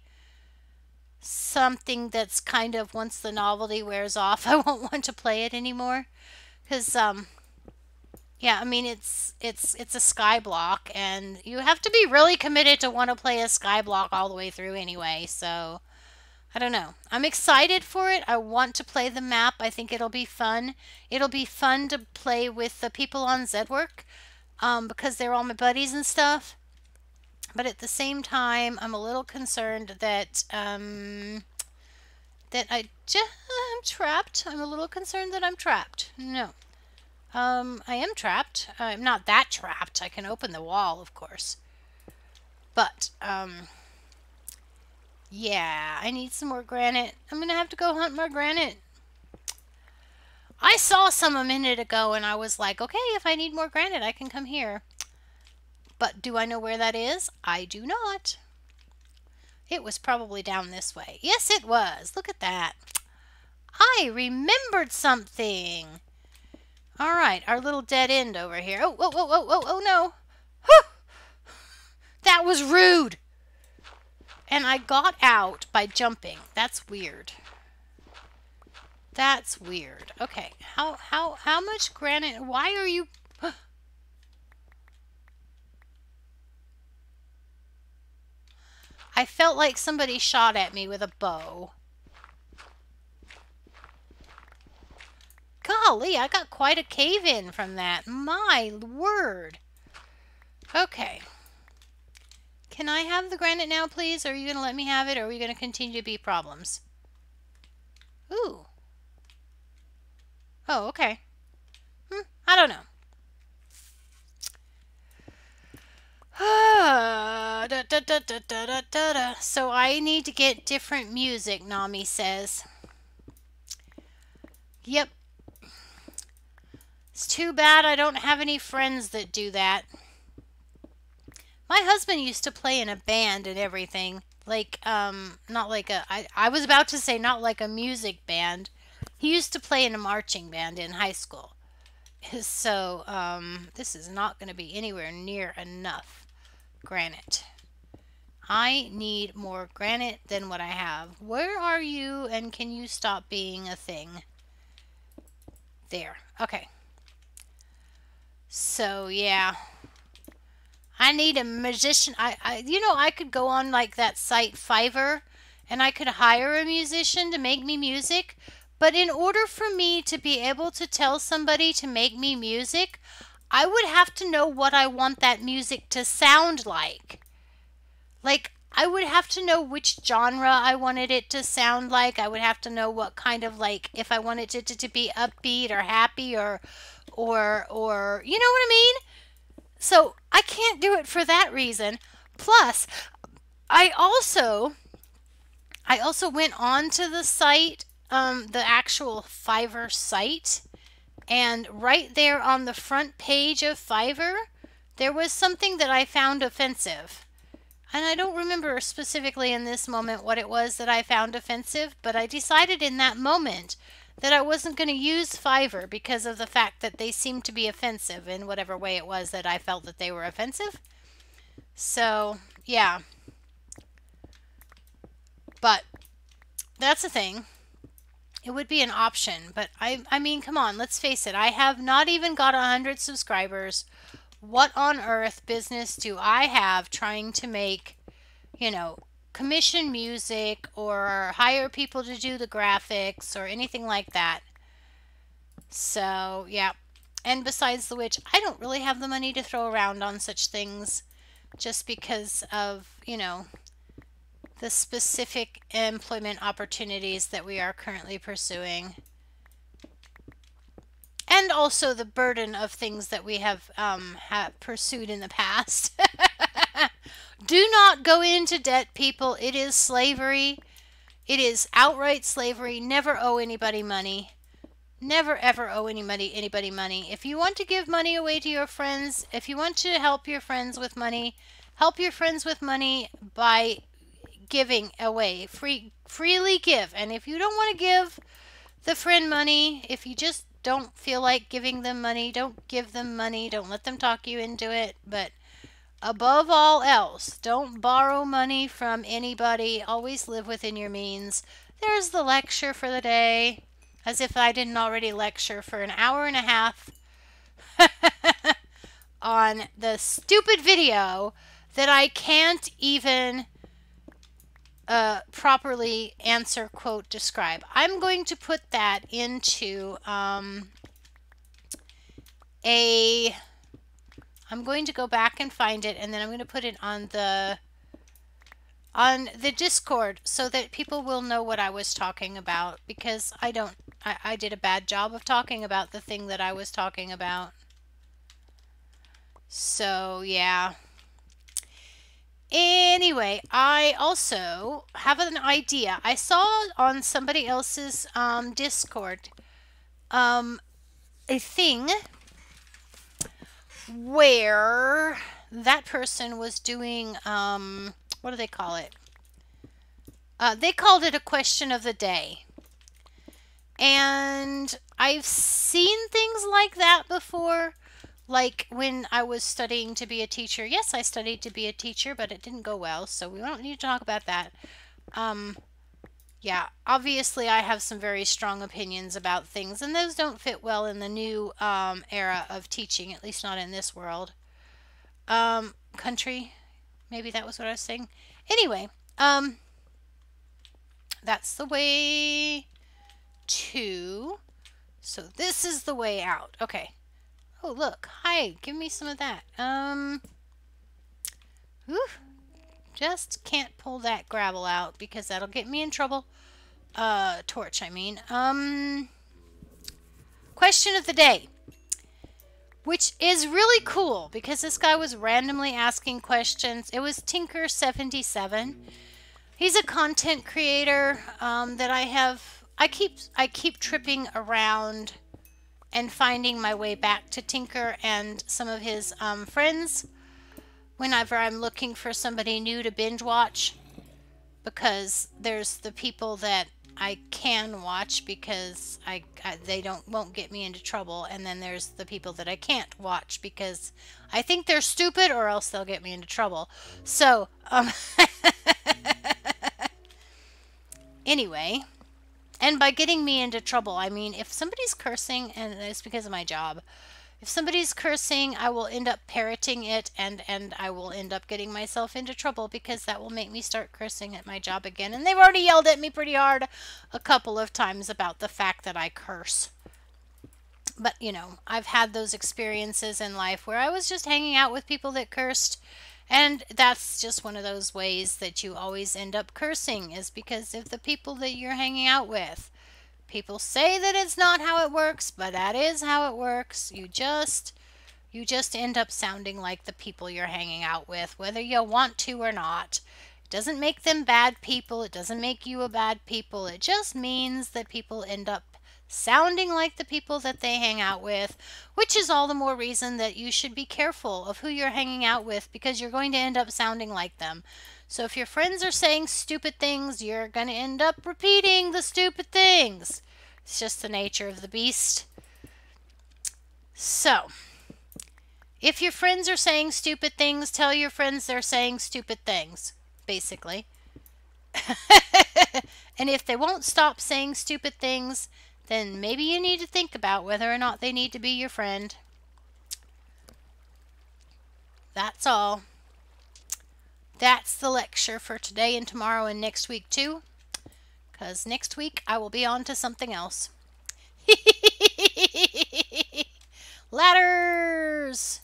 something that's kind of, once the novelty wears off, I won't want to play it anymore. Because, yeah, I mean, it's a sky block, and you have to be really committed to want to play a sky block all the way through anyway, so I don't know. I'm excited for it. I want to play the map. I think it'll be fun. It'll be fun to play with the people on Zedwork because they're all my buddies and stuff. But at the same time, I'm a little concerned that I'm trapped. I'm a little concerned that I'm trapped. No. I am trapped. I'm not that trapped. I can open the wall, of course. But, yeah, I need some more granite. I'm going to have to go hunt more granite. I saw some a minute ago and I was like, okay, if I need more granite, I can come here. But do I know where that is? I do not. It was probably down this way. Yes, it was. Look at that. I remembered something. All right, our little dead end over here. Oh, whoa, whoa, whoa, whoa, oh no. Whew. That was rude. And I got out by jumping. That's weird. That's weird. Okay, how much granite? Why are you? I felt like somebody shot at me with a bow. Golly, I got quite a cave in from that. My word. Okay. Can I have the granite now, please? Or are you going to let me have it, or are we going to continue to be problems? Ooh. Oh, okay. I don't know. So I need to get different music, Nami says. Yep. It's too bad I don't have any friends that do that. My husband used to play in a band and everything. Like, not like a... I was about to say not like a music band. He used to play in a marching band in high school. So, this is not going to be anywhere near enough granite. I need more granite than what I have. Where are you, and can you stop being a thing? There. Okay. So, yeah. I need a musician. I could go on like that site Fiverr, and I could hire a musician to make me music. But in order for me to be able to tell somebody to make me music, I would have to know what I want that music to sound like. Like, I would have to know which genre I wanted it to sound like. I would have to know what kind of, like, if I wanted it to be upbeat or happy or you know what I mean? So I can't do it for that reason. Plus, I also went on to the site, the actual Fiverr site, and right there on the front page of Fiverr, there was something that I found offensive. And I don't remember specifically in this moment what it was that I found offensive, but I decided in that moment that I wasn't going to use Fiverr because of the fact that they seemed to be offensive in whatever way it was that I felt that they were offensive. So, yeah. But that's the thing. It would be an option, but I mean, come on, let's face it. I have not even got 100 subscribers. What on earth business do I have trying to make, you know, commission music or hire people to do the graphics or anything like that? So, yeah. And besides the which, I don't really have the money to throw around on such things just because of, the specific employment opportunities that we are currently pursuing. And also the burden of things that we have pursued in the past. Do not go into debt, people. It is slavery. It is outright slavery. Never owe anybody money. Never ever owe anybody money. If you want to give money away to your friends, if you want to help your friends with money, help your friends with money by giving away. Freely give. And if you don't want to give the friend money, if you just don't feel like giving them money, don't give them money. Don't let them talk you into it. But above all else, don't borrow money from anybody. Always live within your means. There's the lecture for the day. As if I didn't already lecture for an hour and a half on the stupid video that I can't even properly answer, quote, describe. I'm going to put that into I'm going to go back and find it, and then I'm going to put it on the Discord so that people will know what I was talking about, because I did a bad job of talking about the thing that I was talking about. So, yeah. Anyway, I also have an idea. I saw on somebody else's Discord a thing where that person was doing, what do they call it? They called it a question of the day. And I've seen things like that before. Like when I was studying to be a teacher. Yes, I studied to be a teacher, but it didn't go well, so we don't need to talk about that. Yeah, obviously I have some very strong opinions about things, and those don't fit well in the new era of teaching, at least not in this world. Country, maybe that was what I was saying. Anyway, that's the way to... So this is the way out. Okay. Oh, look. Hi. Give me some of that. Whew. Just can't pull that gravel out because that'll get me in trouble. Torch, I mean. Question of the day. Which is really cool because this guy was randomly asking questions. It was Tinker77. He's a content creator that I keep tripping around and finding my way back to Tinker and some of his friends whenever I'm looking for somebody new to binge watch, because there's the people that I can watch because they won't get me into trouble, and then there's the people that I can't watch because I think they're stupid or else they'll get me into trouble. So anyway. And by getting me into trouble, I mean if somebody's cursing, and it's because of my job, if somebody's cursing, I will end up parroting it, and I will end up getting myself into trouble because that will make me start cursing at my job again. And they've already yelled at me pretty hard a couple of times about the fact that I curse. But, I've had those experiences in life where I was just hanging out with people that cursed. And that's just one of those ways that you always end up cursing, is because of the people that you're hanging out with. People say that it's not how it works, but that is how it works. You just end up sounding like the people you're hanging out with, whether you want to or not. It doesn't make them bad people. It doesn't make you a bad people. It just means that people end up sounding like the people that they hang out with, which is all the more reason that you should be careful of who you're hanging out with, because you're going to end up sounding like them. So if your friends are saying stupid things, you're going to end up repeating the stupid things. It's just the nature of the beast. So, if your friends are saying stupid things, tell your friends they're saying stupid things, basically. And if they won't stop saying stupid things, then maybe you need to think about whether or not they need to be your friend. That's all. That's the lecture for today and tomorrow and next week too. Because next week I will be on to something else. Ladders!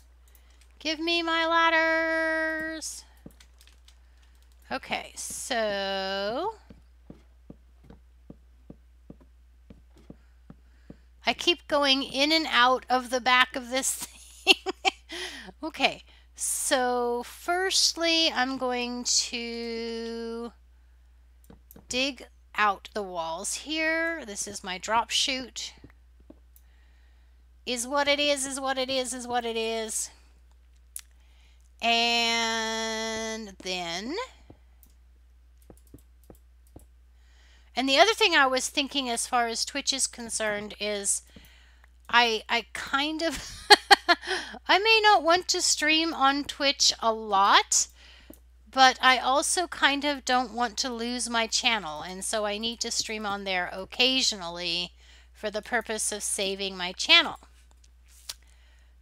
Give me my ladders! Okay, so I keep going in and out of the back of this thing. Okay, so firstly I'm going to dig out the walls here. This is my drop chute. Is what it is, is what it is, is what it is. And then... And the other thing I was thinking as far as Twitch is concerned is I kind of... I may not want to stream on Twitch a lot, but I also kind of don't want to lose my channel, and so I need to stream on there occasionally for the purpose of saving my channel.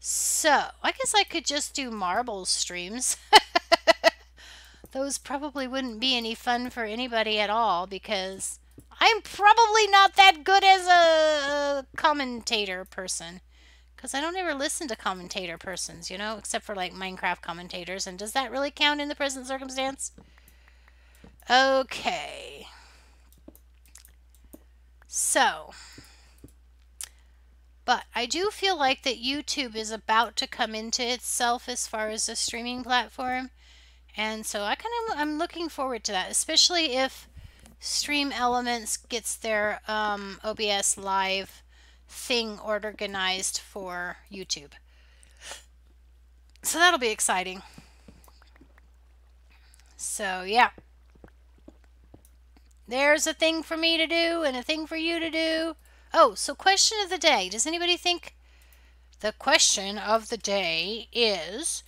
So, I guess I could just do marbles streams. Those probably wouldn't be any fun for anybody at all because I'm probably not that good as a commentator person. Because I don't ever listen to commentator persons, you know, except for like Minecraft commentators. And does that really count in the present circumstance? Okay. So, but I do feel like that YouTube is about to come into itself as far as a streaming platform. And so I'm looking forward to that, especially if Stream Elements gets their OBS Live thing organized for YouTube. So that'll be exciting. So yeah, there's a thing for me to do and a thing for you to do. Oh, so question of the day. Does anybody think the question of the day is,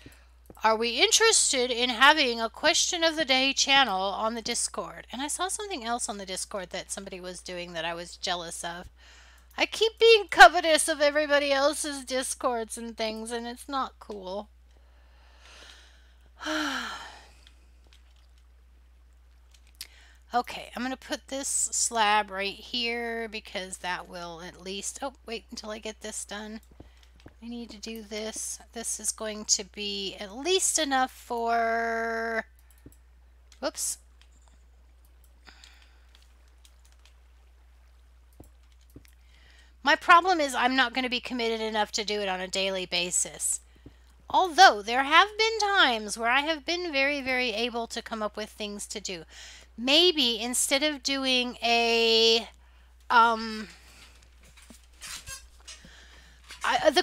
are we interested in having a question of the day channel on the Discord? And I saw something else on the Discord that somebody was doing that I was jealous of. I keep being covetous of everybody else's Discords and things, and it's not cool. Okay, I'm going to put this slab right here because that will at least... Oh, wait until I get this done. I need to do this. This is going to be at least enough for... Whoops. My problem is I'm not going to be committed enough to do it on a daily basis. Although there have been times where I have been very, very able to come up with things to do. Maybe instead of doing a... the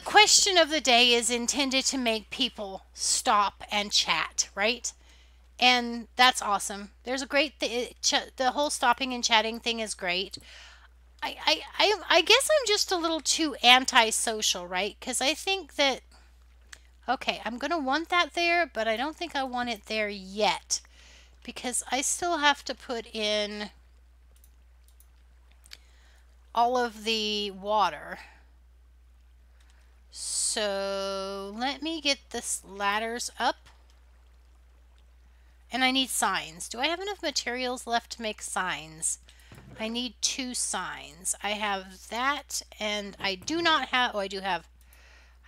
question of the day is intended to make people stop and chat, right? And that's awesome. There's a great... the whole stopping and chatting thing is great. I guess I'm just a little too antisocial, right? Because I think that, okay, I'm going to want that there, but I don't think I want it there yet. Because I still have to put in all of the water. So let me get this ladders up. And I need signs. Do I have enough materials left to make signs? I need 2 signs. I have that, and I do not have... Oh, I do have...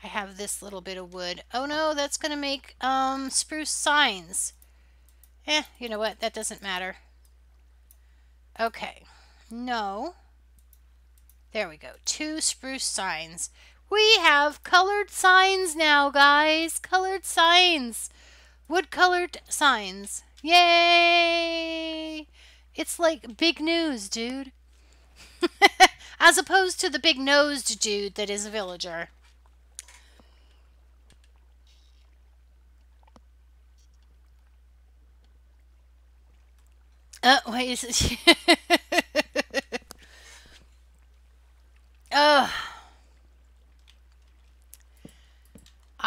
I have this little bit of wood. Oh no, that's going to make spruce signs. You know what? That doesn't matter. Okay. No. There we go. 2 spruce signs. We have colored signs now, guys. Colored signs. Wood-colored signs. Yay! It's like big news, dude. As opposed to the big-nosed dude that is a villager. Wait, is it...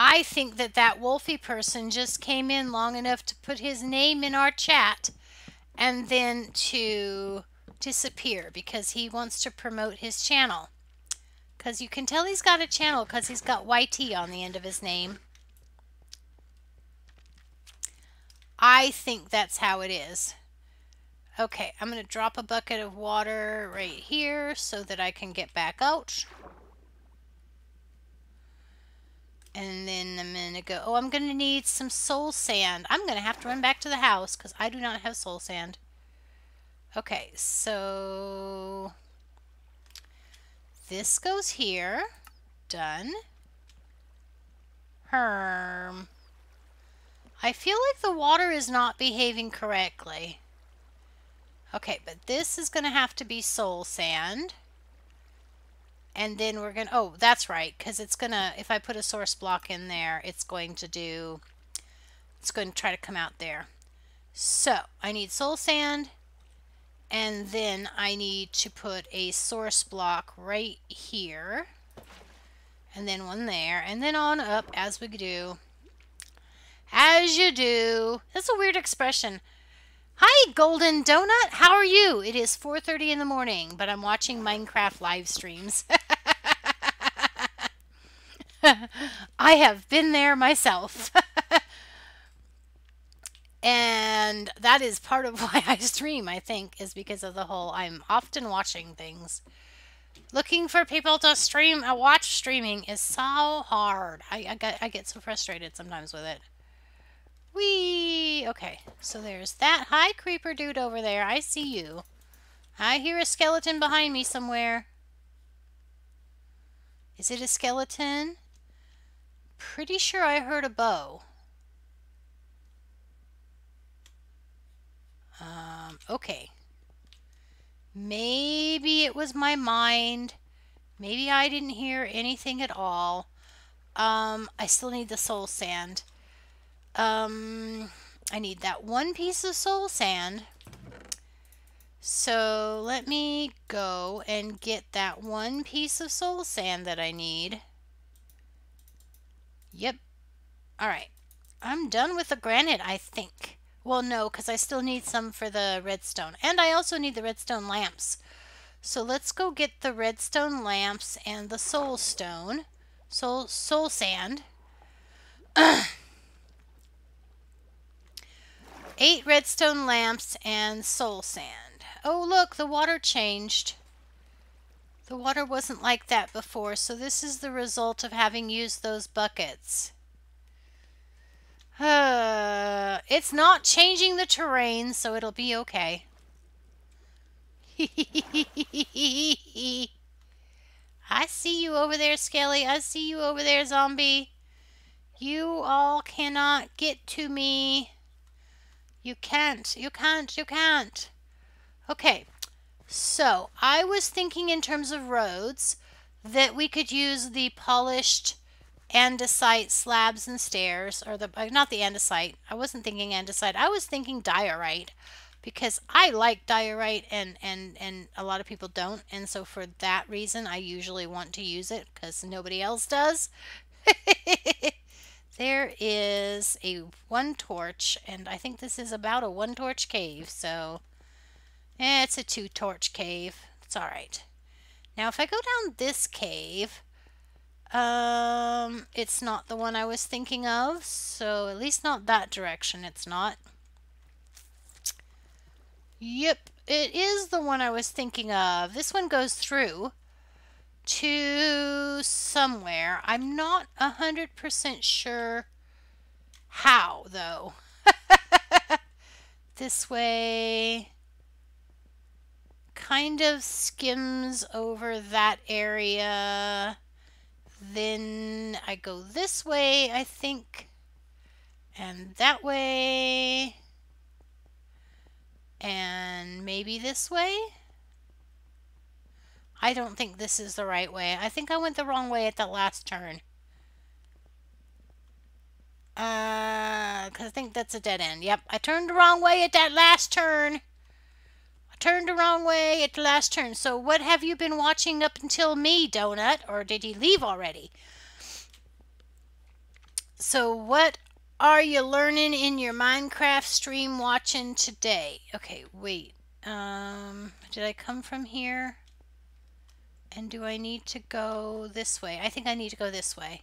I think that that Wolfie person just came in long enough to put his name in our chat and then to disappear because he wants to promote his channel. Because you can tell he's got a channel because he's got YT on the end of his name. I think that's how it is. Okay, I'm going to drop a bucket of water right here so that I can get back out. And then I'm going to go, oh, I'm going to need some soul sand. I'm going to have to run back to the house because I do not have soul sand. Okay, so this goes here. Done. Herm. I feel like the water is not behaving correctly. Okay, but this is going to have to be soul sand. And then we're going to, oh, that's right, because it's going to, if I put a source block in there, it's going to try to come out there. So, I need soul sand, and then I need to put a source block right here, and then one there, and then on up as we do. As you do. That's a weird expression. Hi, Golden Donut. How are you? It is 4:30 in the morning, but I'm watching Minecraft live streams. I have been there myself. And that is part of why I stream, I think, is because of the whole I'm often watching things. Looking for people to stream, watch streaming is so hard. I get so frustrated sometimes with it. Whee! Okay, so there's that. Hi, creeper dude over there. I see you. I hear a skeleton behind me somewhere. Is it a skeleton? Pretty sure I heard a bow. Okay. Maybe it was my mind. Maybe I didn't hear anything at all. I still need the soul sand. I need that one piece of soul sand. So let me go and get that one piece of soul sand that I need. Yep. Alright. I'm done with the granite, I think. Well, no, because I still need some for the redstone. And I also need the redstone lamps. So let's go get the redstone lamps and the soul stone. Soul sand. 8 redstone lamps and soul sand. Oh, look, the water changed. The water wasn't like that before, so this is the result of having used those buckets. It's not changing the terrain, so it'll be okay. I see you over there, Skelly. I see you over there, zombie. You all cannot get to me. You can't. You can't. You can't. Okay. So, I was thinking in terms of roads that we could use the polished andesite slabs and stairs, or the, not the andesite. I wasn't thinking andesite. I was thinking diorite, because I like diorite and a lot of people don't. And so for that reason, I usually want to use it because nobody else does. There is a 1 torch, and I think this is about a 1 torch cave, so it's a 2 torch cave. It's all right. Now, if I go down this cave, it's not the one I was thinking of, so at least not that direction. It's not. Yep, it is the one I was thinking of. This one goes through to somewhere. I'm not 100% sure how, though. This way kind of skims over that area. Then I go this way, I think, and that way, and maybe this way. I don't think this is the right way. I think I went the wrong way at that last turn. Because I think that's a dead end. Yep, I turned the wrong way at that last turn. I turned the wrong way at the last turn. So what have you been watching up until me, Donut? Or did he leave already? So what are you learning in your Minecraft stream watching today? Okay, wait. Did I come from here? And do I need to go this way? I think I need to go this way.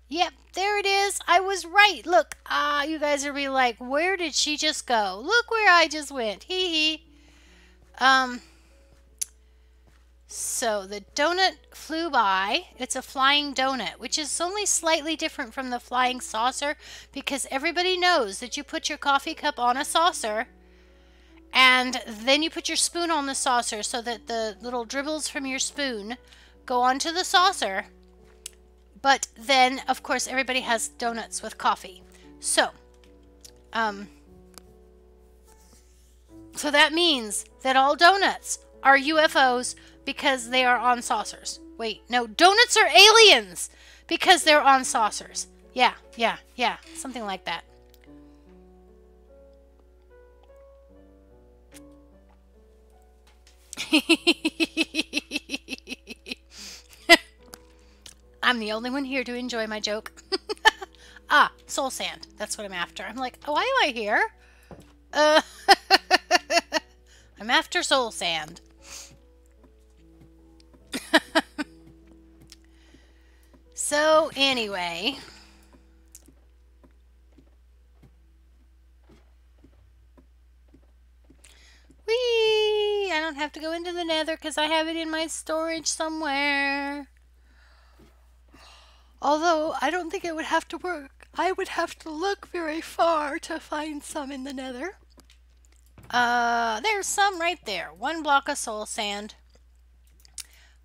Yep, there it is. I was right. Look, you guys are be like, where did she just go? Look where I just went. Hee hee. So the donut flew by. It's a flying donut, which is only slightly different from the flying saucer because everybody knows that you put your coffee cup on a saucer and then you put your spoon on the saucer so that the little dribbles from your spoon go onto the saucer. But then, of course, everybody has donuts with coffee. So that means that all donuts are UFOs because they are on saucers. Wait, no, donuts are aliens because they're on saucers. Yeah, something like that. I'm the only one here to enjoy my joke. Soul sand. That's what I'm after. I'm like, why am I here? I'm after soul sand. So, anyway. Whee! I don't have to go into the nether because I have it in my storage somewhere. Although, I don't think it would have to work. I would have to look very far to find some in the nether. There's some right there. 1 block of soul sand.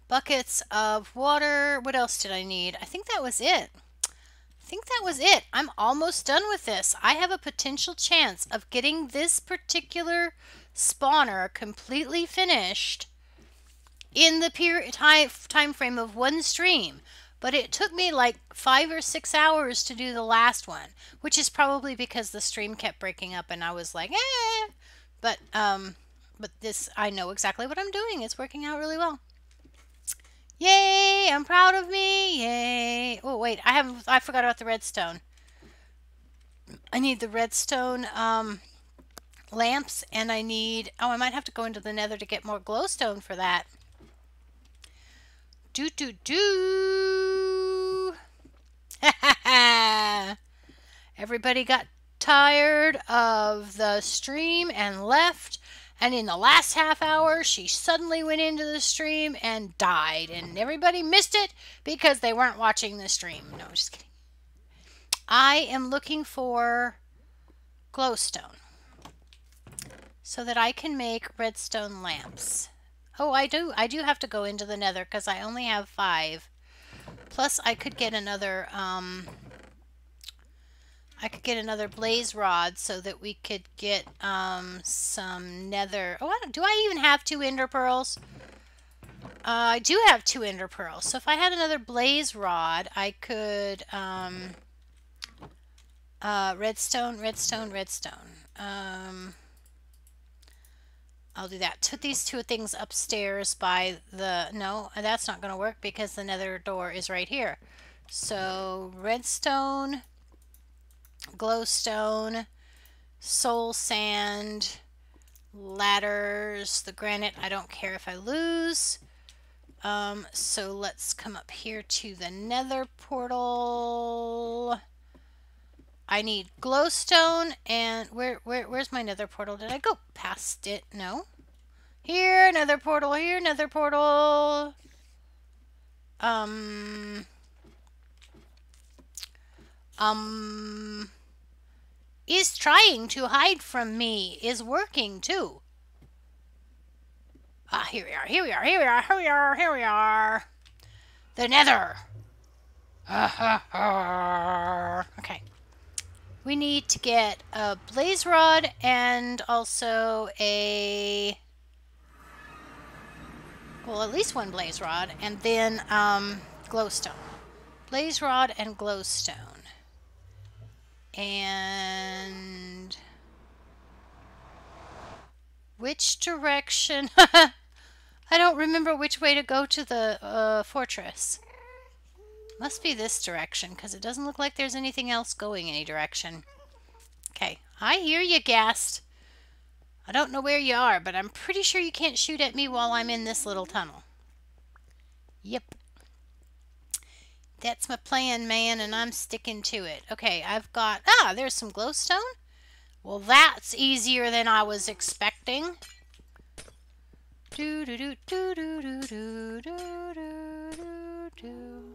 Buckets of water. What else did I need? I think that was it. I'm almost done with this. I have a potential chance of getting this particular spawner completely finished in the time frame of 1 stream. But it took me like 5 or 6 hours to do the last one, which is probably because the stream kept breaking up and I was like, eh. But this, I know exactly what I'm doing. It's working out really well. Yay, I'm proud of me. Yay. Oh, wait, I forgot about the redstone. I need the redstone lamps and I might have to go into the nether to get more glowstone for that. Do. Everybody got tired of the stream and left. And in the last half hour, she suddenly went into the stream and died. And everybody missed it because they weren't watching the stream. No, just kidding. I am looking for glowstone so that I can make redstone lamps. Oh, I do have to go into the nether because I only have 5. Plus, I could get another blaze rod so that we could get some nether. Oh, do I even have 2 ender pearls? I do have 2 ender pearls. So if I had another blaze rod, I could redstone. I'll do that. Put these 2 things upstairs by the... No, that's not going to work because the nether door is right here. So, redstone, glowstone, soul sand, ladders, the granite. I don't care if I lose. So, let's come up here to the nether portal. I need glowstone and where's my nether portal? Did I go past it? No. Here, nether portal, here, nether portal. Is trying to hide from me. Is working too. Here we are. The nether. Okay. We need to get a blaze rod and also at least 1 blaze rod and then glowstone. Blaze rod and glowstone. And which direction? I don't remember which way to go to the fortress. Must be this direction, because it doesn't look like there's anything else going any direction. Okay, I hear you, Ghast. I don't know where you are, but I'm pretty sure you can't shoot at me while I'm in this little tunnel. Yep. That's my plan, man, and I'm sticking to it. Okay, I've got... Ah, there's some glowstone. Well, that's easier than I was expecting. Do do do do do do do do do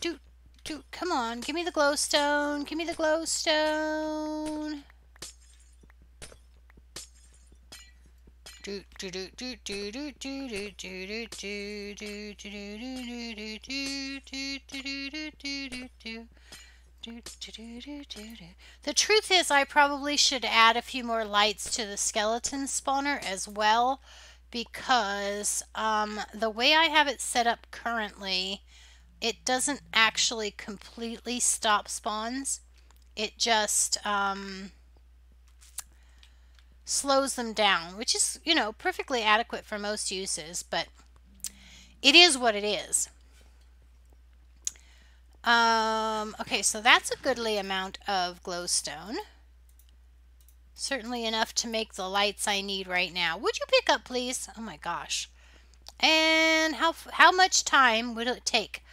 do. Do come on, give me the glowstone. Give me the glowstone. Do do do do do do do do do do do do do do. The truth is, I probably should add a few more lights to the skeleton spawner as well, because the way I have it set up currently, it doesn't actually completely stop spawns. It just slows them down, which is, you know, perfectly adequate for most uses, but it is what it is. Okay, so that's a goodly amount of glowstone. Certainly enough to make the lights I need right now. Would you pick up, please? Oh my gosh. And how much time would it take?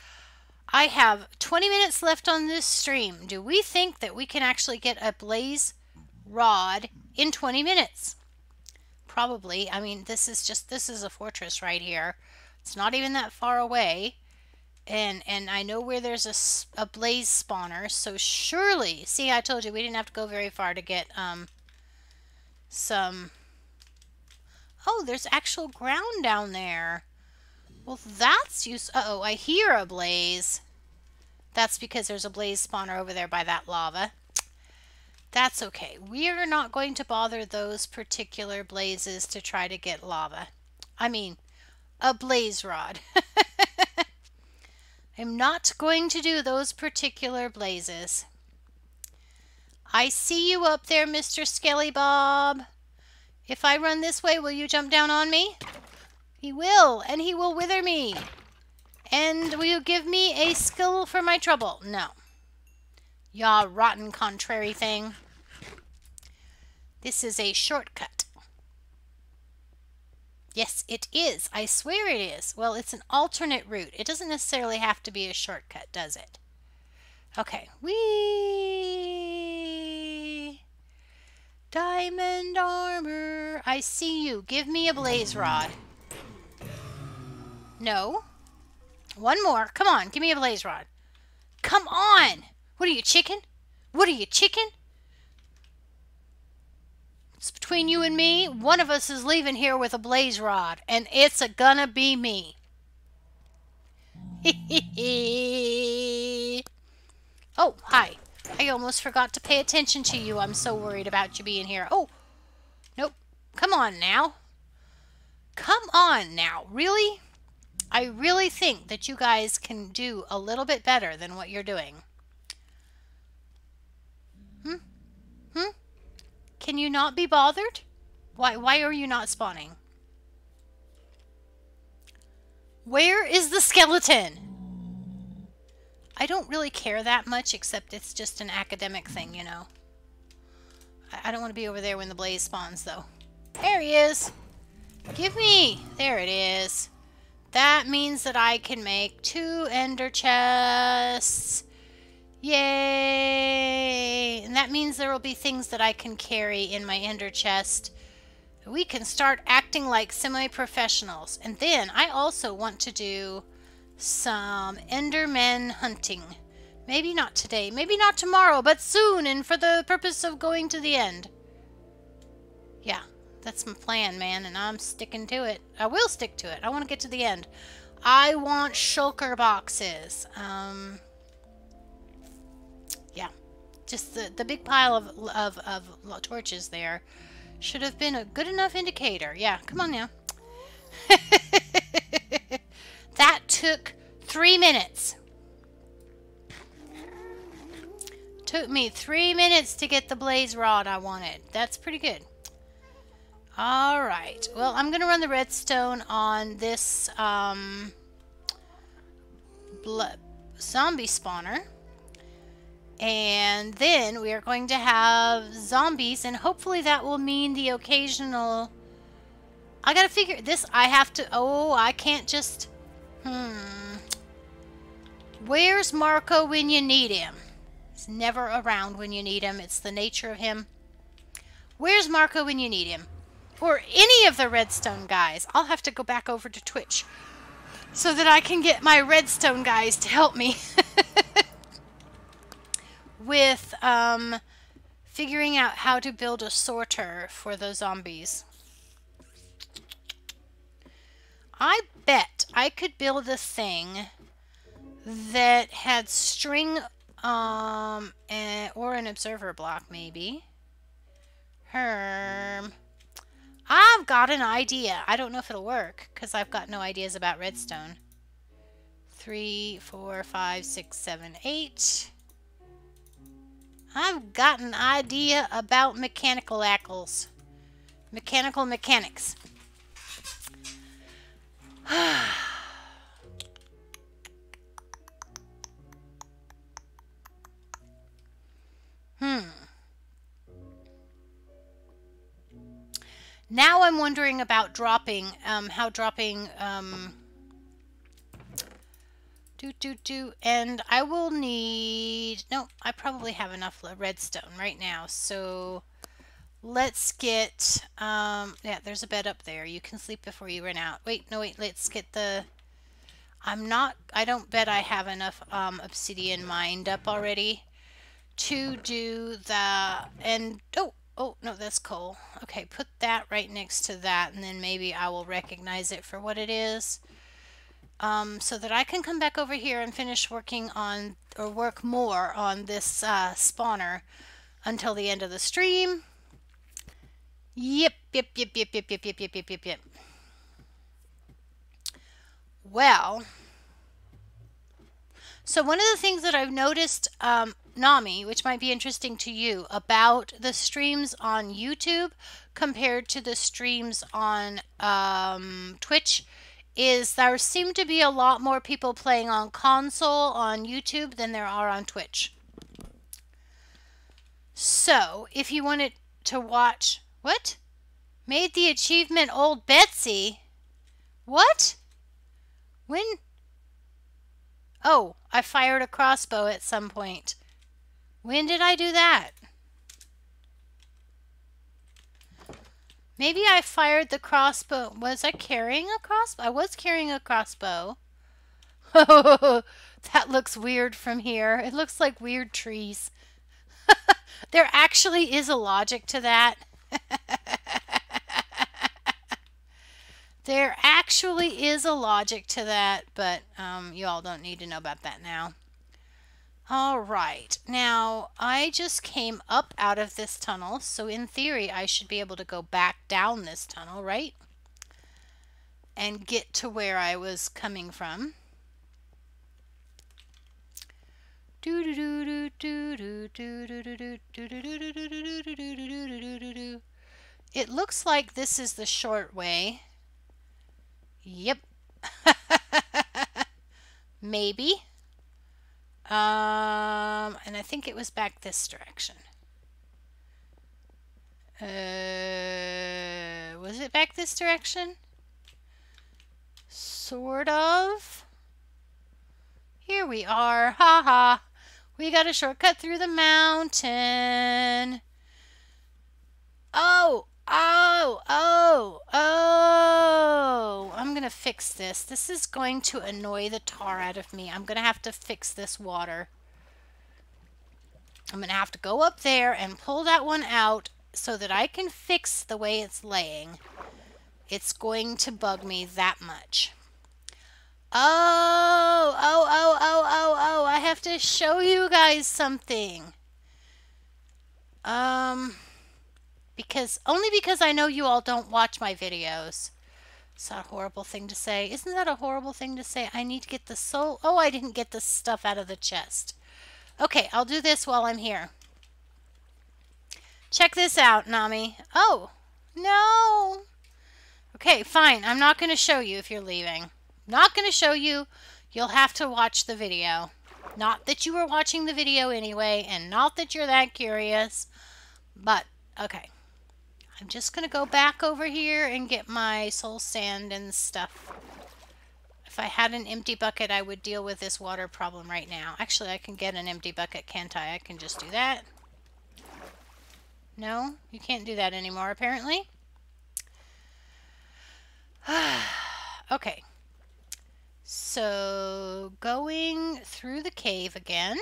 I have 20 minutes left on this stream. Do we think that we can actually get a blaze rod in 20 minutes? Probably. I mean, this is a fortress right here. It's not even that far away. And I know where there's a blaze spawner, so surely, see, I told you we didn't have to go very far to get some... Oh, there's actual ground down there. Well, that's uh-oh, I hear a blaze. That's because there's a blaze spawner over there by that lava. That's okay. We are not going to bother those particular blazes to try to get lava. I mean, a blaze rod. I'm not going to do those particular blazes. I see you up there, Mr. Skelly Bob. If I run this way, will you jump down on me? He will, and he will wither me. And will you give me a skill for my trouble? No. Ya rotten contrary thing. This is a shortcut. Yes, it is. I swear it is. Well, it's an alternate route. It doesn't necessarily have to be a shortcut, does it? Okay. Whee! Diamond armor. I see you. Give me a blaze rod. No. One more. Come on. Give me a blaze rod. Come on. What are you, chicken? What are you, chicken? It's between you and me. One of us is leaving here with a blaze rod, and it's gonna be me. Oh, hi. I almost forgot to pay attention to you. I'm so worried about you being here. Oh, nope. Come on now. Come on now. Really? I really think that you guys can do a little bit better than what you're doing. Can you not be bothered? Why are you not spawning? Where is the skeleton? I don't really care that much, except it's just an academic thing, you know. I don't want to be over there when the blaze spawns, though. There he is. Give me. There it is. That means that I can make 2 ender chests. Yay! And that means there will be things that I can carry in my ender chest. We can start acting like semi-professionals. And then I also want to do some endermen hunting. Maybe not today, maybe not tomorrow, but soon, and for the purpose of going to the end. Yeah, that's my plan, man, and I'm sticking to it. I will stick to it. I want to get to the end. I want shulker boxes. Yeah, just the big pile of torches there should have been a good enough indicator. Yeah, come on now. That took 3 minutes. Took me 3 minutes to get the blaze rod I wanted. That's pretty good. Alright. Well, I'm going to run the redstone on this zombie spawner. And then we are going to have zombies, and hopefully that will mean the occasional... I gotta figure this. I have to... Oh, I can't just... Where's Marco when you need him? He's never around when you need him. It's the nature of him. Where's Marco when you need him? Or any of the redstone guys. I'll have to go back over to Twitch so that I can get my redstone guys to help me with figuring out how to build a sorter for the zombies. I bet I could build a thing that had string or an observer block, maybe. I've got an idea. I don't know if it'll work because I've got no ideas about redstone. 3, 4, 5, 6, 7, 8. I've got an idea about mechanical ackles. Mechanical mechanics. Now I'm wondering about dropping, how dropping, and I will need, no, I probably have enough redstone right now, so let's get, yeah, there's a bed up there. You can sleep before you run out. Wait, no, wait, let's get the, I don't bet I have enough, obsidian mined up already to do the, and, oh, no, that's coal. Okay, put that right next to that, and then maybe I will recognize it for what it is. So that I can come back over here and finish working on, or work more on this spawner until the end of the stream. Yep. Well, so one of the things that I've noticed, Nami, which might be interesting to you, about the streams on YouTube compared to the streams on Twitch, is there seem to be a lot more people playing on console on YouTube than there are on Twitch. So, if you wanted to watch... What? Made the achievement Old Betsy? What? When? Oh, I fired a crossbow at some point. When did I do that? Maybe I fired the crossbow. Was I carrying a crossbow? I was carrying a crossbow. Oh, that looks weird from here. It looks like weird trees. There actually is a logic to that. There actually is a logic to that, but you all don't need to know about that now. All right, now I just came up out of this tunnel, so in theory I should be able to go back down this tunnel, right? And get to where I was coming from. It looks like this is the short way. Yep. Maybe. And I think it was back this direction. Was it back this direction? Sort of. Here we are. Ha ha. We got a shortcut through the mountain. Oh. I'm going to fix this. This is going to annoy the tar out of me. I'm going to have to fix this water. I'm going to have to go up there and pull that one out so that I can fix the way it's laying. It's going to bug me that much. Oh, I have to show you guys something. Only because I know you all don't watch my videos. Is that a horrible thing to say? Isn't that a horrible thing to say? I need to get the soul. Oh, I didn't get the stuff out of the chest. Okay, I'll do this while I'm here. Check this out, Nami. Oh, no. Okay, fine. I'm not going to show you if you're leaving. Not going to show you. You'll have to watch the video. Not that you were watching the video anyway, and not that you're that curious, but okay. I'm just going to go back over here and get my soul sand and stuff. If I had an empty bucket, I would deal with this water problem right now. Actually, I can get an empty bucket, can't I? I can just do that. No, you can't do that anymore, apparently. Okay. So, going through the cave again.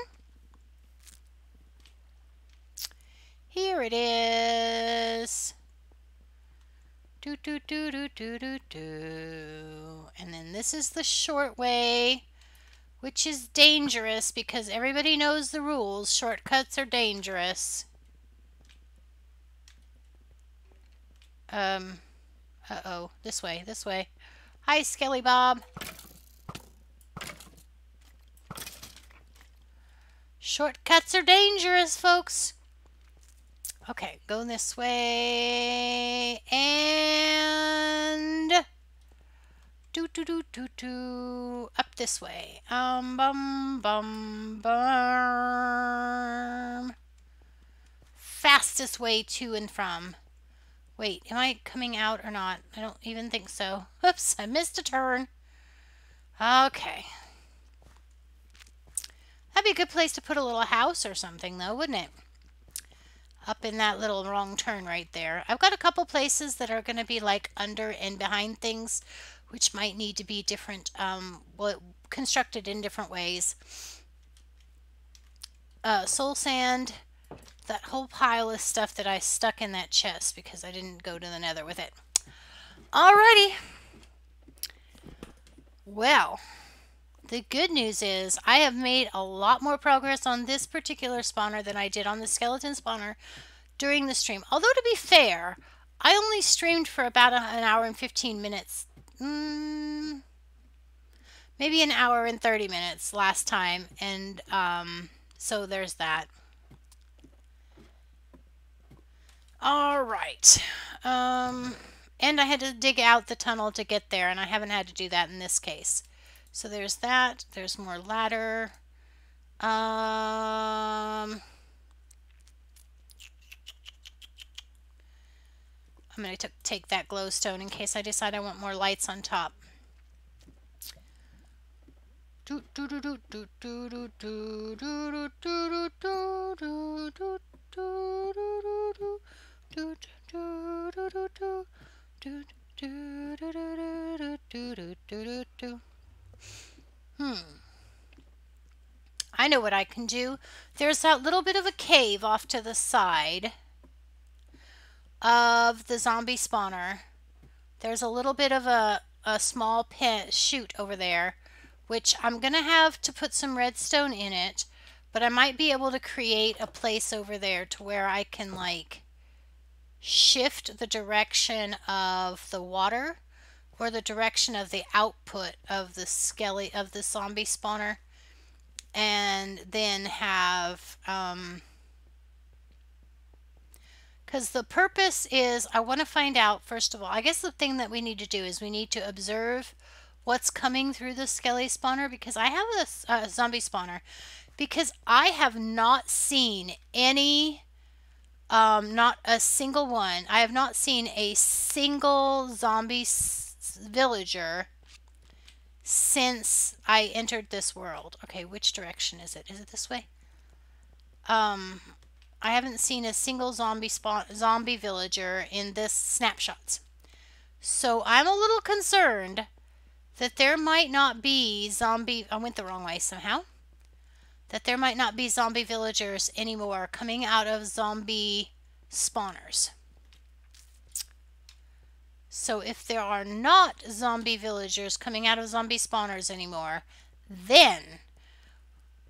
Here it is. Do, do, do, do, do, do, do. And then this is the short way, which is dangerous because everybody knows the rules. Shortcuts are dangerous. Uh-oh. This way, this way. Hi, Skelly Bob. Shortcuts are dangerous, folks. Okay, go this way and do do do do do up this way. Bum bum bum. Fastest way to and from. Wait, am I coming out or not? I don't even think so. Oops, I missed a turn. Okay. That'd be a good place to put a little house or something though, wouldn't it? Up in that little wrong turn right there. I've got a couple places that are going to be like under and behind things, which might need to be different, constructed in different ways. Soul sand, that whole pile of stuff that I stuck in that chest because I didn't go to the nether with it. Alrighty. Well, the good news is I have made a lot more progress on this particular spawner than I did on the skeleton spawner during the stream. Although, to be fair, I only streamed for about an hour and 15 minutes. Maybe an hour and 30 minutes last time. And so there's that. All right. And I had to dig out the tunnel to get there, and I haven't had to do that in this case. So there's that. There's more ladder. I'm going to take that glowstone in case I decide I want more lights on top. I know what I can do. There's that little bit of a cave off to the side of the zombie spawner. There's a little bit of a small chute over there, which I'm going to have to put some redstone in it, but I might be able to create a place over there to where I can like shift the direction of the water or the direction of the output of the zombie spawner, and then have because the purpose is I want to find out, first of all, I guess the thing that we need to do is we need to observe what's coming through the skelly spawner, because I have this zombie spawner, because I have not seen any not a single one. I have not seen a single zombie villager since I entered this world. Okay, which direction is it? Is it this way? I haven't seen a single zombie villager in this snapshots. So I'm a little concerned that there might not be I went the wrong way somehow. That there might not be zombie villagers anymore coming out of zombie spawners. So if there are not zombie villagers coming out of zombie spawners anymore, then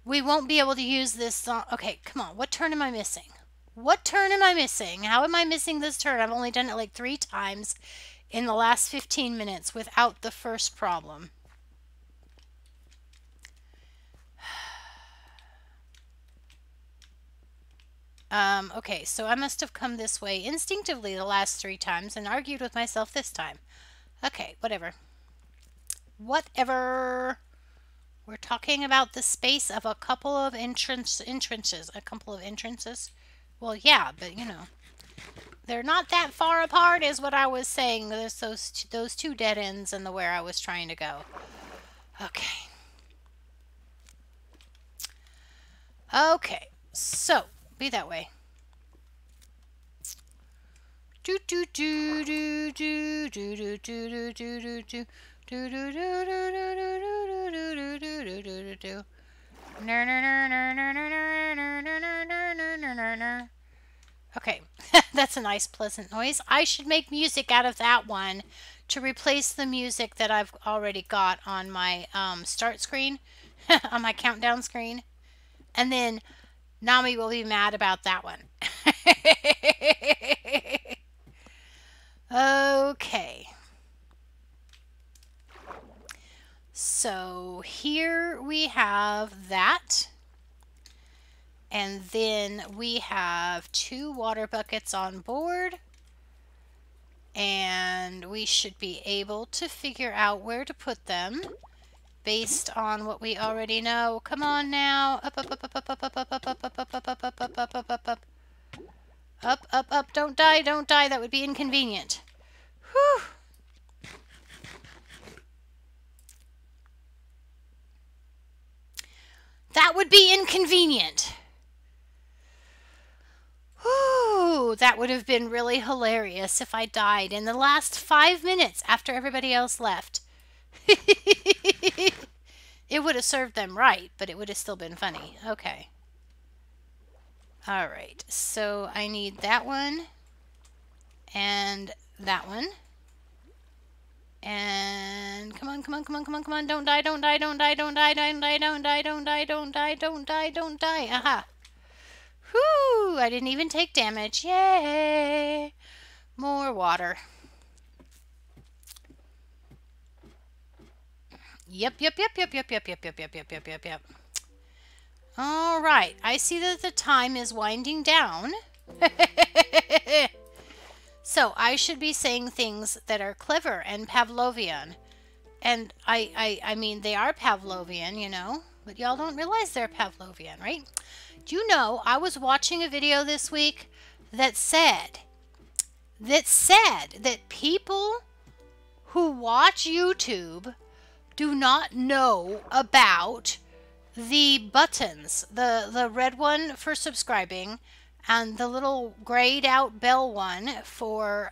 we won't be able to use this. Okay, come on. What turn am I missing? What turn am I missing? How am I missing this turn? I've only done it like 3 times in the last 15 minutes without the first problem. Okay, so I must have come this way instinctively the last 3 times and argued with myself this time. Okay, whatever. Whatever. We're talking about the space of a couple of entrances. A couple of entrances? Well, yeah, but you know. They're not that far apart is what I was saying. There's those two dead ends and the where I was trying to go. Okay. Okay. So, be that way. Do do do do do do do do do do do. Okay, that's a nice pleasant noise. I should make music out of that one to replace the music that I've already got on my start screen, on my countdown screen. And then Nami will be mad about that one. Okay. So here we have that. And then we have 2 water buckets on board. And we should be able to figure out where to put them based on what we already know. Come on now. Up, up, up, up, up, up, up, up, up, up, up, up, up, up, up, up, up, up, up, up. Up, up, up. Don't die, don't die. That would be inconvenient. Whew. That would be inconvenient. Whew, that would have been really hilarious if I died in the last 5 minutes after everybody else left. It would have served them right, but it would have still been funny. Okay. All right, so I need that one and that one. And come on, come on, come on, come on, come on. Don't die, don't die, don't die, don't die, don't die, don't die, don't die, don't die, don't die, don't die. Aha. Whoo! I didn't even take damage. Yay! More water. Yep, yep, yep, yep, yep, yep, yep, yep, yep, yep, yep, yep, yep. All right. I see that the time is winding down. So I should be saying things that are clever and Pavlovian. And I mean, they are Pavlovian, you know, but y'all don't realize they're Pavlovian, right? Do you know, I was watching a video this week that said that people who watch YouTube do not know about the buttons, the red one for subscribing and the little grayed out bell one for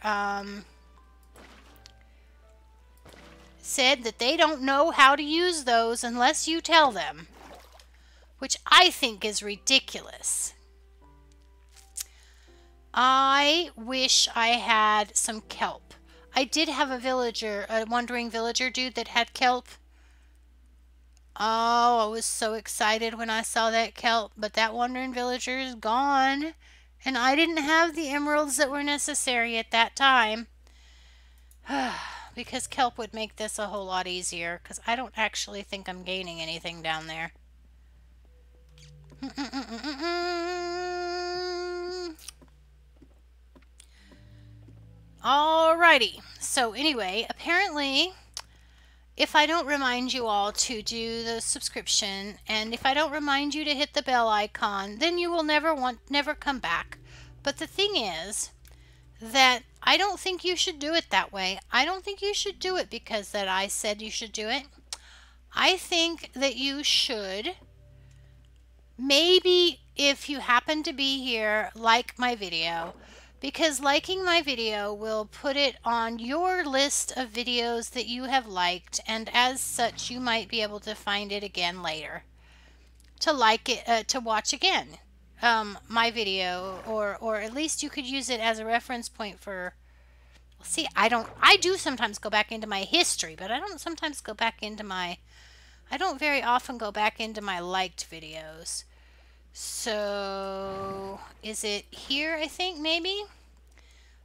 said that they don't know how to use those unless you tell them, which I think is ridiculous. I wish I had some kelp. I did have a villager, a wandering villager dude that had kelp. Oh, I was so excited when I saw that kelp, but that wandering villager is gone. And I didn't have the emeralds that were necessary at that time. Because kelp would make this a whole lot easier, because I don't actually think I'm gaining anything down there. Alrighty, so anyway, apparently, if I don't remind you all to do the subscription, and if I don't remind you to hit the bell icon, then you will never come back. But the thing is that I don't think you should do it that way. I don't think you should do it because that I said you should do it. I think that you should, maybe if you happen to be here, like my video, because liking my video will put it on your list of videos that you have liked, and as such you might be able to find it again later to like it, to watch again my video, or at least you could use it as a reference point for, see, I do sometimes go back into my history, but I don't sometimes go back into my, I don't very often go back into my liked videos. So, is it here, I think, maybe?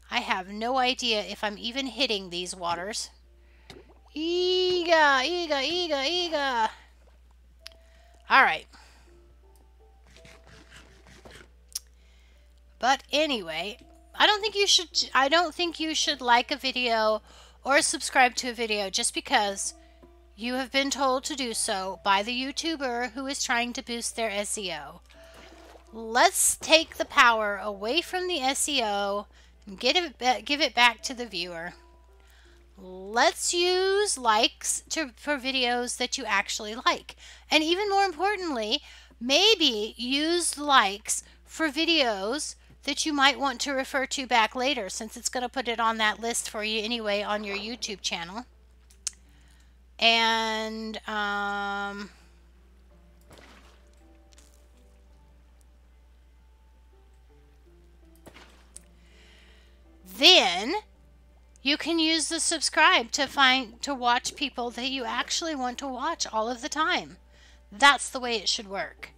I have no idea if I'm even hitting these waters. Eega, eega, eega, eega. Alright. But anyway, I don't think you should like a video or subscribe to a video just because You have been told to do so by the YouTuber who is trying to boost their SEO. Let's take the power away from the SEO and give it back to the viewer. Let's use likes for videos that you actually like. And even more importantly, maybe use likes for videos that you might want to refer to back later, since it's going to put it on that list for you anyway on your YouTube channel. And then you can use the subscribe to watch people that you actually want to watch all of the time. That's the way it should work.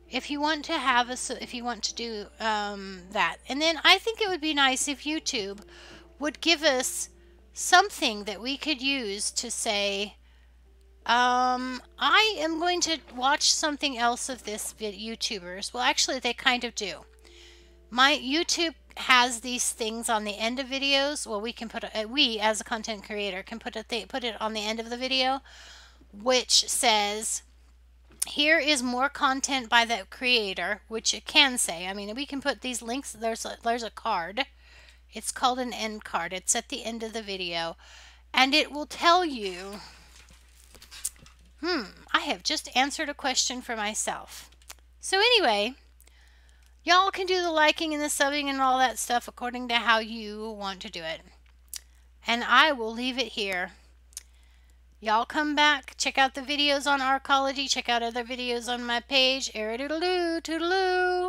If you want to do that, and then I think it would be nice if YouTube would give us something that we could use to say, I am going to watch something else of this YouTubers. Well, actually, they kind of do. My YouTube has these things on the end of videos. Well, we as a content creator can put it on the end of the video, which says, here is more content by the creator, which it can say. I mean, we can put these links. There's a card. It's called an end card. It's at the end of the video, and it will tell you, I have just answered a question for myself. So anyway, y'all can do the liking and the subbing and all that stuff according to how you want to do it. And I will leave it here. Y'all come back, check out the videos on Arcology, check out other videos on my page. Toodaloo, toodaloo.